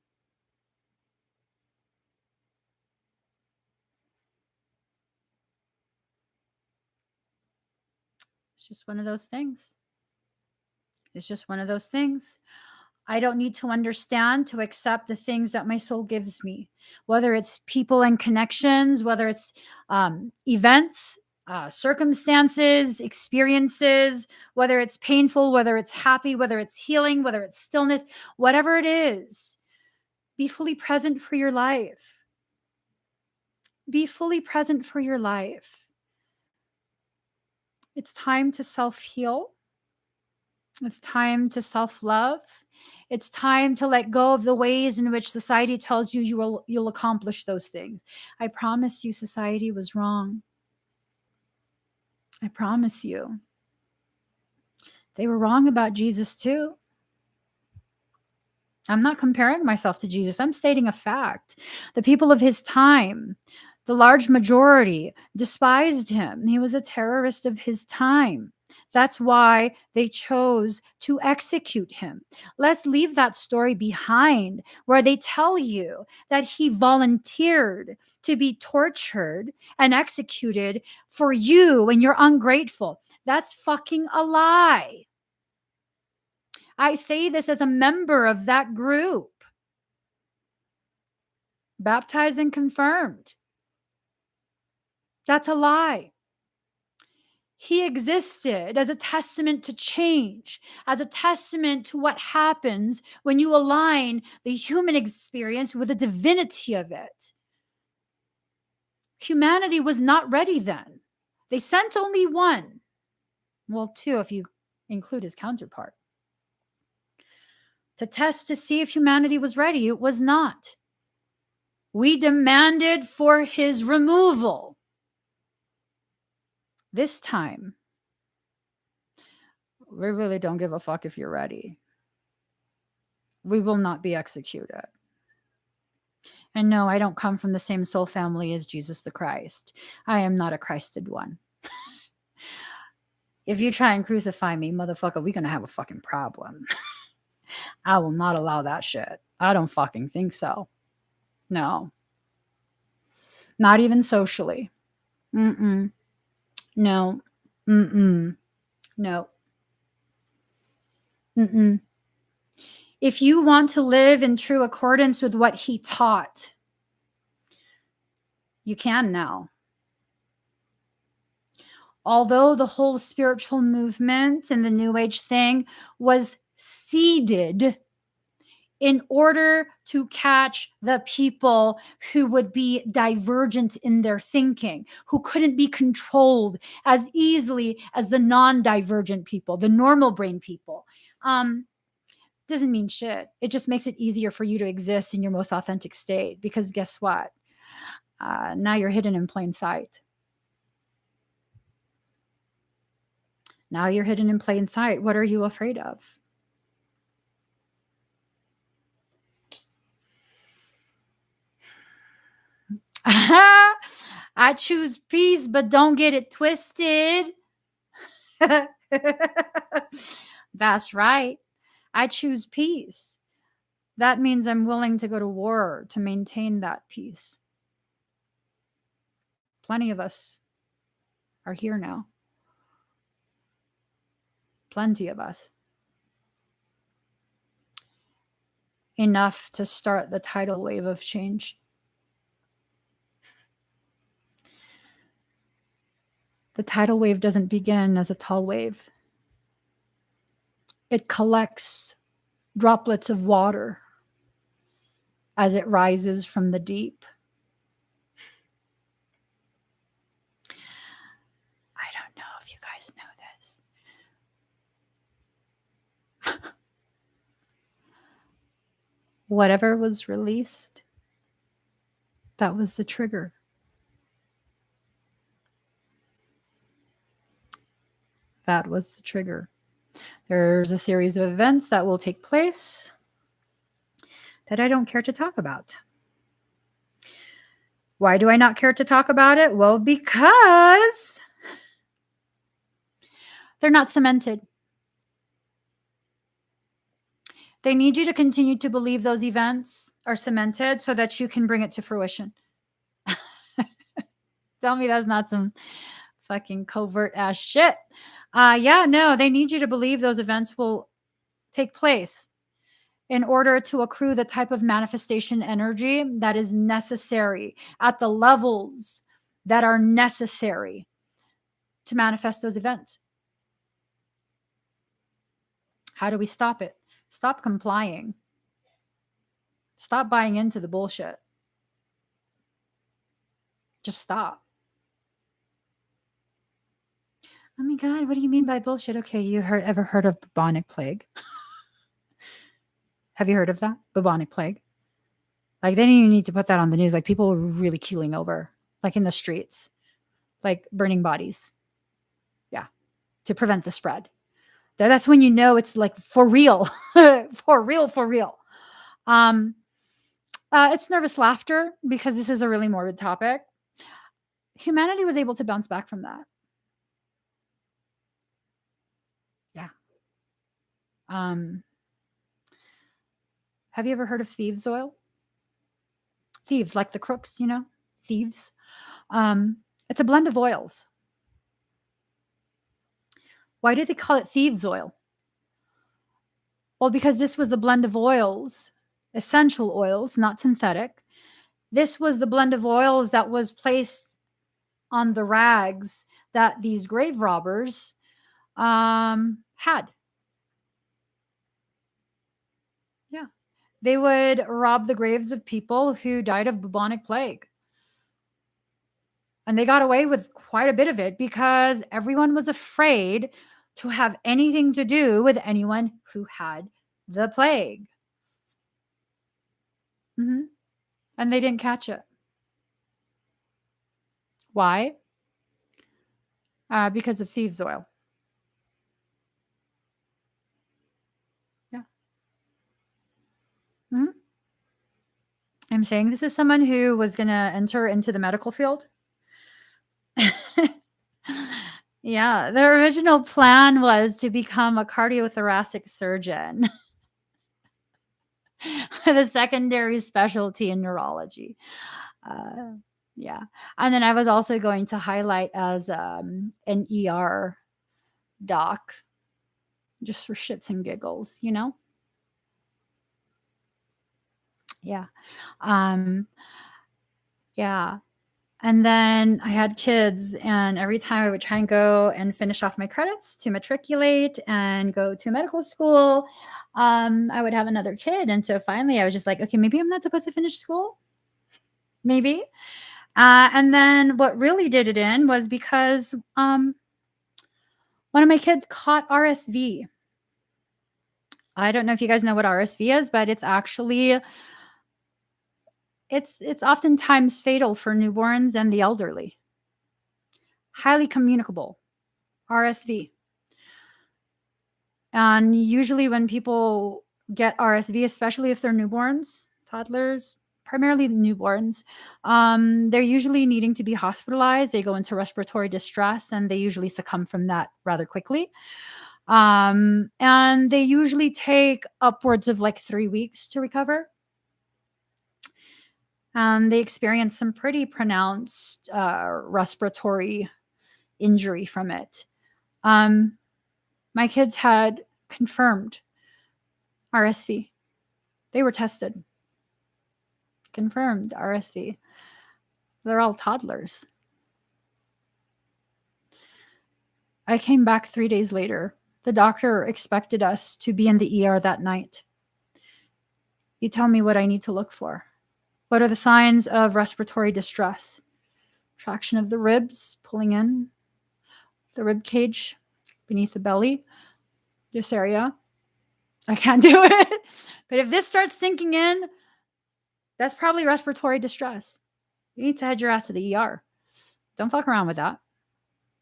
It's just one of those things. It's just one of those things. I don't need to understand to accept the things that my soul gives me, whether it's people and connections, whether it's events, circumstances, experiences, whether it's painful, whether it's happy, whether it's healing, whether it's stillness, whatever it is. Be fully present for your life. Be fully present for your life. It's time to self-heal. It's time to self-love. It's time to let go of the ways in which society tells you you'll accomplish those things. I promise you, society was wrong. I promise you. They were wrong about Jesus too. I'm not comparing myself to Jesus. I'm stating a fact. The people of his time, the large majority, despised him. He was a terrorist of his time. That's why they chose to execute him. Let's leave that story behind where they tell you that he volunteered to be tortured and executed for you and you're ungrateful. That's fucking a lie. I say this as a member of that group. Baptized and confirmed. That's a lie. He existed as a testament to change, as a testament to what happens when you align the human experience with the divinity of it. Humanity was not ready then. They sent only one. Well, two, if you include his counterpart. To test to see if humanity was ready. It was not. We demanded for his removal. This time, we really don't give a fuck if you're ready. We will not be executed. And no, I don't come from the same soul family as Jesus the Christ. I am not a Christed one. If you try and crucify me, motherfucker, we're going to have a fucking problem. I will not allow that shit. I don't fucking think so. No. Not even socially. Mm-mm. No. Mm-mm. No. Mm-mm. If you want to live in true accordance with what he taught, you can now. Although the whole spiritual movement and the New Age thing was seeded in order to catch the people who would be divergent in their thinking, who couldn't be controlled as easily as the non-divergent people, the normal brain people. Doesn't mean shit. It just makes it easier for you to exist in your most authentic state, because guess what? Now you're hidden in plain sight. Now you're hidden in plain sight. What are you afraid of? I choose peace, but don't get it twisted. That's right. I choose peace. That means I'm willing to go to war to maintain that peace. Plenty of us are here now. Plenty of us. Enough to start the tidal wave of change. The tidal wave doesn't begin as a tall wave. It collects droplets of water as it rises from the deep. I don't know if you guys know this. Whatever was released, that was the trigger. That was the trigger. There's a series of events that will take place that I don't care to talk about. Why do I not care to talk about it? Well, because they're not cemented. They need you to continue to believe those events are cemented so that you can bring it to fruition. Tell me that's not some fucking covert ass shit. Yeah, no, they need you to believe those events will take place in order to accrue the type of manifestation energy that is necessary at the levels that are necessary to manifest those events. How do we stop it? Stop complying. Stop buying into the bullshit. Just stop. Oh my God, what do you mean by bullshit? Okay, you ever heard of bubonic plague? Have you heard of that? Bubonic plague? Like, they didn't even need to put that on the news. Like, people were really keeling over, like in the streets, like burning bodies. Yeah, to prevent the spread. That's when you know it's like for real, for real, for real. It's nervous laughter because this is a really morbid topic. Humanity was able to bounce back from that. Yeah. Have you ever heard of thieves' oil? Thieves, like the crooks, you know, thieves. It's a blend of oils. Why do they call it thieves' oil? Well, because this was the blend of oils, essential oils, not synthetic. This was the blend of oils that was placed on the rags that these grave robbers had. Yeah. They would rob the graves of people who died of bubonic plague. And they got away with quite a bit of it because everyone was afraid to have anything to do with anyone who had the plague. Mm-hmm. And they didn't catch it. Why? Because of thieves' oil. Yeah. Mm-hmm. I'm saying this is someone who was going to enter into the medical field. Yeah, the original plan was to become a cardiothoracic surgeon with a secondary specialty in neurology. Yeah. And then I was also going to highlight as an ER doc just for shits and giggles, you know? Yeah. Um, yeah. And then I had kids, and every time I would try and go and finish off my credits to matriculate and go to medical school, I would have another kid. And so finally I was just like, okay, maybe I'm not supposed to finish school. Maybe. And then what really did it in was because one of my kids caught RSV. I don't know if you guys know what RSV is, but it's actually it's oftentimes fatal for newborns and the elderly. Highly communicable RSV. And usually when people get RSV, especially if they're newborns, toddlers, primarily newborns, they're usually needing to be hospitalized. They go into respiratory distress and they usually succumb from that rather quickly. And they usually take upwards of like 3 weeks to recover. They experience some pretty pronounced respiratory injury from it. My kids had confirmed RSV. They were tested. Confirmed RSV. They're all toddlers. I came back 3 days later. The doctor expected us to be in the ER that night. You tell me what I need to look for. What are the signs of respiratory distress? Traction of the ribs, pulling in the rib cage beneath the belly, this area. I can't do it. But if this starts sinking in, that's probably respiratory distress. You need to head your ass to the ER. Don't fuck around with that.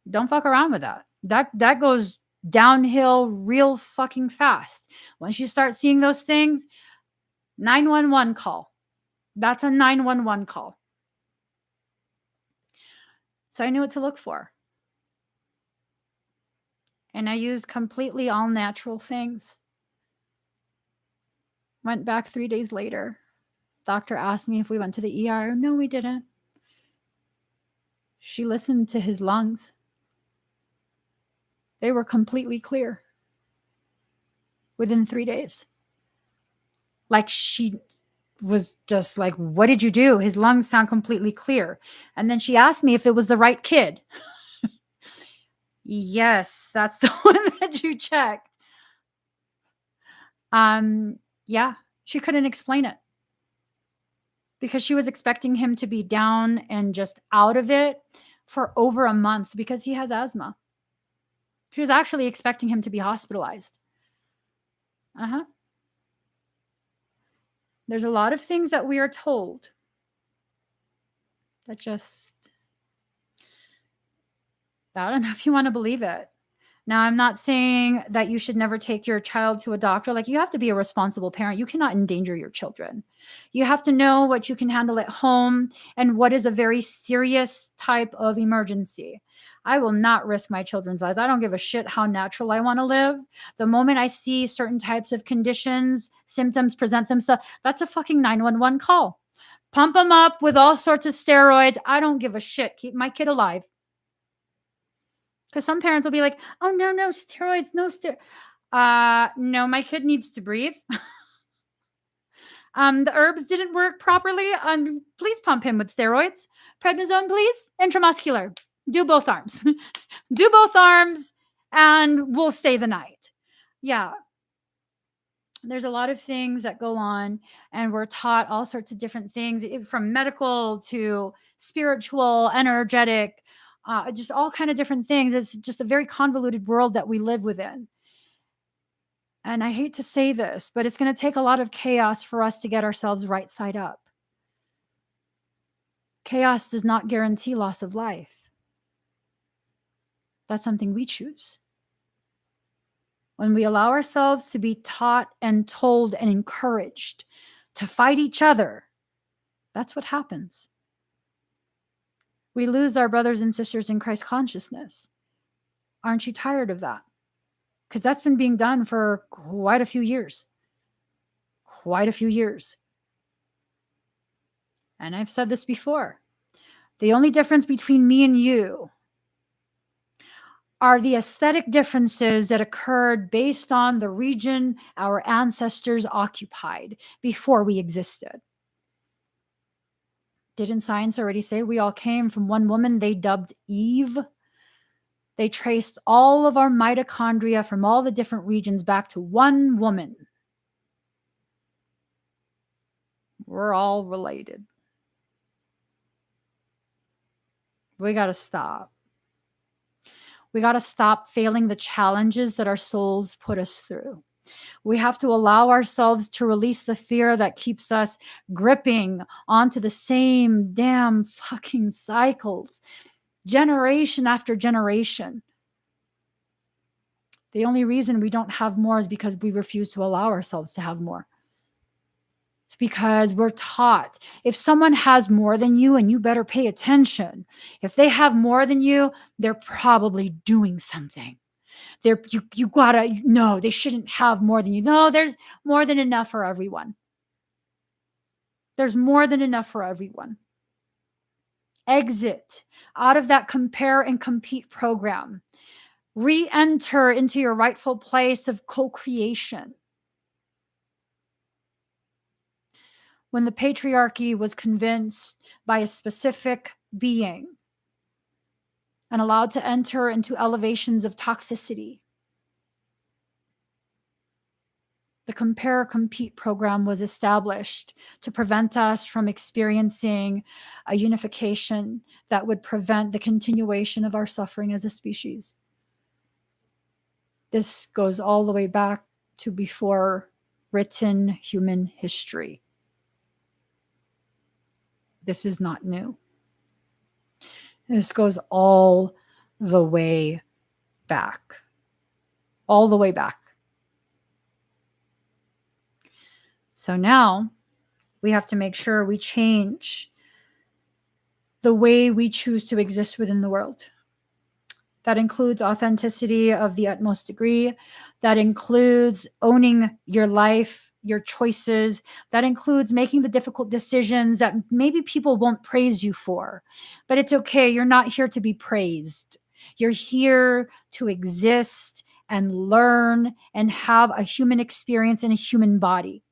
Don't fuck around with that. That goes downhill real fucking fast. Once you start seeing those things, 911 call. That's a 911 call. So I knew what to look for. And I used completely all natural things. Went back 3 days later. Doctor asked me if we went to the ER. No, we didn't. She listened to his lungs. They were completely clear within 3 days. Like she was just like, what did you do? His lungs sound completely clear. And then she asked me if it was the right kid. Yes, that's the one that you checked. Yeah, she couldn't explain it because she was expecting him to be down and just out of it for over a month because he has asthma. She was actually expecting him to be hospitalized. There's a lot of things that we are told that just, I don't know if you want to believe it. Now, I'm not saying that you should never take your child to a doctor. Like, you have to be a responsible parent. You cannot endanger your children. You have to know what you can handle at home and what is a very serious type of emergency. I will not risk my children's lives. I don't give a shit how natural I want to live. The moment I see certain types of conditions, symptoms present themselves, that's a fucking 911 call. Pump them up with all sorts of steroids. I don't give a shit. Keep my kid alive. Because some parents will be like, oh, no, steroids, no steroids. No, my kid needs to breathe. The herbs didn't work properly. Please pump him with steroids. Prednisone, please. Intramuscular. Do both arms. Do both arms, and we'll stay the night. Yeah. There's a lot of things that go on, and we're taught all sorts of different things, from medical to spiritual, energetic, just all kind of different things. It's just a very convoluted world that we live within. And I hate to say this, but it's going to take a lot of chaos for us to get ourselves right side up. Chaos does not guarantee loss of life. That's something we choose. When we allow ourselves to be taught and told and encouraged to fight each other, that's what happens. We lose our brothers and sisters in Christ consciousness. Aren't you tired of that? Because that's been being done for quite a few years. Quite a few years. And I've said this before. The only difference between me and you are the aesthetic differences that occurred based on the region our ancestors occupied before we existed. Didn't science already say we all came from one woman they dubbed Eve? They traced all of our mitochondria from all the different regions back to one woman. We're all related. We got to stop. We got to stop failing the challenges that our souls put us through. We have to allow ourselves to release the fear that keeps us gripping onto the same damn fucking cycles, generation after generation. The only reason we don't have more is because we refuse to allow ourselves to have more. It's because we're taught if someone has more than you, and you better pay attention. If they have more than you, they're probably doing something. You gotta, no, they shouldn't have more than you. No, there's more than enough for everyone. There's more than enough for everyone. Exit out of that compare and compete program. Re-enter into your rightful place of co-creation. When the patriarchy was convinced by a specific being and allowed to enter into elevations of toxicity, the compare compete program was established to prevent us from experiencing a unification that would prevent the continuation of our suffering as a species. This goes all the way back to before written human history. This is not new. This goes all the way back. All the way back. So now we have to make sure we change the way we choose to exist within the world. That includes authenticity of the utmost degree. That includes owning your life, your choices. That includes making the difficult decisions that maybe people won't praise you for. But it's okay. You're not here to be praised. You're here to exist and learn and have a human experience in a human body.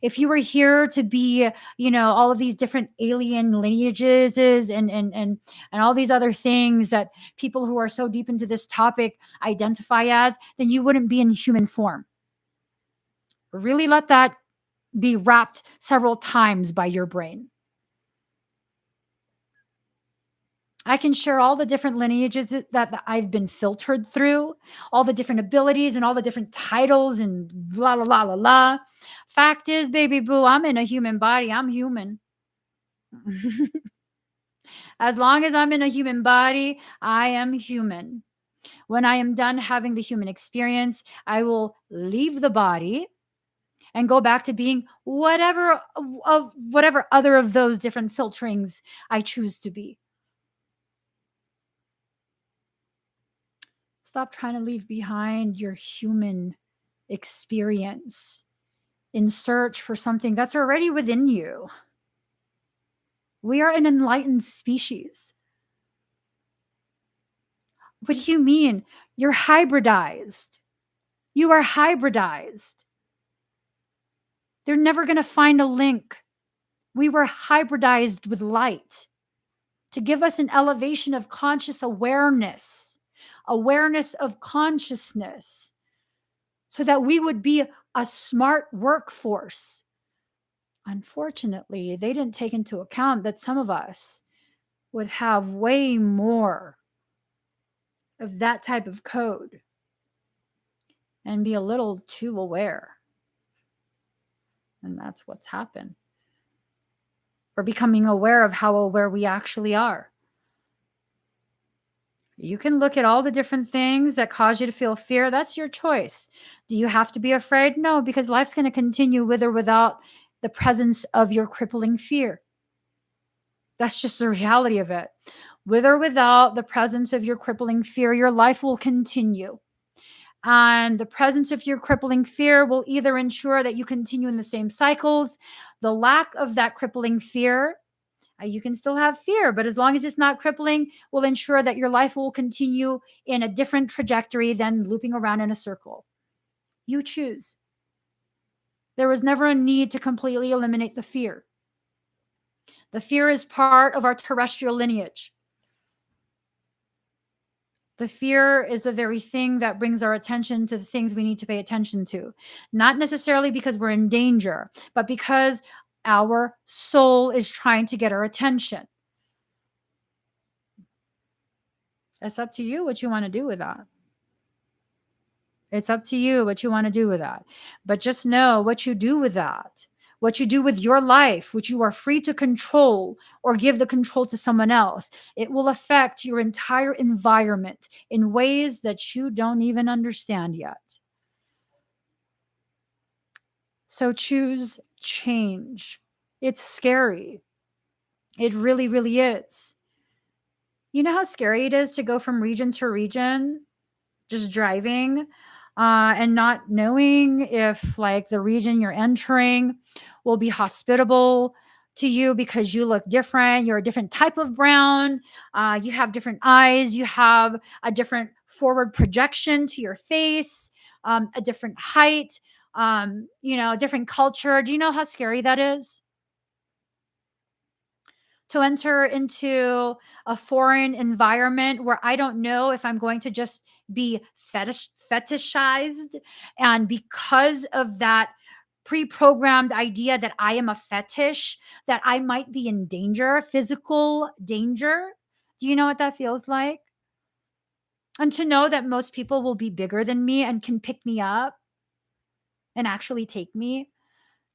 If you were here to be, all of these different alien lineages and all these other things that people who are so deep into this topic identify as, then you wouldn't be in human form. Really let that be wrapped several times by your brain. I can share all the different lineages that I've been filtered through, all the different abilities and all the different titles and blah, blah, blah, blah, blah. Fact is, baby boo, I'm in a human body. I'm human. As long as I'm in a human body, I am human. When I am done having the human experience, I will leave the body and go back to being whatever other of those different filterings I choose to be. Stop trying to leave behind your human experience in search for something that's already within you. We are an enlightened species. What do you mean? You're hybridized. You are hybridized. They're never going to find a link. We were hybridized with light to give us an elevation of conscious awareness of consciousness, so that we would be a smart workforce. Unfortunately, they didn't take into account that some of us would have way more of that type of code and be a little too aware. And that's what's happened. We're becoming aware of how aware we actually are. You can look at all the different things that cause you to feel fear. That's your choice. Do you have to be afraid? No, because life's going to continue with or without the presence of your crippling fear. That's just the reality of it. With or without the presence of your crippling fear, your life will continue. And the presence of your crippling fear will either ensure that you continue in the same cycles. The lack of that crippling fear, you can still have fear, but as long as it's not crippling, will ensure that your life will continue in a different trajectory than looping around in a circle. You choose. There was never a need to completely eliminate the fear. The fear is part of our terrestrial lineage. The fear is the very thing that brings our attention to the things we need to pay attention to. Not necessarily because we're in danger, but because our soul is trying to get our attention. It's up to you what you want to do with that. It's up to you what you want to do with that. But just know what you do with that, what you do with your life, which you are free to control or give the control to someone else. It will affect your entire environment in ways that you don't even understand yet. So choose change. It's scary. It really, really is. You know how scary it is to go from region to region, just driving, and not knowing if like the region you're entering will be hospitable to you because you look different. You're a different type of brown. You have different eyes. You have a different forward projection to your face, a different height, different culture. Do you know how scary that is? To enter into a foreign environment where I don't know if I'm going to just be fetishized. And because of that pre-programmed idea that I am a fetish, that I might be in danger, physical danger. Do you know what that feels like? And to know that most people will be bigger than me and can pick me up and actually take me.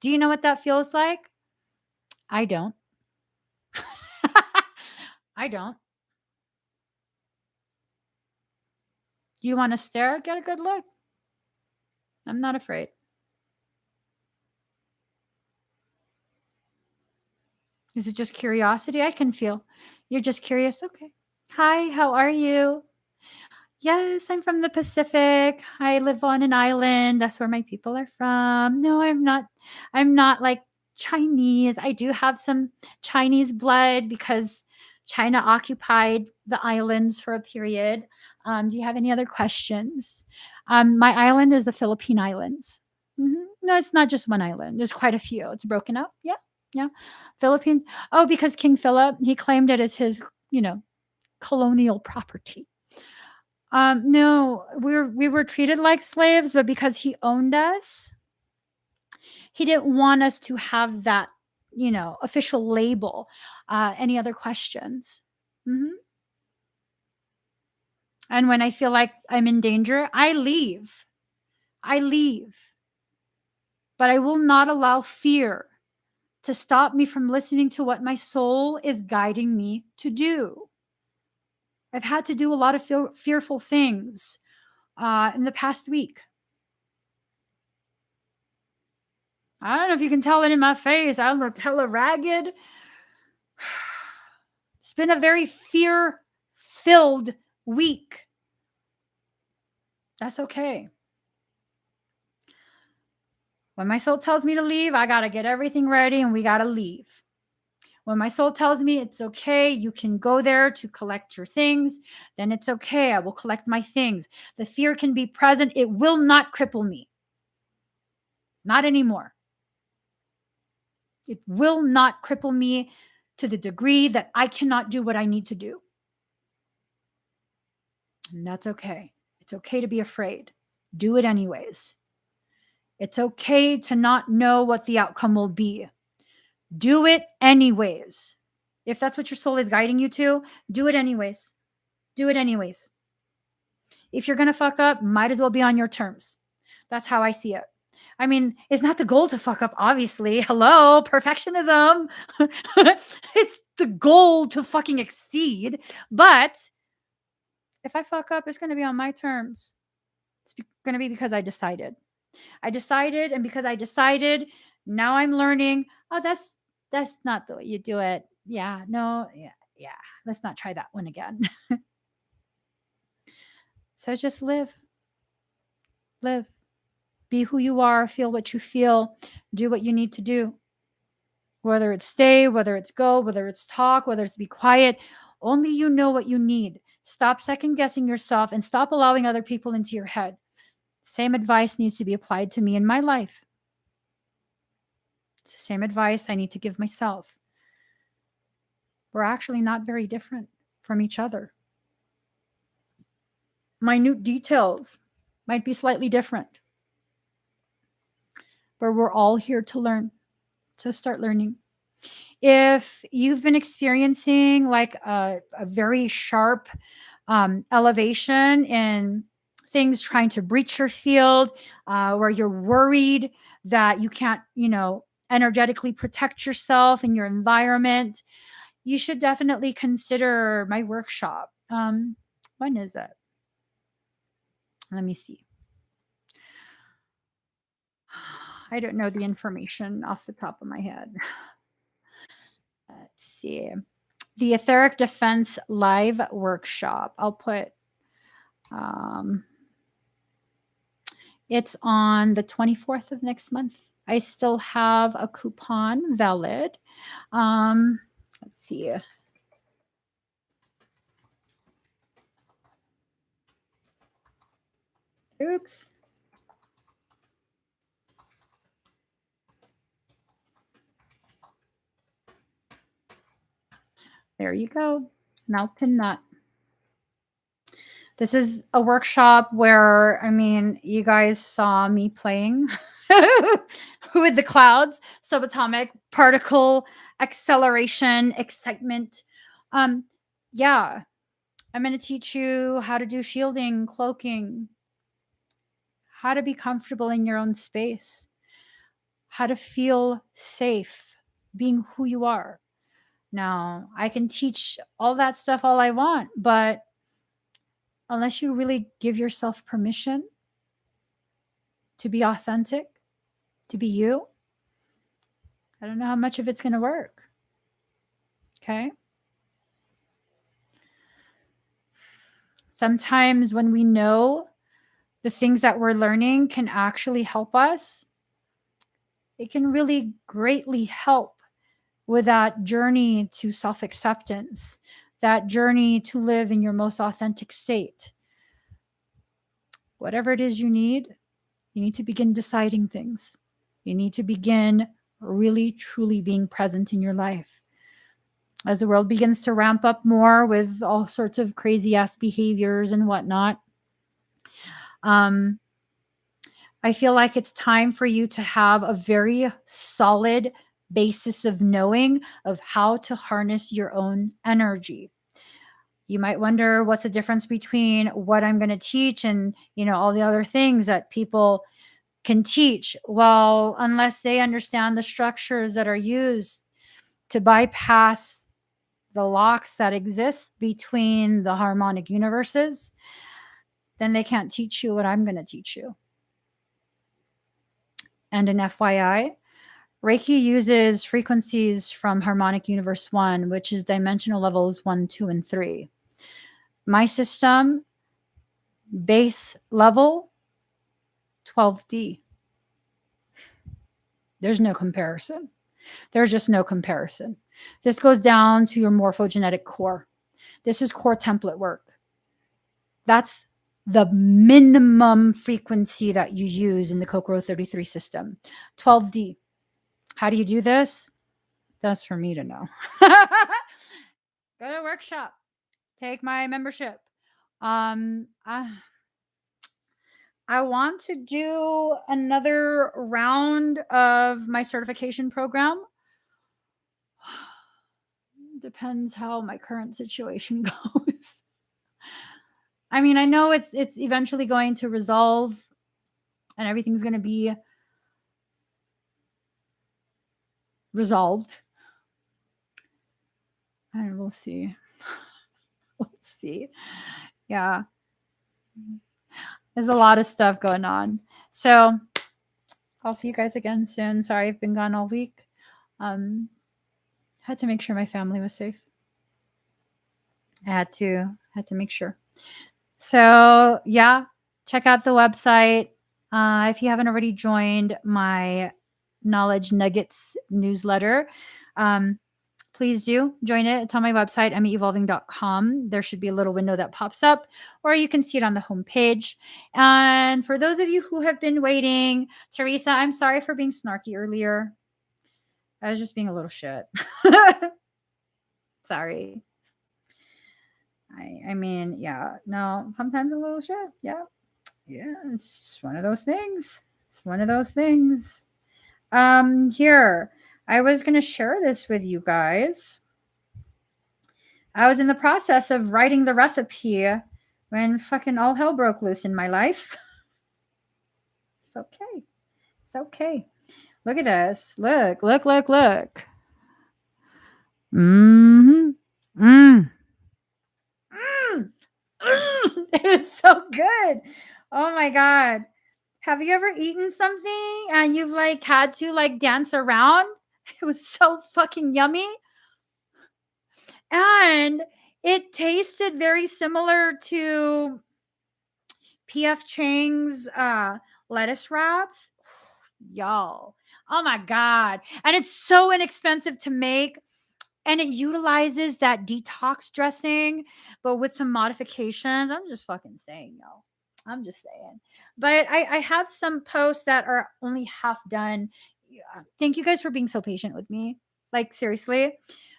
Do you know what that feels like? I don't. I don't. You want to stare? Get a good look. I'm not afraid. Is it just curiosity? I can feel. You're just curious. Okay. Hi, how are you? Yes, I'm from the Pacific. I live on an island. That's where my people are from. No, I'm not. I'm not like Chinese. I do have some Chinese blood because China occupied the islands for a period. Do you have any other questions? My island is the Philippine Islands. No, it's not just one island. There's quite a few. It's broken up. Yeah, yeah. Philippines. Oh, because King Philip, he claimed it as his, colonial property. No, we were treated like slaves, but because he owned us, he didn't want us to have that, official label. Any other questions? hmm And when I feel like I'm in danger, I leave. I leave. But I will not allow fear to stop me from listening to what my soul is guiding me to do. I've had to do a lot of fearful things in the past week. I don't know if you can tell it in my face. I look hella ragged. It's been a very fear-filled week. That's okay. When my soul tells me to leave, I got to get everything ready and we got to leave. When my soul tells me it's okay, you can go there to collect your things, then it's okay. I will collect my things. The fear can be present. It will not cripple me. Not anymore. It will not cripple me to the degree that I cannot do what I need to do. And that's okay. It's okay to be afraid. Do it anyways. It's okay to not know what the outcome will be. Do it anyways. If that's what your soul is guiding you to, do it anyways. Do it anyways. If you're going to fuck up, might as well be on your terms. That's how I see it. I mean, it's not the goal to fuck up, obviously. Hello, perfectionism. It's the goal to fucking exceed. But if I fuck up, it's going to be on my terms. It's going to be because I decided. And because I decided, now I'm learning, oh, that's not the way you do it. Yeah, no, yeah. Let's not try that one again. So just live. Live. Be who you are, feel what you feel, do what you need to do. Whether it's stay, whether it's go, whether it's talk, whether it's be quiet, only you know what you need. Stop second guessing yourself and stop allowing other people into your head. Same advice needs to be applied to me in my life. It's the same advice I need to give myself. we're actually not very different from each other. Minute details might be slightly different, but we're all here to learn. So start learning. If you've been experiencing like a very sharp elevation in things trying to breach your field, where you're worried that you can't, energetically protect yourself and your environment, you should definitely consider my workshop. When is it? Let me see. I don't know the information off the top of my head. Let's see. The Etheric Defense Live Workshop. I'll put, it's on the 24th of next month. I still have a coupon valid. Let's see. Oops. There you go. And I'll pin that. This is a workshop where, you guys saw me playing with the clouds, subatomic particle acceleration, excitement. Yeah, I'm going to teach you how to do shielding, cloaking, how to be comfortable in your own space, how to feel safe being who you are. Now, I can teach all that stuff all I want, but unless you really give yourself permission to be authentic, to be you, I don't know how much of it's going to work. Okay? Sometimes when we know the things that we're learning can actually help us, it can really greatly help with that journey to self-acceptance, that journey to live in your most authentic state. Whatever it is you need to begin deciding things. You need to begin really, truly being present in your life. As the world begins to ramp up more with all sorts of crazy ass behaviors and whatnot, I feel like it's time for you to have a very solid basis of knowing of how to harness your own energy. You might wonder what's the difference between what I'm going to teach and, all the other things that people can teach. Well, unless they understand the structures that are used to bypass the locks that exist between the harmonic universes, then they can't teach you what I'm going to teach you. And an FYI, Reiki uses frequencies from harmonic universe 1, which is dimensional levels 1, 2, and 3. My system, base level, 12D. There's no comparison. There's just no comparison. This goes down to your morphogenetic core. This is core template work. That's the minimum frequency that you use in the Kokoro 33 system. 12D. How do you do this? That's for me to know. Go to a workshop. Take my membership. I want to do another round of my certification program. Depends how my current situation goes. I know it's eventually going to resolve and everything's going to be resolved. And we'll see. We'll see. Yeah. There's a lot of stuff going on. So I'll see you guys again soon. Sorry, I've been gone all week. Had to make sure my family was safe. I had to make sure. So yeah, check out the website. If you haven't already joined my Knowledge Nuggets newsletter, please do join it. It's on my website, emmieevolving.com. There should be a little window that pops up, or you can see it on the homepage. And for those of you who have been waiting, Teresa, I'm sorry for being snarky earlier. I was just being a little shit. Sorry. I mean, yeah, no, sometimes a little shit. Yeah. Yeah. It's just one of those things. It's one of those things. Here, I was going to share this with you guys. I was in the process of writing the recipe when fucking all hell broke loose in my life. It's okay. It's okay. Look at this. Look. Mm-hmm. Mm. Mm. It was so good. Oh my God. Have you ever eaten something and you've like had to like dance around? It was so fucking yummy. And it tasted very similar to PF Chang's lettuce wraps. Y'all. Oh my God. And it's so inexpensive to make. And it utilizes that detox dressing, but with some modifications. I'm just fucking saying, y'all. I'm just saying. But I have some posts that are only half done. Thank you guys for being so patient with me. Like, seriously.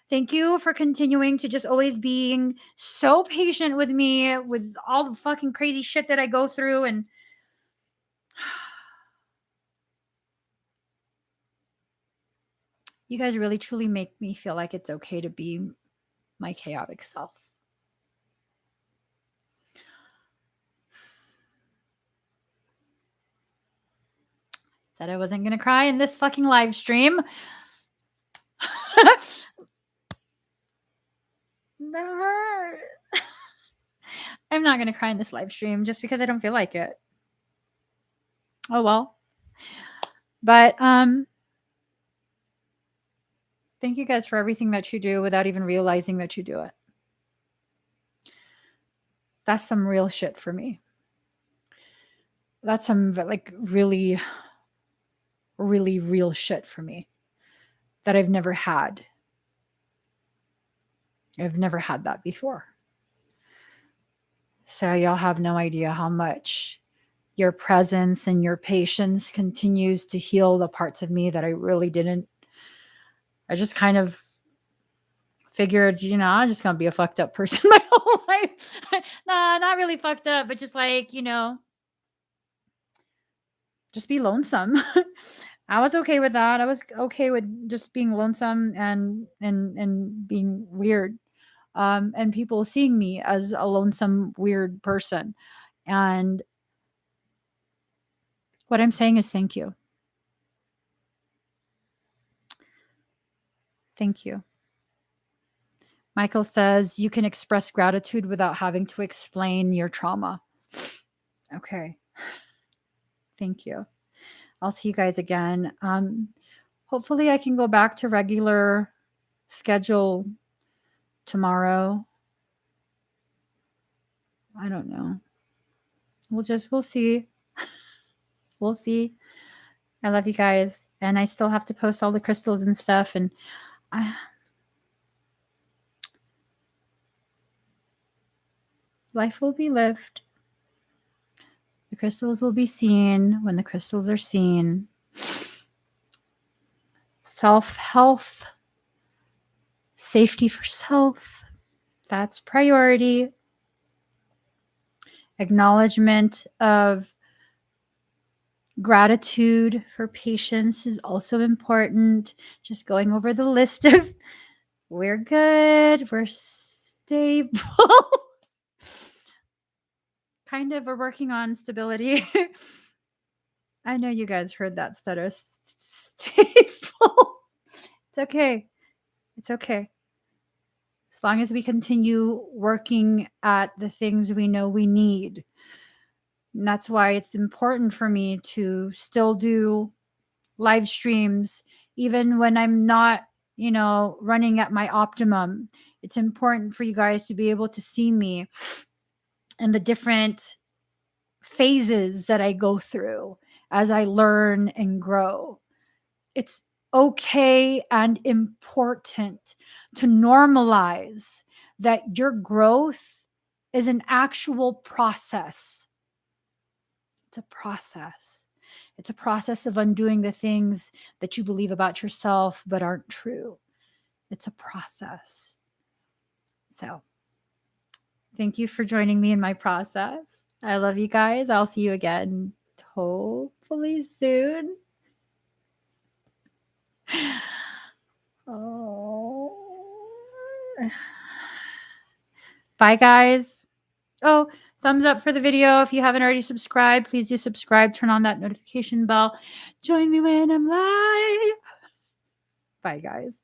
Thank you for continuing to just always being so patient with me with all the fucking crazy shit that I go through. And you guys really truly make me feel like it's okay to be my chaotic self. Said I wasn't going to cry in this fucking live stream. That hurt. I'm not going to cry in this live stream just because I don't feel like it. Oh well. But thank you guys for everything that you do without even realizing that you do it. That's some real shit for me. That's some like really real shit for me that I've never had. I've never had that before. So y'all have no idea how much your presence and your patience continues to heal the parts of me that I really didn't. I just kind of figured, I'm just going to be a fucked up person my whole life. Nah, not really fucked up, but just like, just be lonesome. I was okay with that. I was okay with just being lonesome and being weird. And people seeing me as a lonesome, weird person. And what I'm saying is thank you. Thank you. Michael says you can express gratitude without having to explain your trauma. Okay. Thank you. I'll see you guys again. Hopefully I can go back to regular schedule tomorrow. I don't know. We'll see. We'll see. I love you guys. And I still have to post all the crystals and stuff. And life will be lived. The crystals will be seen when the crystals are seen. Self-health, safety for self, that's priority. Acknowledgement of gratitude for patience is also important. Just going over the list of we're good, we're stable. Kind of, we're working on stability. I know you guys heard that stutter. Stable. It's okay. It's okay. As long as we continue working at the things we know we need. And that's why it's important for me to still do live streams, even when I'm not, running at my optimum. It's important for you guys to be able to see me and the different phases that I go through as I learn and grow. It's okay and important to normalize that your growth is an actual process. It's a process. It's a process of undoing the things that you believe about yourself but aren't true. It's a process. So thank you for joining me in my process. I love you guys. I'll see you again hopefully soon. Oh. Bye, guys. Oh, thumbs up for the video. If you haven't already subscribed, please do subscribe. Turn on that notification bell. Join me when I'm live. Bye, guys.